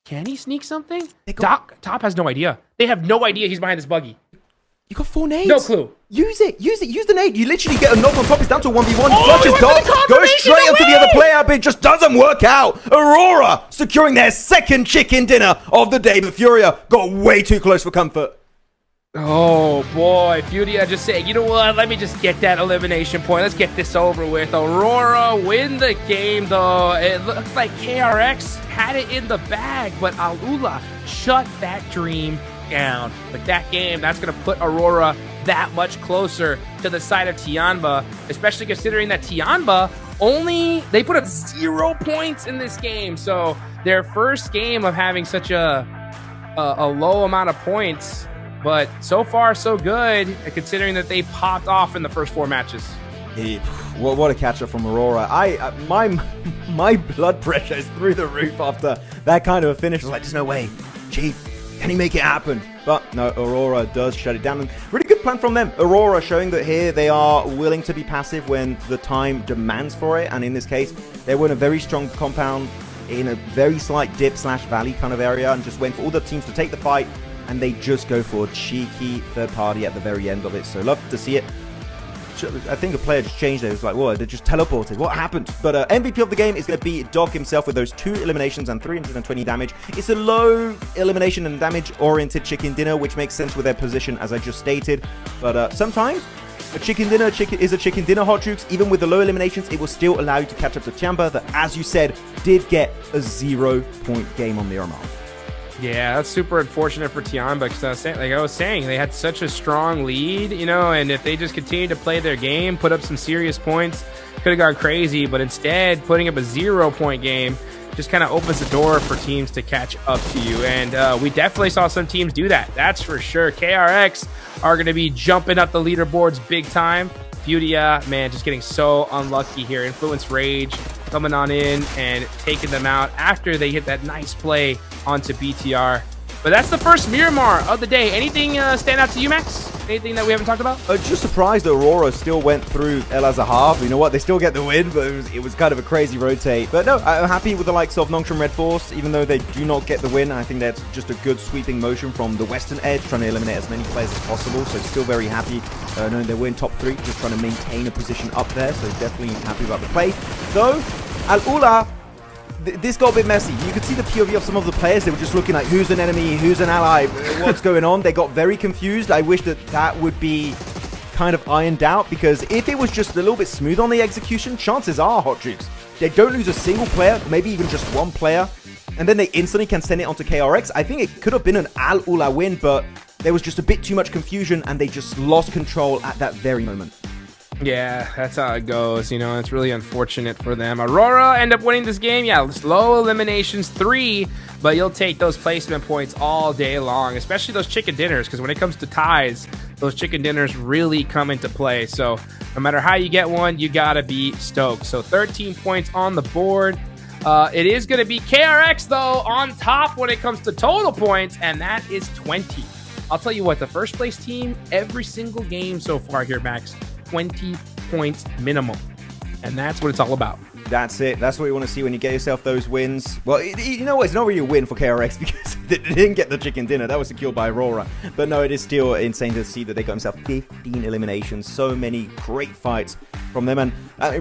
Can he sneak something? Top has no idea. They have no idea he's behind this buggy. You got 4 nades. No clue. Use it. Use the nade. You literally get a knock on top. It's down to a 1v1. Oh, Flushes Doc. Goes straight onto the other player, but it just doesn't work out. AURORA securing their second chicken dinner of the day. But FURIA got way too close for comfort. Oh, boy. FURIA just saying, you know what? Let me just get that elimination point. Let's get this over with. AURORA win the game, though. It looks like KRX had it in the bag, but AURORA shut that dream down. But that game, that's going to put AURORA that much closer to the side of TIANBA, especially considering that TIANBA they put up 0 points in this game. So their first game of having such a low amount of points, but so far so good, considering that they popped off in the first 4 matches. What a catch-up from AURORA. My blood pressure is through the roof after that kind of a finish. I was like, there's no way. Chief, can he make it happen? But no, AURORA does shut it down. And really good play plan from them. Aurora showing that here they are willing to be passive when the time demands for it. And in this case, they were in a very strong compound in a very slight dip / valley kind of area and just went for all the teams to take the fight. And they just go for a cheeky third party at the very end of it. So love to see it. I think a player just changed it. It was like, whoa, they just teleported. What happened? But MVP of the game is going to be Doc himself with those 2 eliminations and 320 damage. It's a low elimination and damage-oriented chicken dinner, which makes sense with their position, as I just stated. But sometimes a chicken dinner is a chicken dinner, Hot Jukes. Even with the low eliminations, it will still allow you to catch up to TIANBA that, as you said, did get a 0-point game on the Miramar. Yeah, that's super unfortunate for TIANBA because like I was saying, they had such a strong lead, you know, and if they just continued to play their game, put up some serious points, could have gone crazy. But instead, putting up a 0-point game just kind of opens the door for teams to catch up to you. And we definitely saw some teams do that. That's for sure. KRX are going to be jumping up the leaderboards big time. FURIA, man, just getting so unlucky here. Influence Rage coming on in and taking them out after they hit that nice play onto BTR. But that's the first Miramar of the day. Anything stand out to you, Max? Anything that we haven't talked about? Just surprised that Aurora still went through El Azahar. You know what? They still get the win, but it was kind of a crazy rotate. But no, I'm happy with the likes of Nongshim Red Force, even though they do not get the win. I think that's just a good sweeping motion from the Western Edge, trying to eliminate as many players as possible. So still very happy knowing they were in top 3, just trying to maintain a position up there. So definitely happy about the play. Though, Al-Ula, this got a bit messy. You could see the POV of some of the players. They were just looking like, who's an enemy, who's an ally, what's going on? They got very confused. I wish that would be kind of ironed out, because if it was just a little bit smooth on the execution, chances are, Hot Jukes, they don't lose a single player, maybe even just one player, and then they instantly can send it onto KRX. I think it could have been an Al-Ula win, but there was just a bit too much confusion, and they just lost control at that very moment. Yeah, that's how it goes. You know, it's really unfortunate for them. Aurora end up winning this game. Yeah, slow eliminations 3, but you'll take those placement points all day long, especially those chicken dinners, because when it comes to ties, those chicken dinners really come into play. So no matter how you get one, you gotta be stoked. So 13 points on the board. It is going to be KRX, though, on top when it comes to total points, and that is 20. I'll tell you what, the first place team, every single game so far here, Max, 20 points minimum. And that's what it's all about. That's it. That's what you want to see when you get yourself those wins. Well, you know what? It's not really a win for KRX because they didn't get the chicken dinner. That was secured by Aurora. But no, it is still insane to see that they got themselves 15 eliminations. So many great fights from them. And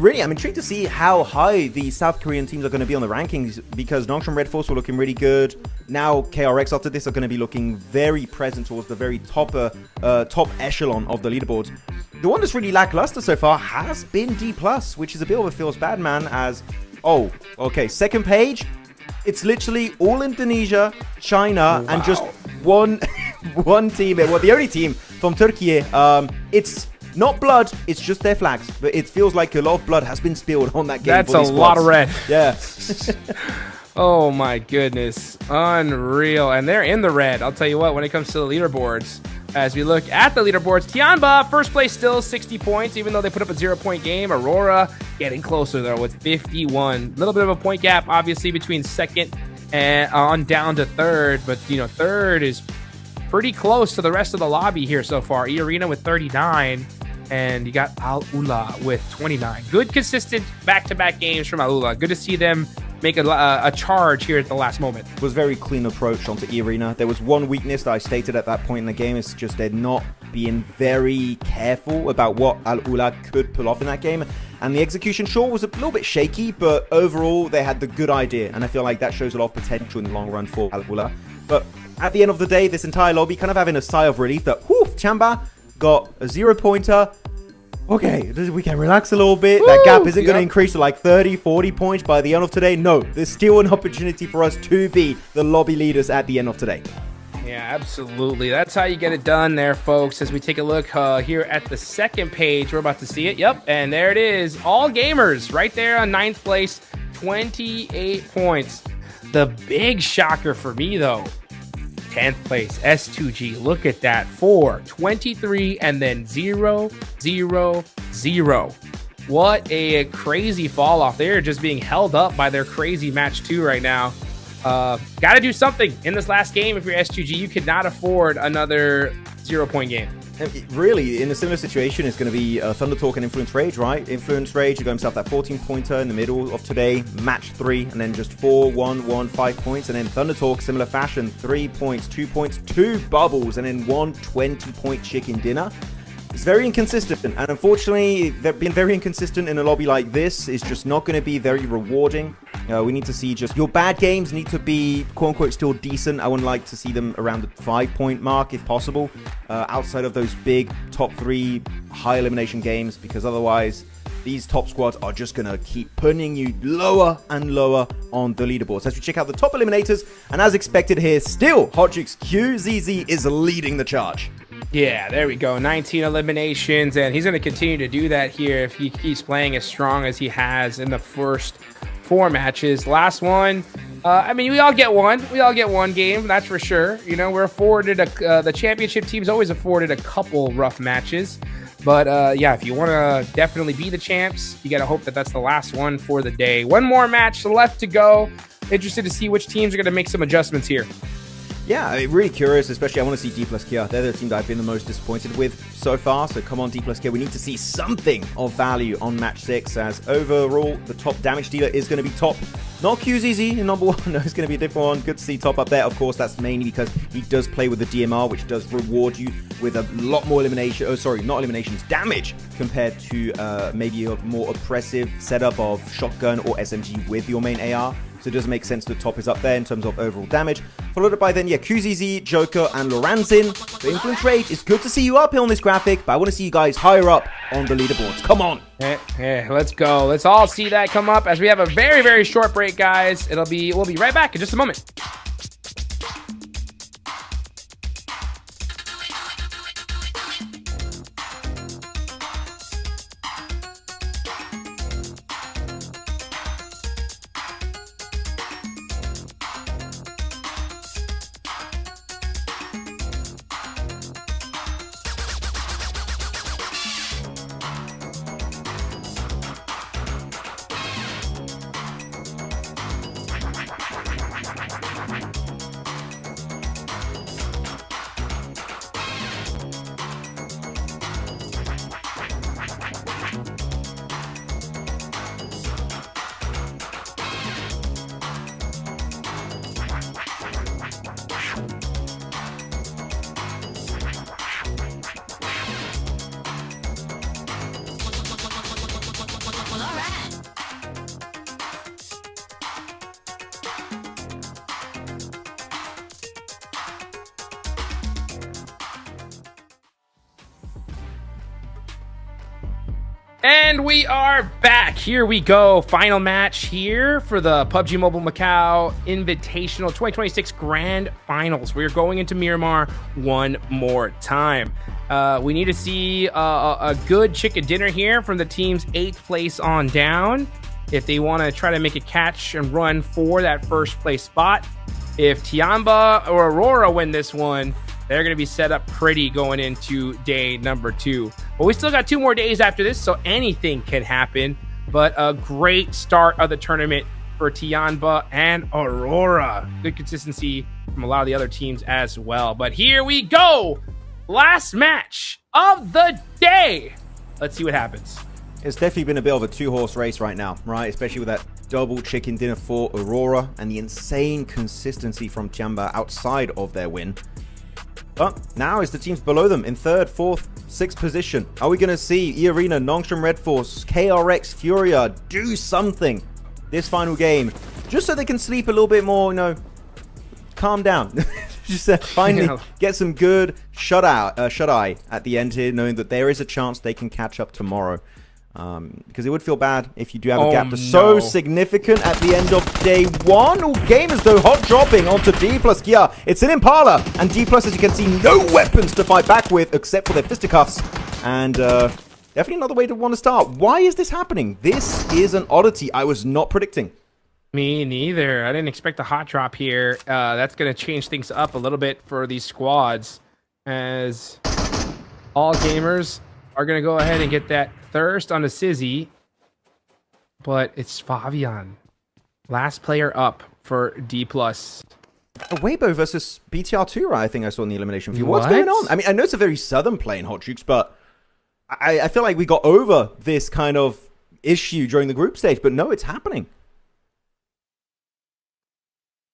really, I'm intrigued to see how high the South Korean teams are going to be on the rankings, because Nongshim Red Force were looking really good. Now KRX after this are going to be looking very present towards the very top echelon of the leaderboards. The one that's really lackluster so far has been D+, which is a bit of a feels bad, man, as... Oh, okay, second page. It's literally all Indonesia, China, and just one team. Well, the only team from Turkey. It's not blood, it's just their flags. But it feels like a lot of blood has been spilled on that game. That's a lot of red. Yeah. Oh my goodness. Unreal. And they're in the red. I'll tell you what, when it comes to the leaderboards, as we look at the leaderboards, TIANBA, first place still 60 points, even though they put up a 0-point game. Aurora getting closer, though, with 51. A little bit of a point gap, obviously, between second and on down to third. But, you know, third is pretty close to the rest of the lobby here so far. E-Arena with 39. And you got Al-Ula with 29. Good, consistent back-to-back games from Al-Ula. Good to see them make a charge here at the last moment. It was a very clean approach onto E-Arena. There was one weakness that I stated at that point in the game. It's just they're not being very careful about what Al-Ula could pull off in that game. And the execution, sure, was a little bit shaky, but overall, they had the good idea. And I feel like that shows a lot of potential in the long run for Al-Ula. But at the end of the day, this entire lobby kind of having a sigh of relief that, whew, TIANBA got a 0-pointer. Okay, we can relax a little bit. That gap isn't going to increase to like 30, 40 points by the end of today. No, there's still an opportunity for us to be the lobby leaders at the end of today. Yeah, absolutely. That's how you get it done there, folks. As we take a look here at the second page, we're about to see it. Yep, and there it is. All gamers right there on 9th place, 28 points. The big shocker for me, though, 10th place, S2G. Look at that. 4, 23, and then 0, 0, 0. What a crazy fall off. They're just being held up by their crazy match 2 right now. Got to do something in this last game if you're S2G. You could not afford another 0-point game. Really, in a similar situation, it's going to be Thunder Talk and Influence Rage, right? Influence Rage, you got himself that 14-pointer in the middle of today, match 3, and then just 4, 1, 1, 5 points. And then Thunder Talk, similar fashion, 3 points, 2 points, 2 bubbles, and then 1 20-point chicken dinner. It's very inconsistent, and unfortunately, being very inconsistent in a lobby like this is just not going to be very rewarding. We need to see just your bad games need to be quote-unquote still decent. I would like to see them around the 5-point mark if possible, outside of those big top 3 high elimination games, because otherwise these top squads are just going to keep putting you lower and lower on the leaderboards. As we check out the top eliminators, and as expected here, still Hotchix QZZ is leading the charge. Yeah, there we go. 19 eliminations, and he's going to continue to do that here if he keeps playing as strong as he has in the first 4 matches. Last one, I mean, we all get one. We all get one game, that's for sure. You know, we're afforded the championship team's always afforded a couple rough matches. But yeah, if you want to definitely be the champs, you got to hope that that's the last one for the day. One more match left to go. Interested to see which teams are going to make some adjustments here. Yeah, I'm really curious, especially I want to see D plus Kia. They're the team that I've been the most disappointed with so far, so come on D plus Kia. We need to see something of value on match 6, as overall the top damage dealer is going to be Top. Not QZZ in number 1, no, it's going to be a different one. Good to see Top up there. Of course, that's mainly because he does play with the DMR, which does reward you with a lot more elimination, not eliminations, damage, compared to maybe a more oppressive setup of shotgun or SMG with your main AR. So it does make sense that Top is up there in terms of overall damage. Followed up by then, yeah, QZZ, Joker, and Loranzin. The Influence Rage, it's good to see you up here on this graphic, but I want to see you guys higher up on the leaderboards. Come on. Yeah, let's go. Let's all see that come up as we have a very, very short break, guys. We'll be right back in just a moment. And we are back. Here we go. Final match here for the PUBG Mobile Macau Invitational 2026 Grand Finals. We're going into Miramar one more time. We need to see a good chicken dinner here from the team's 8th place on down, if they want to try to make a catch and run for that first place spot. If TIANBA or AURORA win this one, they're going to be set up pretty going into day number 2. But we still got 2 more days after this, so anything can happen. But a great start of the tournament for TIANBA and AURORA. Good consistency from a lot of the other teams as well. But here we go. Last match of the day. Let's see what happens. It's definitely been a bit of a 2-horse race right now, right? Especially with that double chicken dinner for AURORA and the insane consistency from TIANBA outside of their win. But now it's the teams below them in 3rd, 4th, 6th position. Are we going to see E-Arena, Nongstrom Red Force, KRX, FURIA do something this final game just so they can sleep a little bit more, you know, calm down. Just finally get some good shut-eye at the end here, knowing that there is a chance they can catch up tomorrow. Because it would feel bad if you do have a gap that's so significant at the end of day 1. Oh, game is though hot dropping onto D plus Kia. It's an Impala, and D plus, as you can see, no weapons to fight back with except for their fisticuffs. And definitely another way to want to start. Why is this happening? This is an oddity I was not predicting. Me neither. I didn't expect a hot drop here. That's going to change things up a little bit for these squads, as all gamers are going to go ahead and get that thirst on the Sizzy. But it's Favian. Last player up for D+. Weibo versus BTR2, right? I think I saw in the elimination view. What's What? going on? I mean, I know it's a very southern play in Hot Jukes, but I feel like we got over this kind of issue during the group stage, but no, it's happening.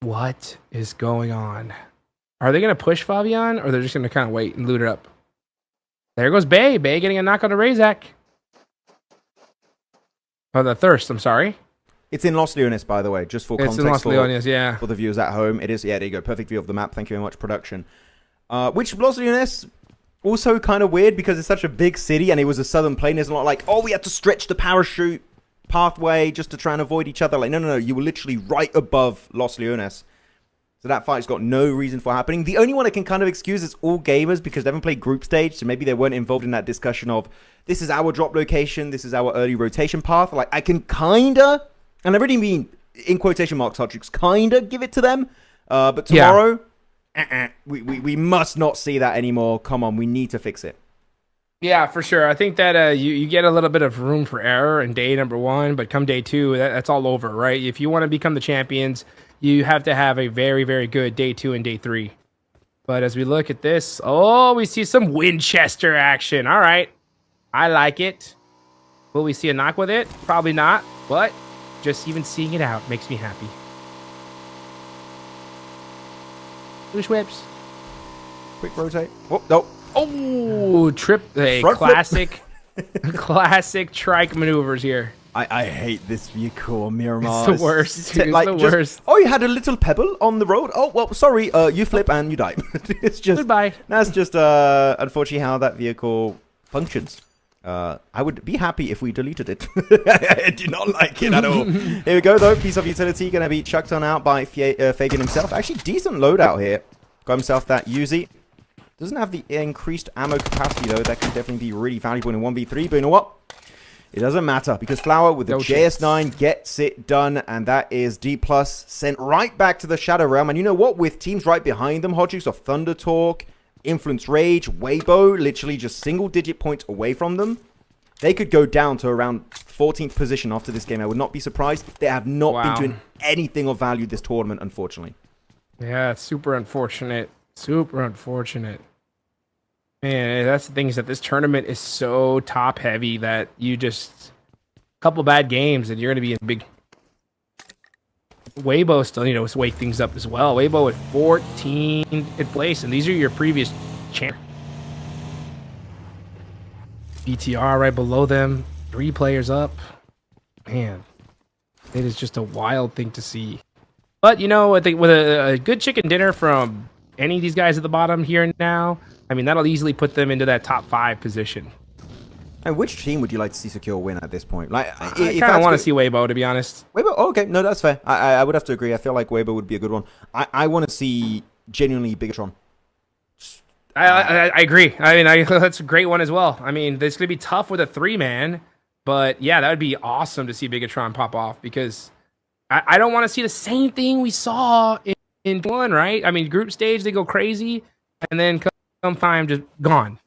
What is going on? Are they going to push Fabian, or they're just going to kind of wait and loot it up? There goes Bay. Bay getting a knock on the Razak. Oh, the Thirst. I'm sorry. It's in Los Leones, by the way, just for It's context in Los Leones, yeah. for the viewers at home. It is, yeah, there you go. Perfect view of the map. Thank you very much, production. Which Los Leones, also kind of weird because it's such a big city and it was a southern plane. It's not like, oh, we had to stretch the parachute pathway just to try and avoid each other. Like, no. You were literally right above Los Leones. So that fight's got no reason for happening. The only one I can kind of excuse is all gamers because they haven't played group stage. So maybe they weren't involved in that discussion of this is our drop location. This is our early rotation path. Like I can kind of, and I really mean in quotation marks, Hotchicks, kind of give it to them. But tomorrow, we must not see that anymore. Come on, we need to fix it. Yeah, for sure. I think that you get a little bit of room for error in day number 1, but come day 2, that's all over, right? If you want to become the champions, you have to have a very, very good day 2 and day 3. But as we look at this, oh, we see some Winchester action. All right. I like it. Will we see a knock with it? Probably not, but just even seeing it out makes me happy. Loose whips. Quick rotate. Oh, no. Oh, trip. A Front flip. classic trike maneuvers here. I hate this vehicle on Miramar. It's the worst. It's the worst. Oh, you had a little pebble on the road? Oh, well, sorry. You flip and you die. It's just... Goodbye. That's just, unfortunately, how that vehicle functions. I would be happy if we deleted it. I do not like it at all. Here we go, though. Piece of utility going to be chucked on out by Fabian himself. Actually, decent loadout here. Got himself that Uzi. Doesn't have the increased ammo capacity, though. That can definitely be really valuable in 1v3. But you know what? It doesn't matter because Flower with the JS9 gets it done. And that is D+, sent right back to the Shadow Realm. And you know what? With teams right behind them, Hodges of Thunder Talk, Influence Rage, Weibo, literally just single-digit points away from them. They could go down to around 14th position after this game. I would not be surprised. They have not been doing anything of value this tournament, unfortunately. Yeah, it's super unfortunate. Super unfortunate. Man, that's the thing is that this tournament is so top-heavy that you just... A couple bad games and you're going to be in big... Weibo still, to wake things up as well. Weibo at 14 in place, and these are your previous champ. BTR right below them, 3 players up. Man, it is just a wild thing to see. But, I think with a good chicken dinner from any of these guys at the bottom here and now, I mean, that'll easily put them into that top 5 position. And which team would you like to see secure a win at this point? Like, I kind of want to see Weibo, to be honest. Weibo? Oh, okay. No, that's fair. I would have to agree. I feel like Weibo would be a good one. I want to see genuinely Bigatron. I agree. I mean, that's a great one as well. I mean, this could be tough with a 3-man, but yeah, that would be awesome to see Bigatron pop off because I don't want to see the same thing we saw in 1, right? I mean, group stage, they go crazy, and then come time, just gone.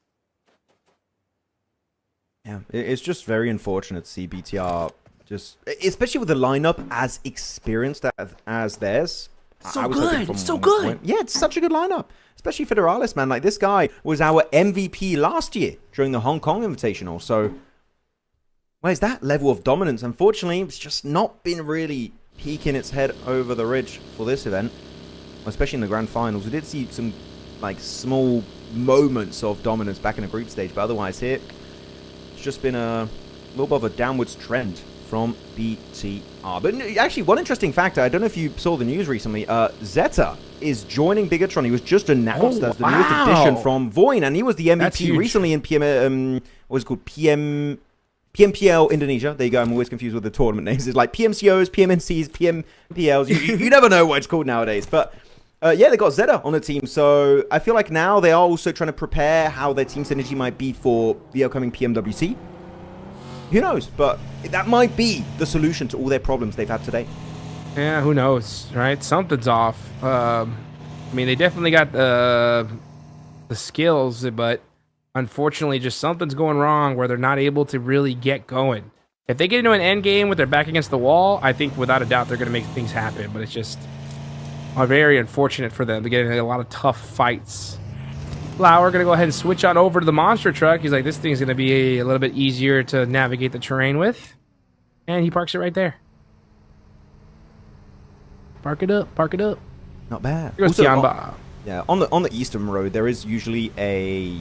Yeah, it's just very unfortunate to see BTR just, especially with the lineup as experienced as theirs. So good. It's so good. Yeah, it's such a good lineup, especially Federalis, man. Like, this guy was our MVP last year during the Hong Kong Invitational. So, where's that level of dominance? Unfortunately, it's just not been really peeking its head over the ridge for this event, especially in the grand finals. We did see some, like, small moments of dominance back in the group stage, but otherwise here, it's just been a little bit of a downwards trend from BTR. But actually, one interesting factor, I don't know if you saw the news recently, Zeta is joining Bigatron. He was just announced as the newest addition from Voin, and he was the MVP recently in what's it called? PMPL Indonesia. There you go, I'm always confused with the tournament names. It's like PMCOs, PMNCs, PMPLs. You never know what it's called nowadays. But yeah, they got Zeta on the team. So I feel like now they are also trying to prepare how their team synergy might be for the upcoming PMWC. Who knows? But that might be the solution to all their problems they've had today. Yeah, who knows, right? Something's off. I mean, they definitely got the skills, but unfortunately, just something's going wrong where they're not able to really get going. If they get into an end game with their back against the wall, I think without a doubt they're going to make things happen. But it's just are very unfortunate for them. They're getting a lot of tough fights. Flower going to go ahead and switch on over to the monster truck. He's like, this thing's going to be a little bit easier to navigate the terrain with. And he parks it right there. Park it up, park it up. Not bad. Here goes TIANBA. Yeah, on the eastern road, there is usually a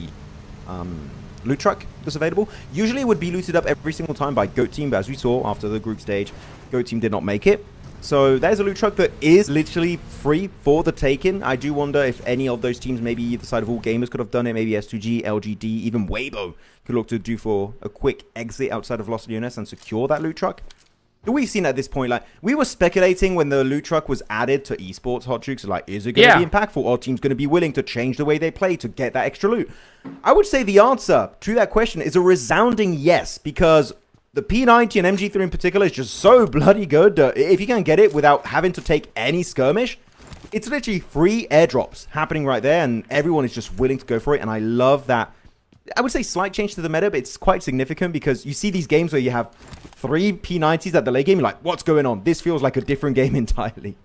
loot truck that's available. Usually it would be looted up every single time by Goat Team, but as we saw after the group stage, Goat Team did not make it. So there's a loot truck that is literally free for the taking. I do wonder if any of those teams, maybe either side of All Gamers, could have done it. Maybe S2G, LGD, even Weibo could look to do for a quick exit outside of Los Leones and secure that loot truck. We've seen at this point, like, we were speculating when the loot truck was added to esports hot jukes, like, is it going to be impactful? Are teams going to be willing to change the way they play to get that extra loot? I would say the answer to that question is a resounding yes, because the P90 and MG3 in particular is just so bloody good. If you can get it without having to take any skirmish, it's literally free airdrops happening right there, and everyone is just willing to go for it, and I love that. I would say slight change to the meta, but it's quite significant because you see these games where you have 3 P90s at the late game. You're like, what's going on? This feels like a different game entirely.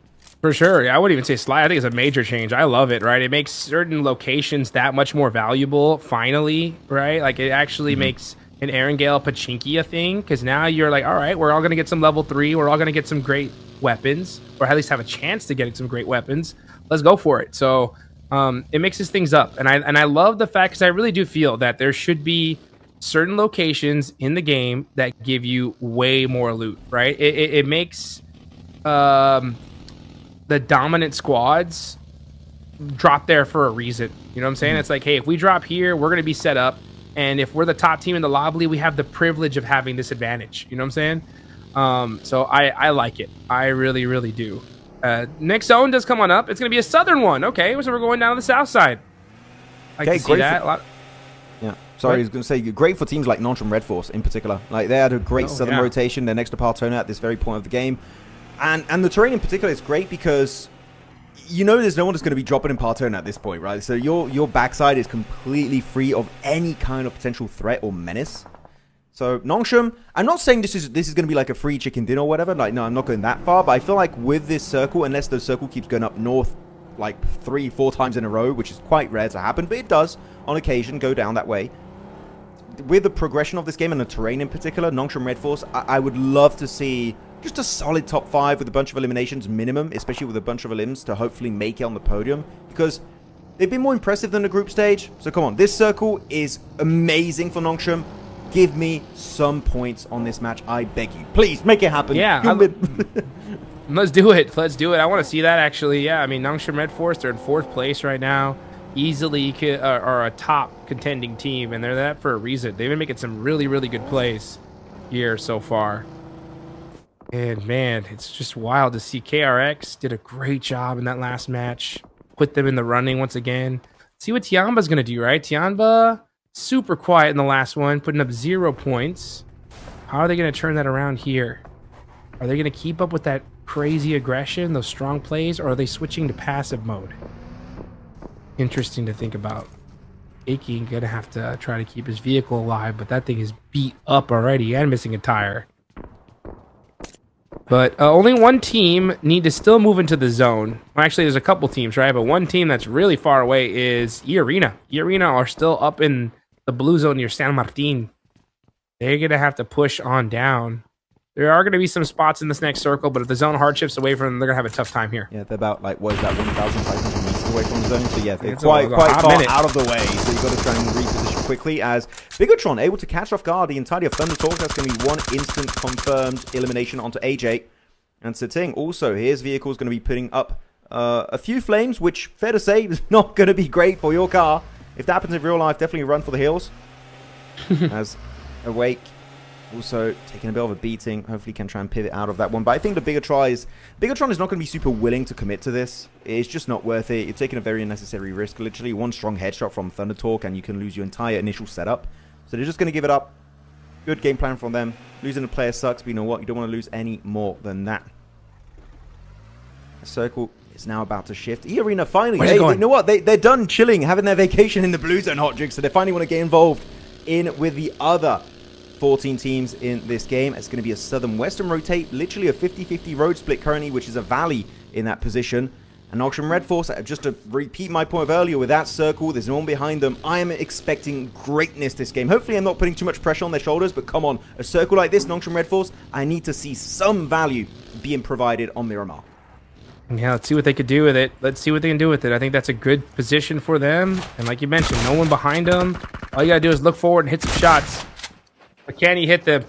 For sure. I wouldn't even say slight. I think it's a major change. I love it, right? It makes certain locations that much more valuable, finally, right? Like, it actually makes an Erangel Pachinki a thing, because now you're like, all right, we're all going to get some level 3. We're all going to get some great weapons, or at least have a chance to get some great weapons. Let's go for it. So it mixes things up, and I love the fact, because I really do feel that there should be certain locations in the game that give you way more loot, right? It makes the dominant squads drop there for a reason. You know what I'm saying? It's like, hey, if we drop here, we're going to be set up, and if we're the top team in the lobby, we have the privilege of having this advantage. You know what I'm saying? So I like it. I really, really do. Next zone does come on up. It's going to be a southern one. Okay, so we're going down to the south side. I can see that. Yeah, sorry, I was going to say, great for teams like Nontrum Red Force in particular. Like, they had a great southern rotation. They're next to Partona at this very point of the game. And the terrain in particular is great because you know there's no one that's going to be dropping in Partona at this point, right? So your backside is completely free of any kind of potential threat or menace. So Nongshim, I'm not saying this is going to be like a free chicken dinner or whatever. Like, no, I'm not going that far. But I feel like with this circle, unless the circle keeps going up north like 3-4 times in a row, which is quite rare to happen, but it does on occasion go down that way. With the progression of this game and the terrain in particular, Nongshim Red Force, I would love to see just a solid top 5 with a bunch of eliminations minimum, especially with a bunch of elims to hopefully make it on the podium, because they've been more impressive than the group stage. So come on, this circle is amazing for Nongshim. Give me some points on this match, I beg you. Please, make it happen. Yeah, let's do it. Let's do it. I want to see that, actually. Yeah, I mean, Nongshim Red Force, they're in 4th place right now. Easily are a top contending team, and they're that for a reason. They've been making some really, really good plays here so far. And, man, it's just wild to see. KRX did a great job in that last match. Put them in the running once again. See what TIANBA's going to do, right? TIANBA, super quiet in the last one, putting up 0 points. How are they going to turn that around here? Are they going to keep up with that crazy aggression, those strong plays, or are they switching to passive mode? Interesting to think about. Aki going to have to try to keep his vehicle alive, but that thing is beat up already and missing a tire. But only one team need to still move into the zone. Well, actually, there's a couple teams, right? But one team that's really far away is E-Arena. E-Arena are still up in the blue zone near San Martin. They're going to have to push on down. There are going to be some spots in this next circle, but if the zone hard shifts away from them, they're going to have a tough time here. Yeah, they're about, like, what is that, 1,500 meters away from the zone? So, yeah, they're quite far out of the way. So, you've got to try and reposition quickly as Bigatron able to catch off guard the entirety of Thunder Talk. That's going to be one instant confirmed elimination onto AJ. And Siting also, his vehicle is going to be putting up a few flames, which, fair to say, is not going to be great for your car. If that happens in real life, definitely run for the hills. As Awake also taking a bit of a beating. Hopefully can try and pivot out of that one. But I think the Bigatron is not going to be super willing to commit to this. It's just not worth it. You're taking a very unnecessary risk. Literally one strong headshot from Thunder Talk and you can lose your entire initial setup. So they're just going to give it up. Good game plan from them. Losing a player sucks, but you know what? You don't want to lose any more than that. The circle is now about to shift. E-Arena finally, hey, you know what? They're done chilling, having their vacation in the blue zone hot jig, so they finally want to get involved in with the other 14 teams in this game. It's going to be a southern-western rotate, literally a 50-50 road split currently, which is a valley in that position. And Auction Red Force, just to repeat my point of earlier, with that circle, there's no one behind them. I am expecting greatness this game. Hopefully I'm not putting too much pressure on their shoulders, but come on, a circle like this, Auction Red Force, I need to see some value being provided on Miramar. Yeah, let's see what they could do with it. Let's see what they can do with it. I think that's a good position for them. And like you mentioned, no one behind them. All you got to do is look forward and hit some shots. But can he hit the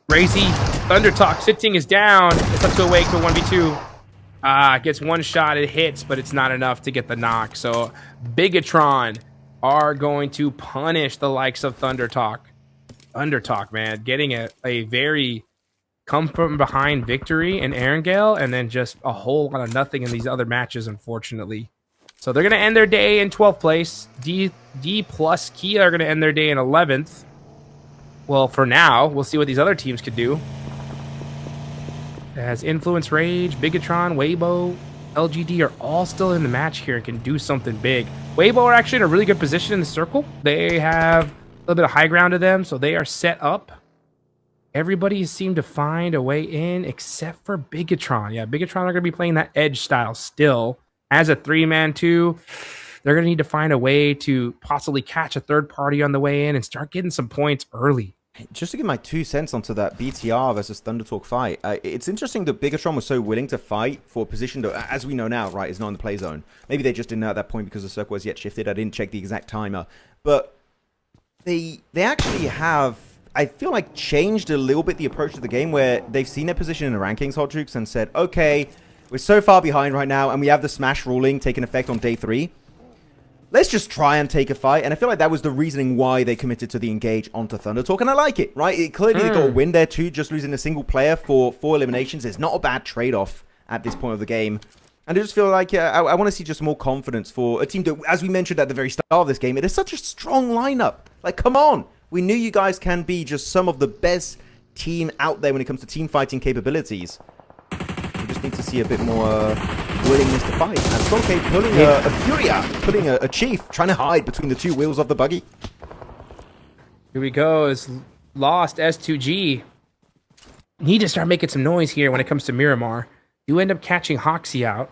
Crazy Thunder Talk? Sitting is down. It's up to Awake to 1v2. Gets one shot, it hits, but it's not enough to get the knock. So Bigatron are going to punish the likes of Thunder Talk. Thunder Talk, man, getting a very come from behind victory in Erangel, and then just a whole lot of nothing in these other matches, unfortunately. So they're going to end their day in 12th place. D plus Kia are going to end their day in 11th. Well, for now, we'll see what these other teams could do. As Influence Rage, Bigatron, Weibo, LGD are all still in the match here and can do something big. Weibo are actually in a really good position in the circle. They have a little bit of high ground to them, so they are set up. Everybody seemed to find a way in except for Bigatron. Yeah, Bigatron are going to be playing that edge style still. As a 3-man 2, they're going to need to find a way to possibly catch a third party on the way in and start getting some points early. Just to give my 2 cents onto that BTR versus Thunder Talk fight, it's interesting that Bigatron was so willing to fight for a position that, as we know now, right, is not in the play zone. Maybe they just didn't know at that point because the circle was yet shifted. I didn't check the exact timer. But they actually have, I feel like, changed a little bit the approach to the game, where they've seen their position in the rankings, Hot Jukes, and said, okay, we're so far behind right now, and we have the Smash ruling taking effect on day 3. Let's just try and take a fight. And I feel like that was the reasoning why they committed to the engage onto Thunder Talk. And I like it, right? It clearly they got a win there too. Just losing a single player for 4 eliminations is not a bad trade-off at this point of the game. And I just feel like I want to see just more confidence for a team that, as we mentioned at the very start of this game, it is such a strong lineup. Like, come on. We knew you guys can be just some of the best team out there when it comes to team fighting capabilities. We just need to see a bit more willingness to fight. And Sonke pulling a Furia, putting a Chief, trying to hide between the 2 wheels of the buggy. Here we go. Is lost S2G. Need to start making some noise here when it comes to Miramar. You end up catching Hoxie out.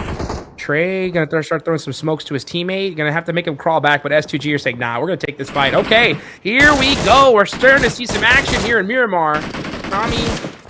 Trey gonna start throwing some smokes to his teammate. Gonna have to make him crawl back, but S2G are saying, nah, we're gonna take this fight. Okay, here we go. We're starting to see some action here in Miramar. Tommy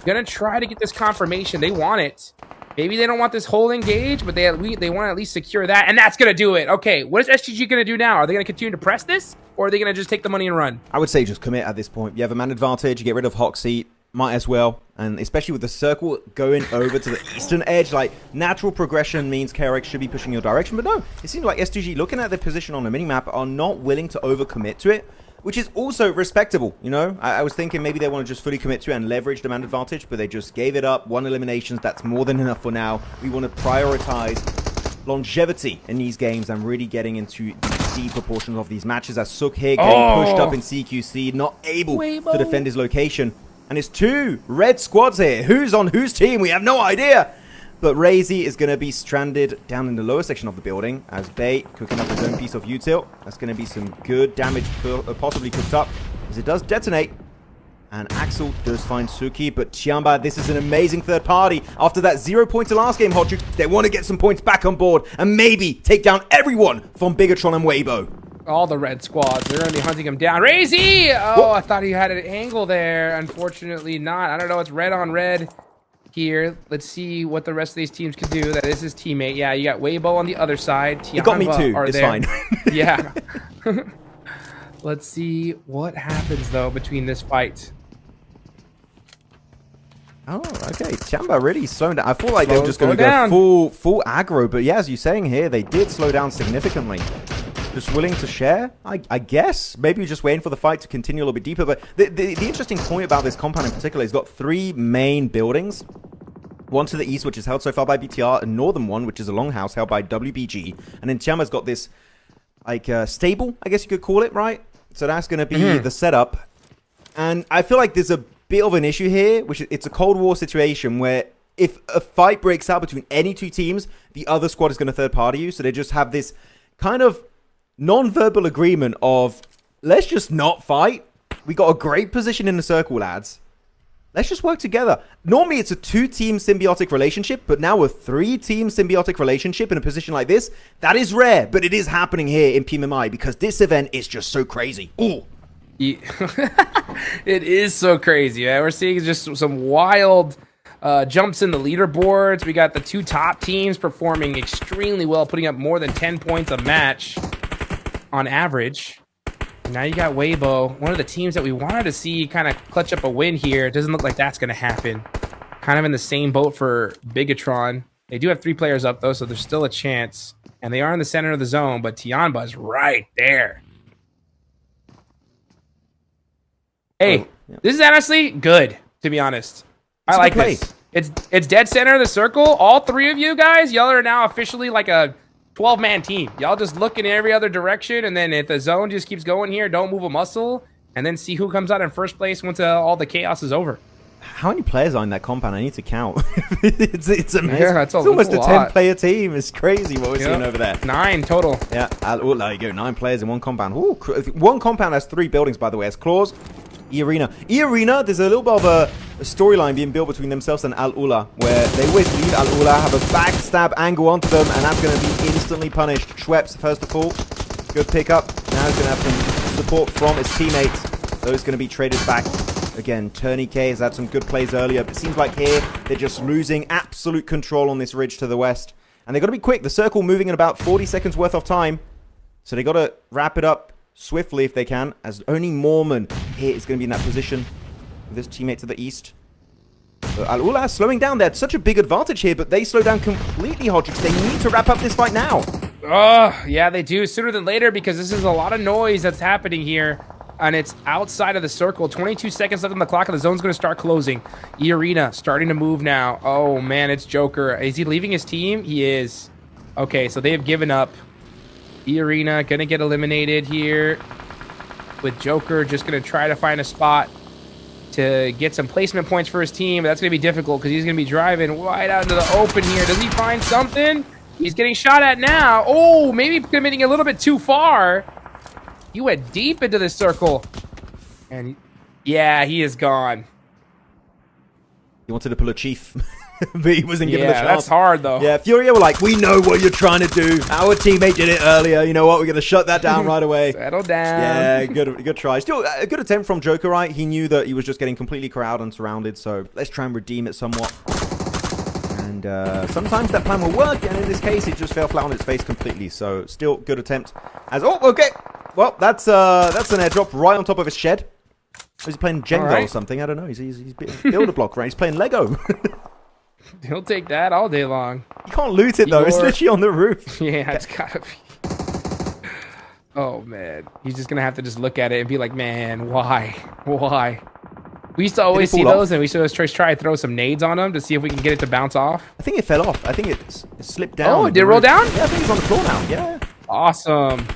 gonna try to get this confirmation. They want it. Maybe they don't want this whole engage, but they want to at least secure that, and that's gonna do it. Okay, what is STG gonna do now? Are they gonna continue to press this, or are they gonna just take the money and run? I would say just commit at this point. You have a man advantage. You get rid of Hoxie. Might as well. And especially with the circle going over to the eastern edge, like, natural progression means KRX should be pushing your direction. But no, it seems like STG, looking at their position on the minimap, are not willing to overcommit to it, which is also respectable, you know? I was thinking maybe they want to just fully commit to it and leverage the man advantage, but they just gave it up. 1 eliminations, that's more than enough for now. We want to prioritize longevity in these games and really getting into the deeper portions of these matches, as Suk here getting pushed up in CQC, not able to defend his location. And it's 2 red squads here. Who's on whose team? We have no idea. But Razy is going to be stranded down in the lower section of the building as Bay cooking up his own piece of util. That's going to be some good damage possibly cooked up as it does detonate. And Axel does find Suki, but TIANBA, this is an amazing third party. After that 0 point to last game, Hot Jukes, they want to get some points back on board and maybe take down everyone from Bigatron and Weibo. All the red squads, they're going to be hunting him down. Razy! Oh, I thought he had an angle there. Unfortunately not. I don't know. It's red on red here. Let's see what the rest of these teams can do. That is his teammate. Yeah, you got Weibo on the other side. It got me too. It's there. fine. Yeah. Let's see what happens, though, between this fight. Oh, okay. TIANBA really slowed down. I feel like they were just going to go full aggro. But yeah, as you're saying here, they did slow down significantly. Just willing to share, I guess. Maybe just waiting for the fight to continue a little bit deeper. But the interesting point about this compound in particular is got 3 main buildings. One to the east, which is held so far by BTR. A northern one, which is a longhouse held by WBG. And then TIANBA's got this, like, stable, I guess you could call it, right? So that's going to be the setup. And I feel like there's a bit of an issue here, which it's a Cold War situation where if a fight breaks out between any 2 teams, the other squad is going to third party you. So they just have this kind of non-verbal agreement of, let's just not fight. We got a great position in the circle, lads. let's just work together. Normally, it's a 2-team symbiotic relationship, but now a 3-team symbiotic relationship in a position like this, that is rare, but it is happening here in PMMI because this event is just so crazy. Ooh. It is so crazy, man. We're seeing just some wild jumps in the leaderboards. We got the 2 top teams performing extremely well, putting up more than 10 points a match on average. And now you got Weibo, one of the teams that we wanted to see kind of clutch up a win here. It doesn't look like that's going to happen. Kind of in the same boat for Bigatron. They do have 3 players up, though, so there's still a chance. And they are in the center of the zone, but TIANBA is right there. Hey, this is honestly good, to be honest. I like this. It's dead center of the circle. All 3 of you guys, y'all are now officially like a 12-man team. Y'all just look in every other direction, and then if the zone just keeps going here, don't move a muscle, and then see who comes out in first place once all the chaos is over. How many players are in that compound? I need to count. it's amazing. Yeah, it's almost a 10-player team. It's crazy what we're seeing over there. 9 total. Yeah, oh, there you go. 9 players in one compound. Ooh, one compound has 3 buildings, by the way. It's Claws, E-Arena. E-Arena, there's a little bit of a storyline being built between themselves and Al-Ula, where they always leave Al-Ula, have a backstab angle onto them, and that's going to be instantly punished. Schweppes, first of all, good pickup. Now he's going to have some support from his teammates. Those going to be traded back. Again, Tourniquet has had some good plays earlier, but it seems like here they're just losing absolute control on this ridge to the west. And they've got to be quick. The circle moving in about 40 seconds worth of time. So they got to wrap it up swiftly if they can, as only Mormon here is going to be in that position with his teammate to the east. Al-Ula slowing down. They had such a big advantage here, but they slow down completely, Hodrix. They need to wrap up this fight now. Oh, yeah, they do. Sooner than later, because this is a lot of noise that's happening here. And it's outside of the circle. 22 seconds left on the clock, and the zone's going to start closing. E-Arena starting to move now. Oh, man, it's Joker. Is he leaving his team? He is. Okay, so they have given up. E-Arena going to get eliminated here. With Joker just going to try to find a spot to get some placement points for his team. But that's going to be difficult because he's going to be driving wide out into the open here. Does he find something? He's getting shot at now. Oh, maybe committing a little bit too far. He went deep into the circle. And yeah, he is gone. He wanted to pull a chief, but he wasn't given the chance. That's hard, though. Yeah, Furia were like, we know what you're trying to do. Our teammate did it earlier. You know what? We're going to shut that down right away. Settle down. Yeah, good try. Still, a good attempt from Joker, right? He knew that he was just getting completely crowded and surrounded, so let's try and redeem it somewhat. And sometimes that plan will work, and in this case, it just fell flat on its face completely. So, still, good attempt. Oh, okay. Well, that's an airdrop right on top of his shed. Is he playing Jenga or something? I don't know. He's Build-A-Block, right? He's playing Lego. He'll take that all day long. You can't loot it, though. It's literally on the roof. Yeah, it's gotta be. Oh, man. He's just gonna have to just look at it and be like, man, why? Why? We used to always see those, and we used to always try to throw some nades on them to see if we can get it to bounce off. I think it fell off. I think it slipped down. Oh, did it roll down? Yeah, I think it's on the floor now. Yeah. Awesome.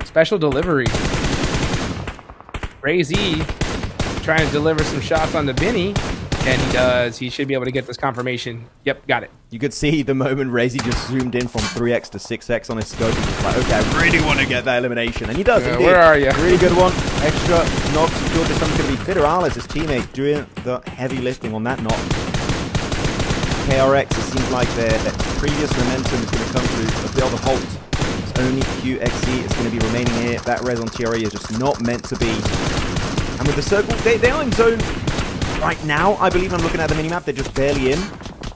Special delivery. Ray Z trying to deliver some shots on the Benny. And he does. He should be able to get this confirmation. Yep, got it. You could see the moment Razy just zoomed in from 3x to 6x on his scope. He's just like, okay, I really want to get that elimination. And he does. Yeah, where are you? Really good one. Extra knock secured. This one's going to be Federales, his teammate, doing the heavy lifting on that knock. KRX, it seems like their previous momentum is going to come to a bit of a halt. It's only QXE is going to be remaining here. That res on TRE is just not meant to be. And with the circle, they are in zone right now. I believe I'm looking at the minimap. They're just barely in.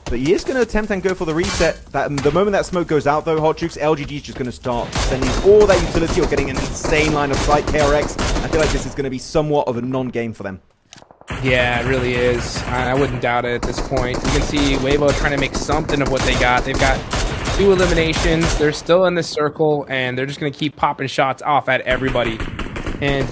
But he is going to attempt and go for the reset. The moment that smoke goes out, though, Hot Jukes, LGD is just going to start sending all that utility or getting an insane line of sight. KRX, I feel like this is going to be somewhat of a non-game for them. Yeah, it really is. I wouldn't doubt it at this point. You can see Weibo trying to make something of what they got. They've got 2 eliminations. They're still in this circle, and they're just going to keep popping shots off at everybody. And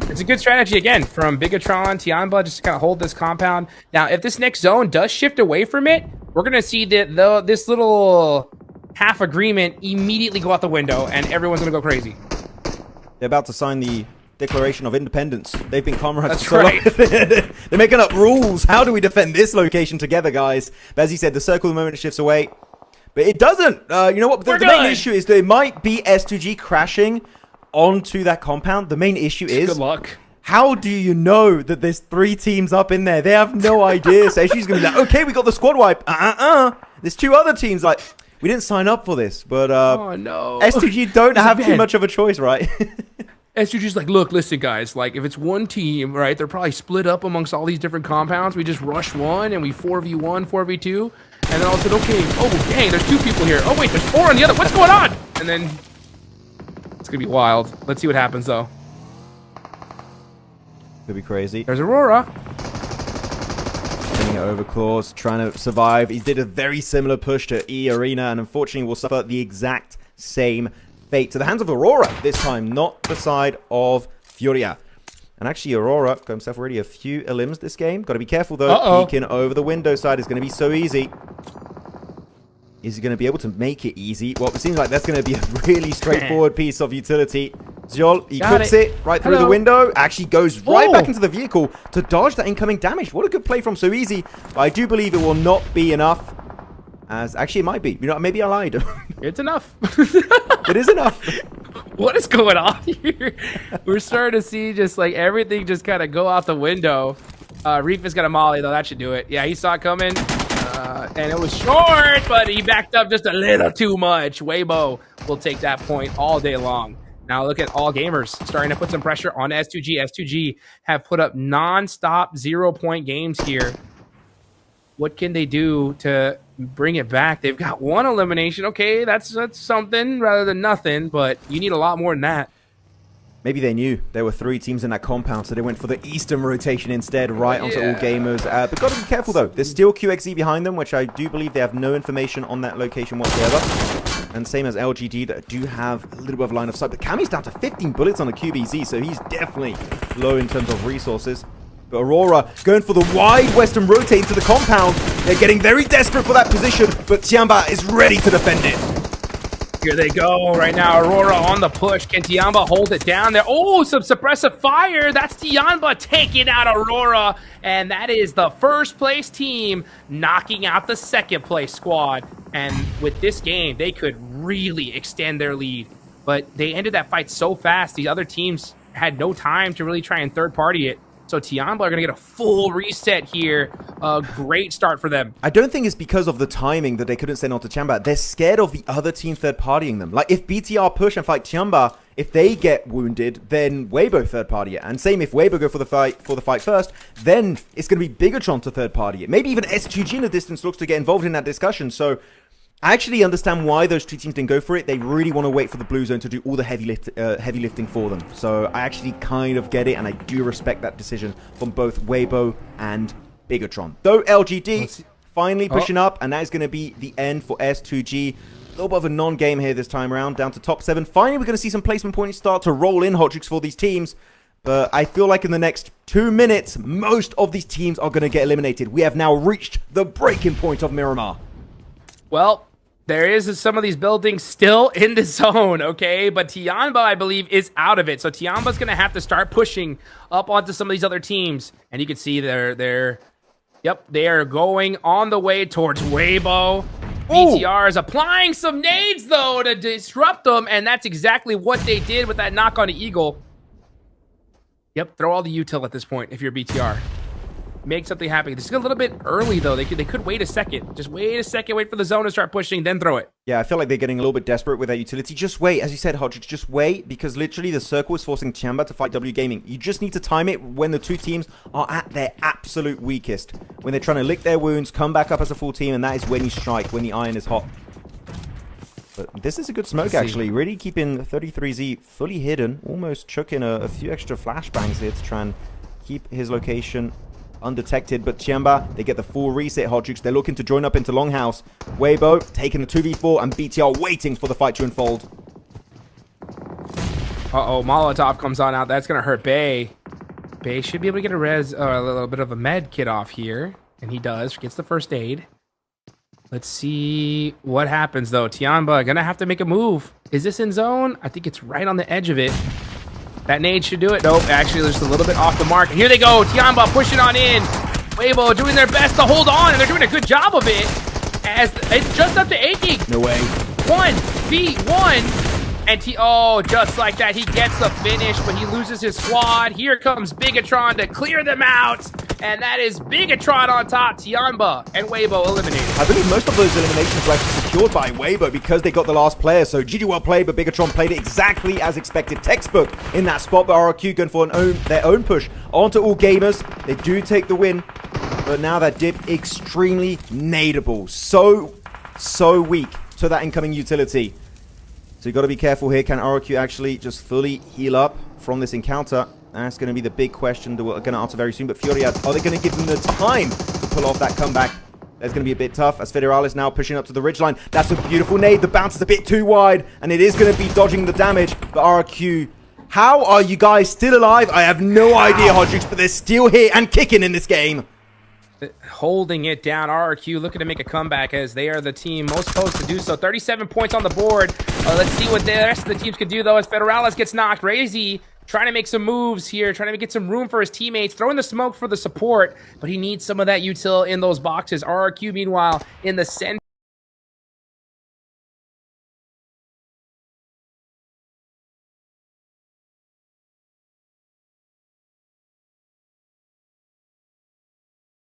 it's a good strategy, again, from Bigatron, TIANBA, just to kind of hold this compound. Now, if this next zone does shift away from it, we're going to see this little half agreement immediately go out the window, and everyone's going to go crazy. They're about to sign the Declaration of Independence. They've been comrades. That's right. They're making up rules. How do we defend this location together, guys? But as he said, the circle the moment it shifts away. But it doesn't. You know what? The main issue is there might be S2G crashing onto that compound. The main issue is good luck. How do you know that there's 3 teams up in there? They have no idea. So she's going to be like, okay, we got the squad wipe. There's 2 other teams like, we didn't sign up for this. But oh, no. S2G don't have too much of a choice, right? S2G's like, look, listen, guys. Like, if it's one team, right, they're probably split up amongst all these different compounds. We just rush one and we 4v1, 4v2. And then all of a sudden, okay, oh, dang, there's 2 people here. Oh, wait, there's 4 on the other. What's going on? And then it's going to be wild. Let's see what happens, though. Could be crazy. There's Aurora. Spinning it over Claws, trying to survive. He did a very similar push to E Arena, and unfortunately will suffer the exact same fate to the hands of Aurora this time, not the side of Furia. And actually, Aurora got himself already a few elims this game. Got to be careful, though. Peeking over the window side is going to be so easy. Is he going to be able to make it easy? Well, it seems like that's going to be a really straightforward piece of utility. Zjol, he cooks it right through the window. Actually goes right back into the vehicle to dodge that incoming damage. What a good play from So Easy. But I do believe it will not be enough. As actually, it might be. You know, maybe I lied. It's enough. It is enough. What is going on here? We're starting to see just like everything just kind of go out the window. Reef has got a molly, though. That should do it. Yeah, he saw it coming. And it was short, but he backed up just a little too much. Weibo will take that point all day long. Now look at all gamers starting to put some pressure on S2G. S2G have put up non-stop 0-point games here. What can they do to bring it back? They've got 1 elimination. Okay, that's something rather than nothing, but you need a lot more than that. Maybe they knew there were 3 teams in that compound, so they went for the Eastern rotation instead, right onto all gamers. But got to be careful, though. There's still QXZ behind them, which I do believe they have no information on that location whatsoever. And same as LGD that do have a little bit of line of sight. But Cammy's down to 15 bullets on the QBZ, so he's definitely low in terms of resources. But Aurora going for the wide western rotate into the compound. They're getting very desperate for that position, but TIANBA is ready to defend it. Here they go right now. Aurora on the push. Can TIANBA hold it down there? Oh, some suppressive fire. That's TIANBA taking out Aurora. And that is the first place team knocking out the second place squad. And with this game, they could really extend their lead. But they ended that fight so fast. These other teams had no time to really try and third party it. So TIANBA are going to get a full reset here. A great start for them. I don't think it's because of the timing that they couldn't send on to TIANBA. They're scared of the other team third-partying them. Like, if BTR push and fight TIANBA, if they get wounded, then Weibo third-party it. And same if Weibo go for the fight first, then it's going to be Bigatron to third-party it. Maybe even S2G in the distance looks to get involved in that discussion. So I actually understand why those 2 teams didn't go for it. They really want to wait for the blue zone to do all the heavy lifting for them. So I actually kind of get it, and I do respect that decision from both Weibo and Bigatron. Though LGD finally pushing up, and that is going to be the end for S2G. A little bit of a non-game here this time around, down to top 7. Finally, we're going to see some placement points start to roll in, hot tricks for these teams. But I feel like in the next 2 minutes, most of these teams are going to get eliminated. We have now reached the breaking point of Miramar. Well, there is some of these buildings still in the zone, okay? But TIANBA, I believe, is out of it. So TIANBA's going to have to start pushing up onto some of these other teams. And you can see they are going on the way towards Weibo. BTR is applying some nades, though, to disrupt them. And that's exactly what they did with that knock on the Eagle. Yep, throw all the util at this point if you're BTR. Make something happen. This is a little bit early, though. They could wait a second. Just wait a second. Wait for the zone to start pushing, then throw it. Yeah, I feel like they're getting a little bit desperate with that utility. Just wait. As you said, Hodgix, just wait. Because literally the circle is forcing TIANBA to fight W Gaming. You just need to time it when the 2 teams are at their absolute weakest. When they're trying to lick their wounds, come back up as a full team. And that is when you strike, when the iron is hot. But this is a good smoke, actually. Really keeping 33Z fully hidden. Almost chucking a few extra flashbangs here to try and keep his location undetected. But TIANBA, they get the full reset, Hodgix. They're looking to join up into Longhouse. Weibo taking the 2v4 and BTR waiting for the fight to unfold. Uh-oh, Molotov comes on out. That's going to hurt Bay. Bay should be able to get a little bit of a med kit off here. And he does. Gets the first aid. Let's see what happens, though. TIANBA going to have to make a move. Is this in zone? I think it's right on the edge of it. That nade should do it. Nope, actually, just a little bit off the mark. And here they go. TIANBA pushing on in. Weibo doing their best to hold on, and they're doing a good job of it. As it's just up to Aking. No way. 1v1. And oh, just like that, he gets the finish, but he loses his squad. Here comes Bigatron to clear them out. And that is Bigatron on top. TIANBA and Weibo eliminated. I believe most of those eliminations were actually secured by Weibo because they got the last player. So GG well played, but Bigatron played it exactly as expected. Textbook in that spot, but RRQ going for their own push onto All Gamers. They do take the win, but now that dip extremely nadeable. So weak to that incoming utility. So you got to be careful here. Can RRQ actually just fully heal up from this encounter? That's going to be the big question that we're going to answer very soon. But FURIA, are they going to give them the time to pull off that comeback? That's going to be a bit tough as Federalis now pushing up to the ridgeline. That's a beautiful nade. The bounce is a bit too wide, and it is going to be dodging the damage. But RRQ, how are you guys still alive? I have no idea, Hodrix, but they're still here and kicking in this game. Holding it down. RRQ looking to make a comeback as they are the team most supposed to do so. 37 points on the board. Let's see what the rest of the teams can do, though, as Federalis gets knocked. Razy trying to make some moves here, trying to get some room for his teammates, throwing the smoke for the support, but he needs some of that util in those boxes. RRQ, meanwhile, in the center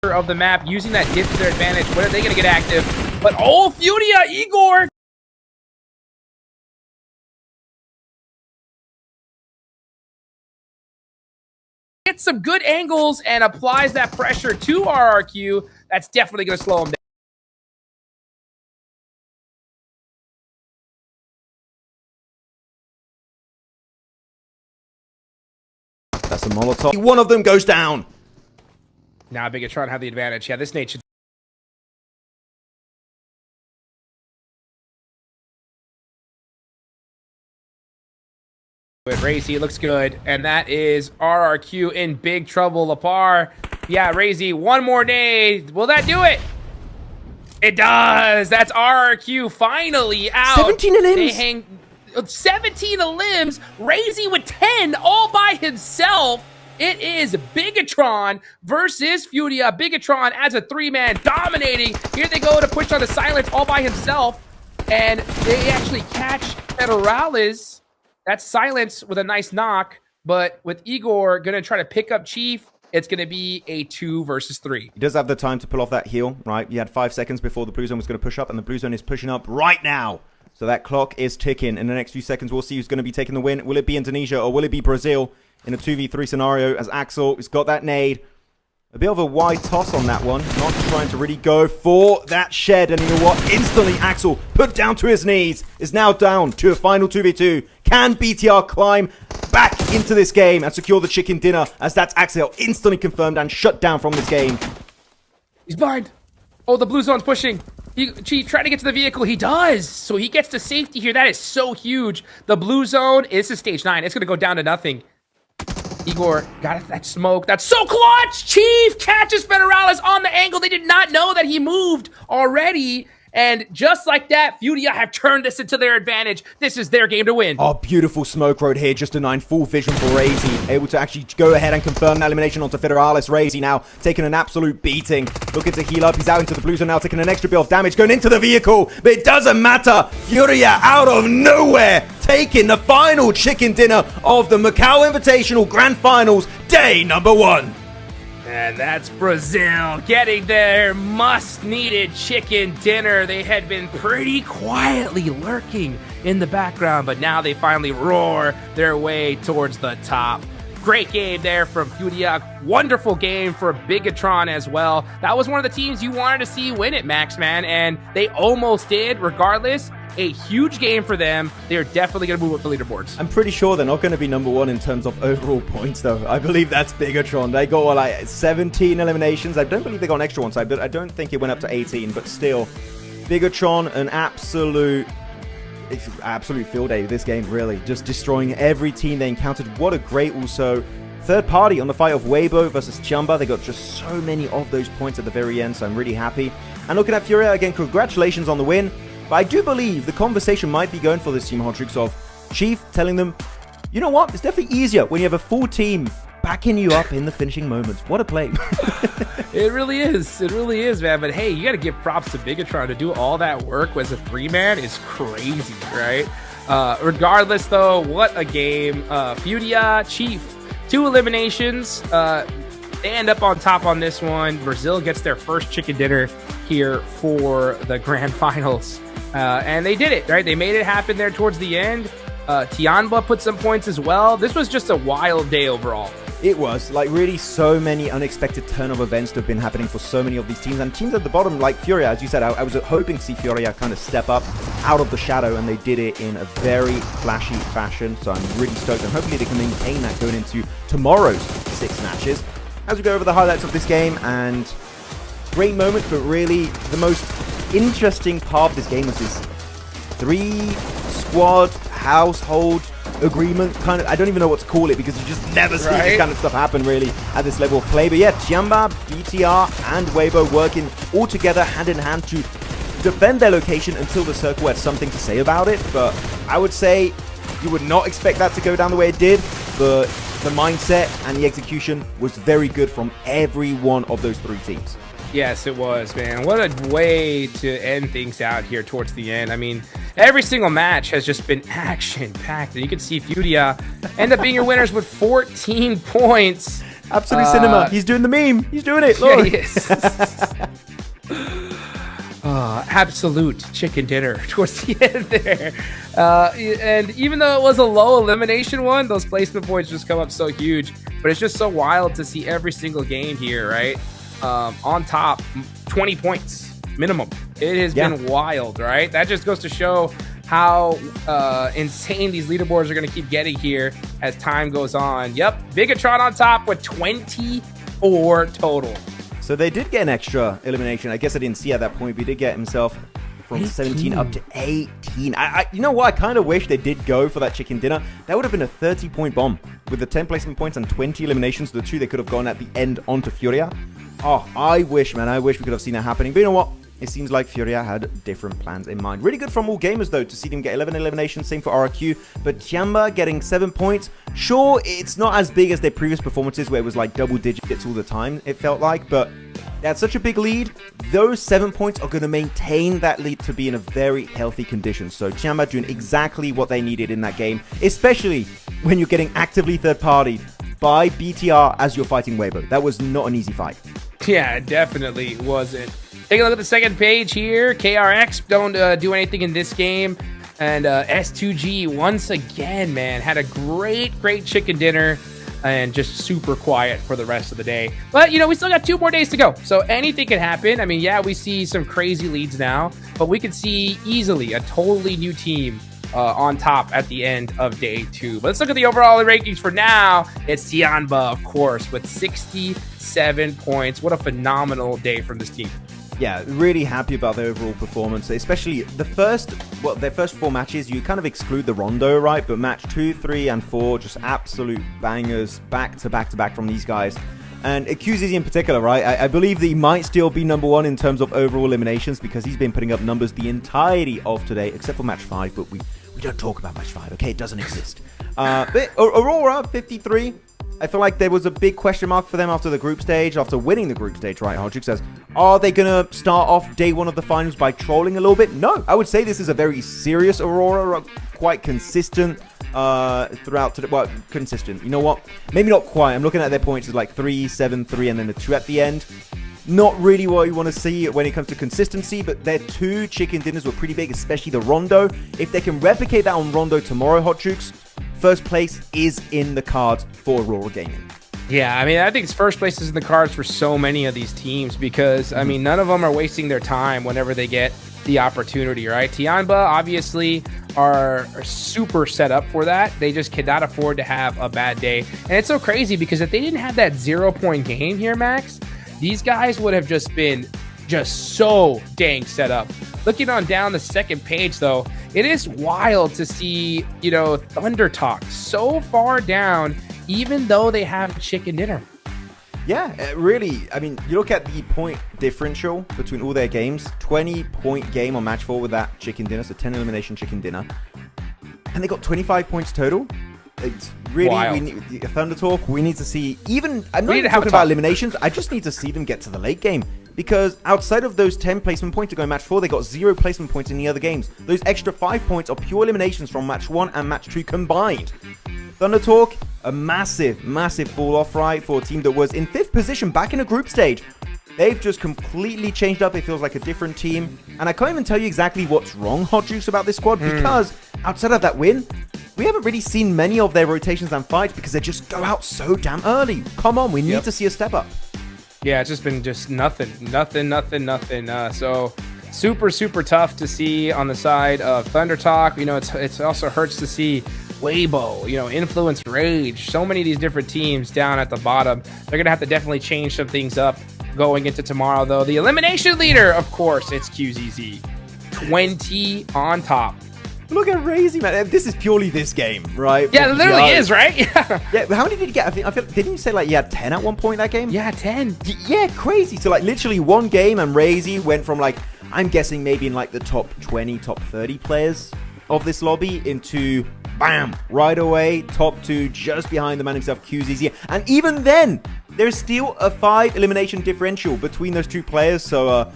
of the map, using that dip to their advantage. When are they going to get active? But oh, FURIA, Igor! Gets some good angles and applies that pressure to RRQ. That's definitely going to slow him down. That's a Molotov. One of them goes down. Now Bigatron have the advantage. Yeah, this nade should. Good, Razy looks good, and that is RRQ in big trouble. Lapar, yeah, Razy, one more nade. Will that do it? It does. That's RRQ finally out. 17 limbs. They hang 17 limbs. Razy with 10 all by himself. It is Bigatron versus FURIA. Bigatron as a three-man dominating. Here they go to push on the silence all by himself, and they actually catch Federalis. That's silence with a nice knock, but with Igor gonna try to pick up Chief, it's gonna be a 2 versus 3. He does have the time to pull off that heal, right? You had 5 seconds before the blue zone was going to push up, and the blue zone is pushing up right now. So that clock is ticking. In the next few seconds, we'll see who's going to be taking the win. Will it be Indonesia or will it be Brazil in a 2v3 scenario as Axel has got that nade? A bit of a wide toss on that one. Not trying to really go for that shed. And you know what? Instantly, Axel, put down to his knees, is now down to a final 2v2. Can BTR climb back into this game and secure the chicken dinner, as that's Axel instantly confirmed and shut down from this game? He's blind. Oh, the blue zone's pushing. Chief trying to get to the vehicle. He does. So he gets to safety here. That is so huge. The blue zone, this is stage 9. It's going to go down to nothing. Igor got that smoke. That's so clutch! Chief catches Federalis on the angle. They did not know that he moved already. And just like that, FURIA have turned this into their advantage. This is their game to win. Oh, beautiful smoke road here. Just a 9 full vision for Razy. Able to actually go ahead and confirm that elimination onto Federalis. Razy now taking an absolute beating. Looking to heal up. He's out into the blue zone now, taking an extra bit of damage. Going into the vehicle. But it doesn't matter. FURIA out of nowhere, taking the final chicken dinner of the Macau Invitational Grand Finals, day number 1. And that's Brazil getting their must-needed chicken dinner. They had been pretty quietly lurking in the background, but now they finally roar their way towards the top. Great game there from FURIA. Wonderful game for Bigatron as well. That was one of the teams you wanted to see win it, Max, man, and they almost did. Regardless, a huge game for them. They're definitely going to move up the leaderboards. I'm pretty sure they're not going to be number 1 in terms of overall points, though. I believe that's Bigatron. They got, well, like 17 eliminations. I don't believe they got an extra one, so I don't think it went up to 18, but still, Bigatron, an absolute field day with this game, really. Just destroying every team they encountered. What a great, also, third party on the fight of Weibo versus TIANBA. They got just so many of those points at the very end, so I'm really happy. And looking at FURIA, again, congratulations on the win. But I do believe the conversation might be going for this team, Hodrix, of Chief telling them, you know what, it's definitely easier when you have a full team backing you up in the finishing moments. What a play. It really is. It really is, man. But hey, you got to give props to Bigatron to do all that work as a 3-man is crazy, right? Regardless, though, what a game. FURIA, Chief, 2 eliminations. They end up on top on this one. Brazil gets their first chicken dinner here for the grand finals. And they did it, right? They made it happen there towards the end. TIANBA put some points as well. This was just a wild day overall. It was, like, really so many unexpected turn of events that have been happening for so many of these teams. And teams at the bottom, like FURIA, as you said, I was hoping to see FURIA kind of step up out of the shadow, and they did it in a very flashy fashion. So I'm really stoked, and hopefully they can maintain that going into tomorrow's 6 matches. As we go over the highlights of this game, and great moment, but really the most interesting part of this game was this 3-squad household agreement kind of. I don't even know what to call it, because you just never see this kind of stuff happen really at this level of play. But yeah, TIANBA, BTR and Weibo working all together hand in hand to defend their location until the circle had something to say about it. But I would say you would not expect that to go down the way it did, but the mindset and the execution was very good from every one of those 3 teams. Yes, it was, man. What a way to end things out here towards the end. I mean, every single match has just been action-packed. And you can see FURIA end up being your winners with 14 points. Absolute cinema. He's doing the meme. He's doing it. Yeah, Look. he is. Absolute chicken dinner towards the end there. And even though it was a low elimination one, those placement points just come up so huge. But it's just so wild to see every single game here, right? On top, 20 points minimum. It has been wild, right? That just goes to show how insane these leaderboards are going to keep getting here as time goes on. Yep, Bigatron on top with 24 total. So they did get an extra elimination. I guess I didn't see at that point, but he did get himself from 18. 17 up to 18. You know what? I kind of wish they did go for that chicken dinner. That would have been a 30-point bomb. With the 10 placement points and 20 eliminations, the 2 they could have gone at the end onto FURIA. Oh, I wish, man. I wish we could have seen that happening. But you know what? It seems like FURIA had different plans in mind. Really good from all gamers, though, to see them get 11 eliminations. Same for RRQ. But TIANBA getting 7 points. Sure, it's not as big as their previous performances where it was like double digits all the time, it felt like. But they had such a big lead. Those 7 points are going to maintain that lead to be in a very healthy condition. So TIANBA doing exactly what they needed in that game, especially when you're getting actively third-partied by BTR as you're fighting Weibo. That was not an easy fight. Yeah, it definitely wasn't. Take a look at the second page here. KRX don't do anything in this game. And S2G, once again, man, had a great chicken dinner and just super quiet for the rest of the day. But, you know, we still got 2 more days to go. So anything can happen. I mean, yeah, we see some crazy leads now, but we could see easily a totally new team on top at the end of day 2. But let's look at the overall rankings for now. It's TIANBA, of course, with 67 points. What a phenomenal day from this team. Yeah, really happy about their overall performance, especially their first 4 matches. You kind of exclude the Rondo, right? But match 2, 3, and 4, just absolute bangers back to back from these guys. And QZZ in particular, right? I believe that he might still be number 1 in terms of overall eliminations because he's been putting up numbers the entirety of today, except for match 5. But we don't talk about match 5, okay? It doesn't exist. But Aurora, 53. I feel like there was a big question mark for them after the group stage, after winning the group stage, right? Hodgik says, are they going to start off day 1 of the finals by trolling a little bit? No, I would say this is a very serious Aurora, quite consistent throughout today. Well, consistent. You know what? Maybe not quite. I'm looking at their points as like 3, 7, 3, and then the 2 at the end. Not really what you want to see when it comes to consistency, but their 2 chicken dinners were pretty big, especially the Rondo. If they can replicate that on Rondo tomorrow, Hotchooks, first place is in the cards for Aurora Gaming. Yeah, I mean, I think it's first place is in the cards for so many of these teams because, I mean, none of them are wasting their time whenever they get the opportunity, right? TIANBA, obviously, are super set up for that. They just cannot afford to have a bad day. And it's so crazy because if they didn't have that 0-point game here, Max, these guys would have just been so dang set up. Looking on down the second page, though, it is wild to see, you know, Thunder Talk so far down, even though they have chicken dinner. Yeah, really. I mean, you look at the point differential between all their games, 20-point game on match 4 with that chicken dinner, so 10 elimination chicken dinner. And they got 25 points total. It's really, wild. We need Thunder Talk. We need to see, even, I'm not even talking about eliminations. I just need to see them get to the late game. because outside of those 10 placement points to go match 4, they got 0 placement points in the other games. Those extra 5 points are pure eliminations from match 1 and match 2 combined. Thunder Talk, a massive fall off, right, for a team that was in 5th position back in a group stage. They've just completely changed up. It feels like a different team. And I can't even tell you exactly what's wrong, Hot Juice, about this squad, because outside of that win, we haven't really seen many of their rotations and fights because they just go out so damn early. Come on, we need to see a step up. Yeah, it's just been nothing. So super tough to see on the side of Thunder Talk. You know, it's also hurts to see Weibo, you know, Influence, Rage, so many of these different teams down at the bottom. They're gonna have to definitely change some things up going into tomorrow, though. The elimination leader, of course, it's QZZ, 20 on top. Look at Razy, man. This is purely this game, right? Yeah, it literally is, right? Yeah, how many did you get? I feel, didn't you say like you had 10 at one point that game? Yeah, 10. Yeah, crazy. So like literally one game and Razy went from like, I'm guessing maybe in like the top 20, top 30 players of this lobby into bam, right away, top 2, just behind the man himself, QZZ. And even then, there's still a 5 elimination differential between those 2 players. So,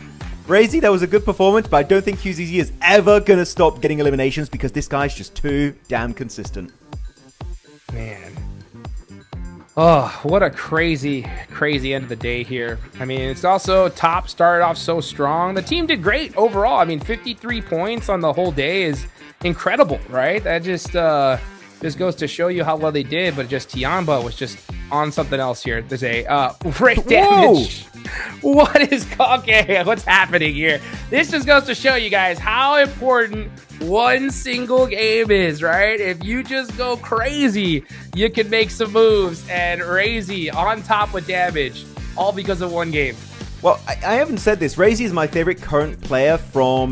Razy, that was a good performance, but I don't think QZZ is ever going to stop getting eliminations because this guy's just too damn consistent. Man. Oh, what a crazy end of the day here. I mean, it's also top started off so strong. The team did great overall. I mean, 53 points on the whole day is incredible, right? That just goes to show you how well they did, but just TIANBA was just on something else here. There's a break damage. What is okay? What's happening here? This just goes to show you guys how important one single game is, right? If you just go crazy, you can make some moves. And Razy on top with damage, all because of one game. Well, I haven't said this. Razy is my favorite current player from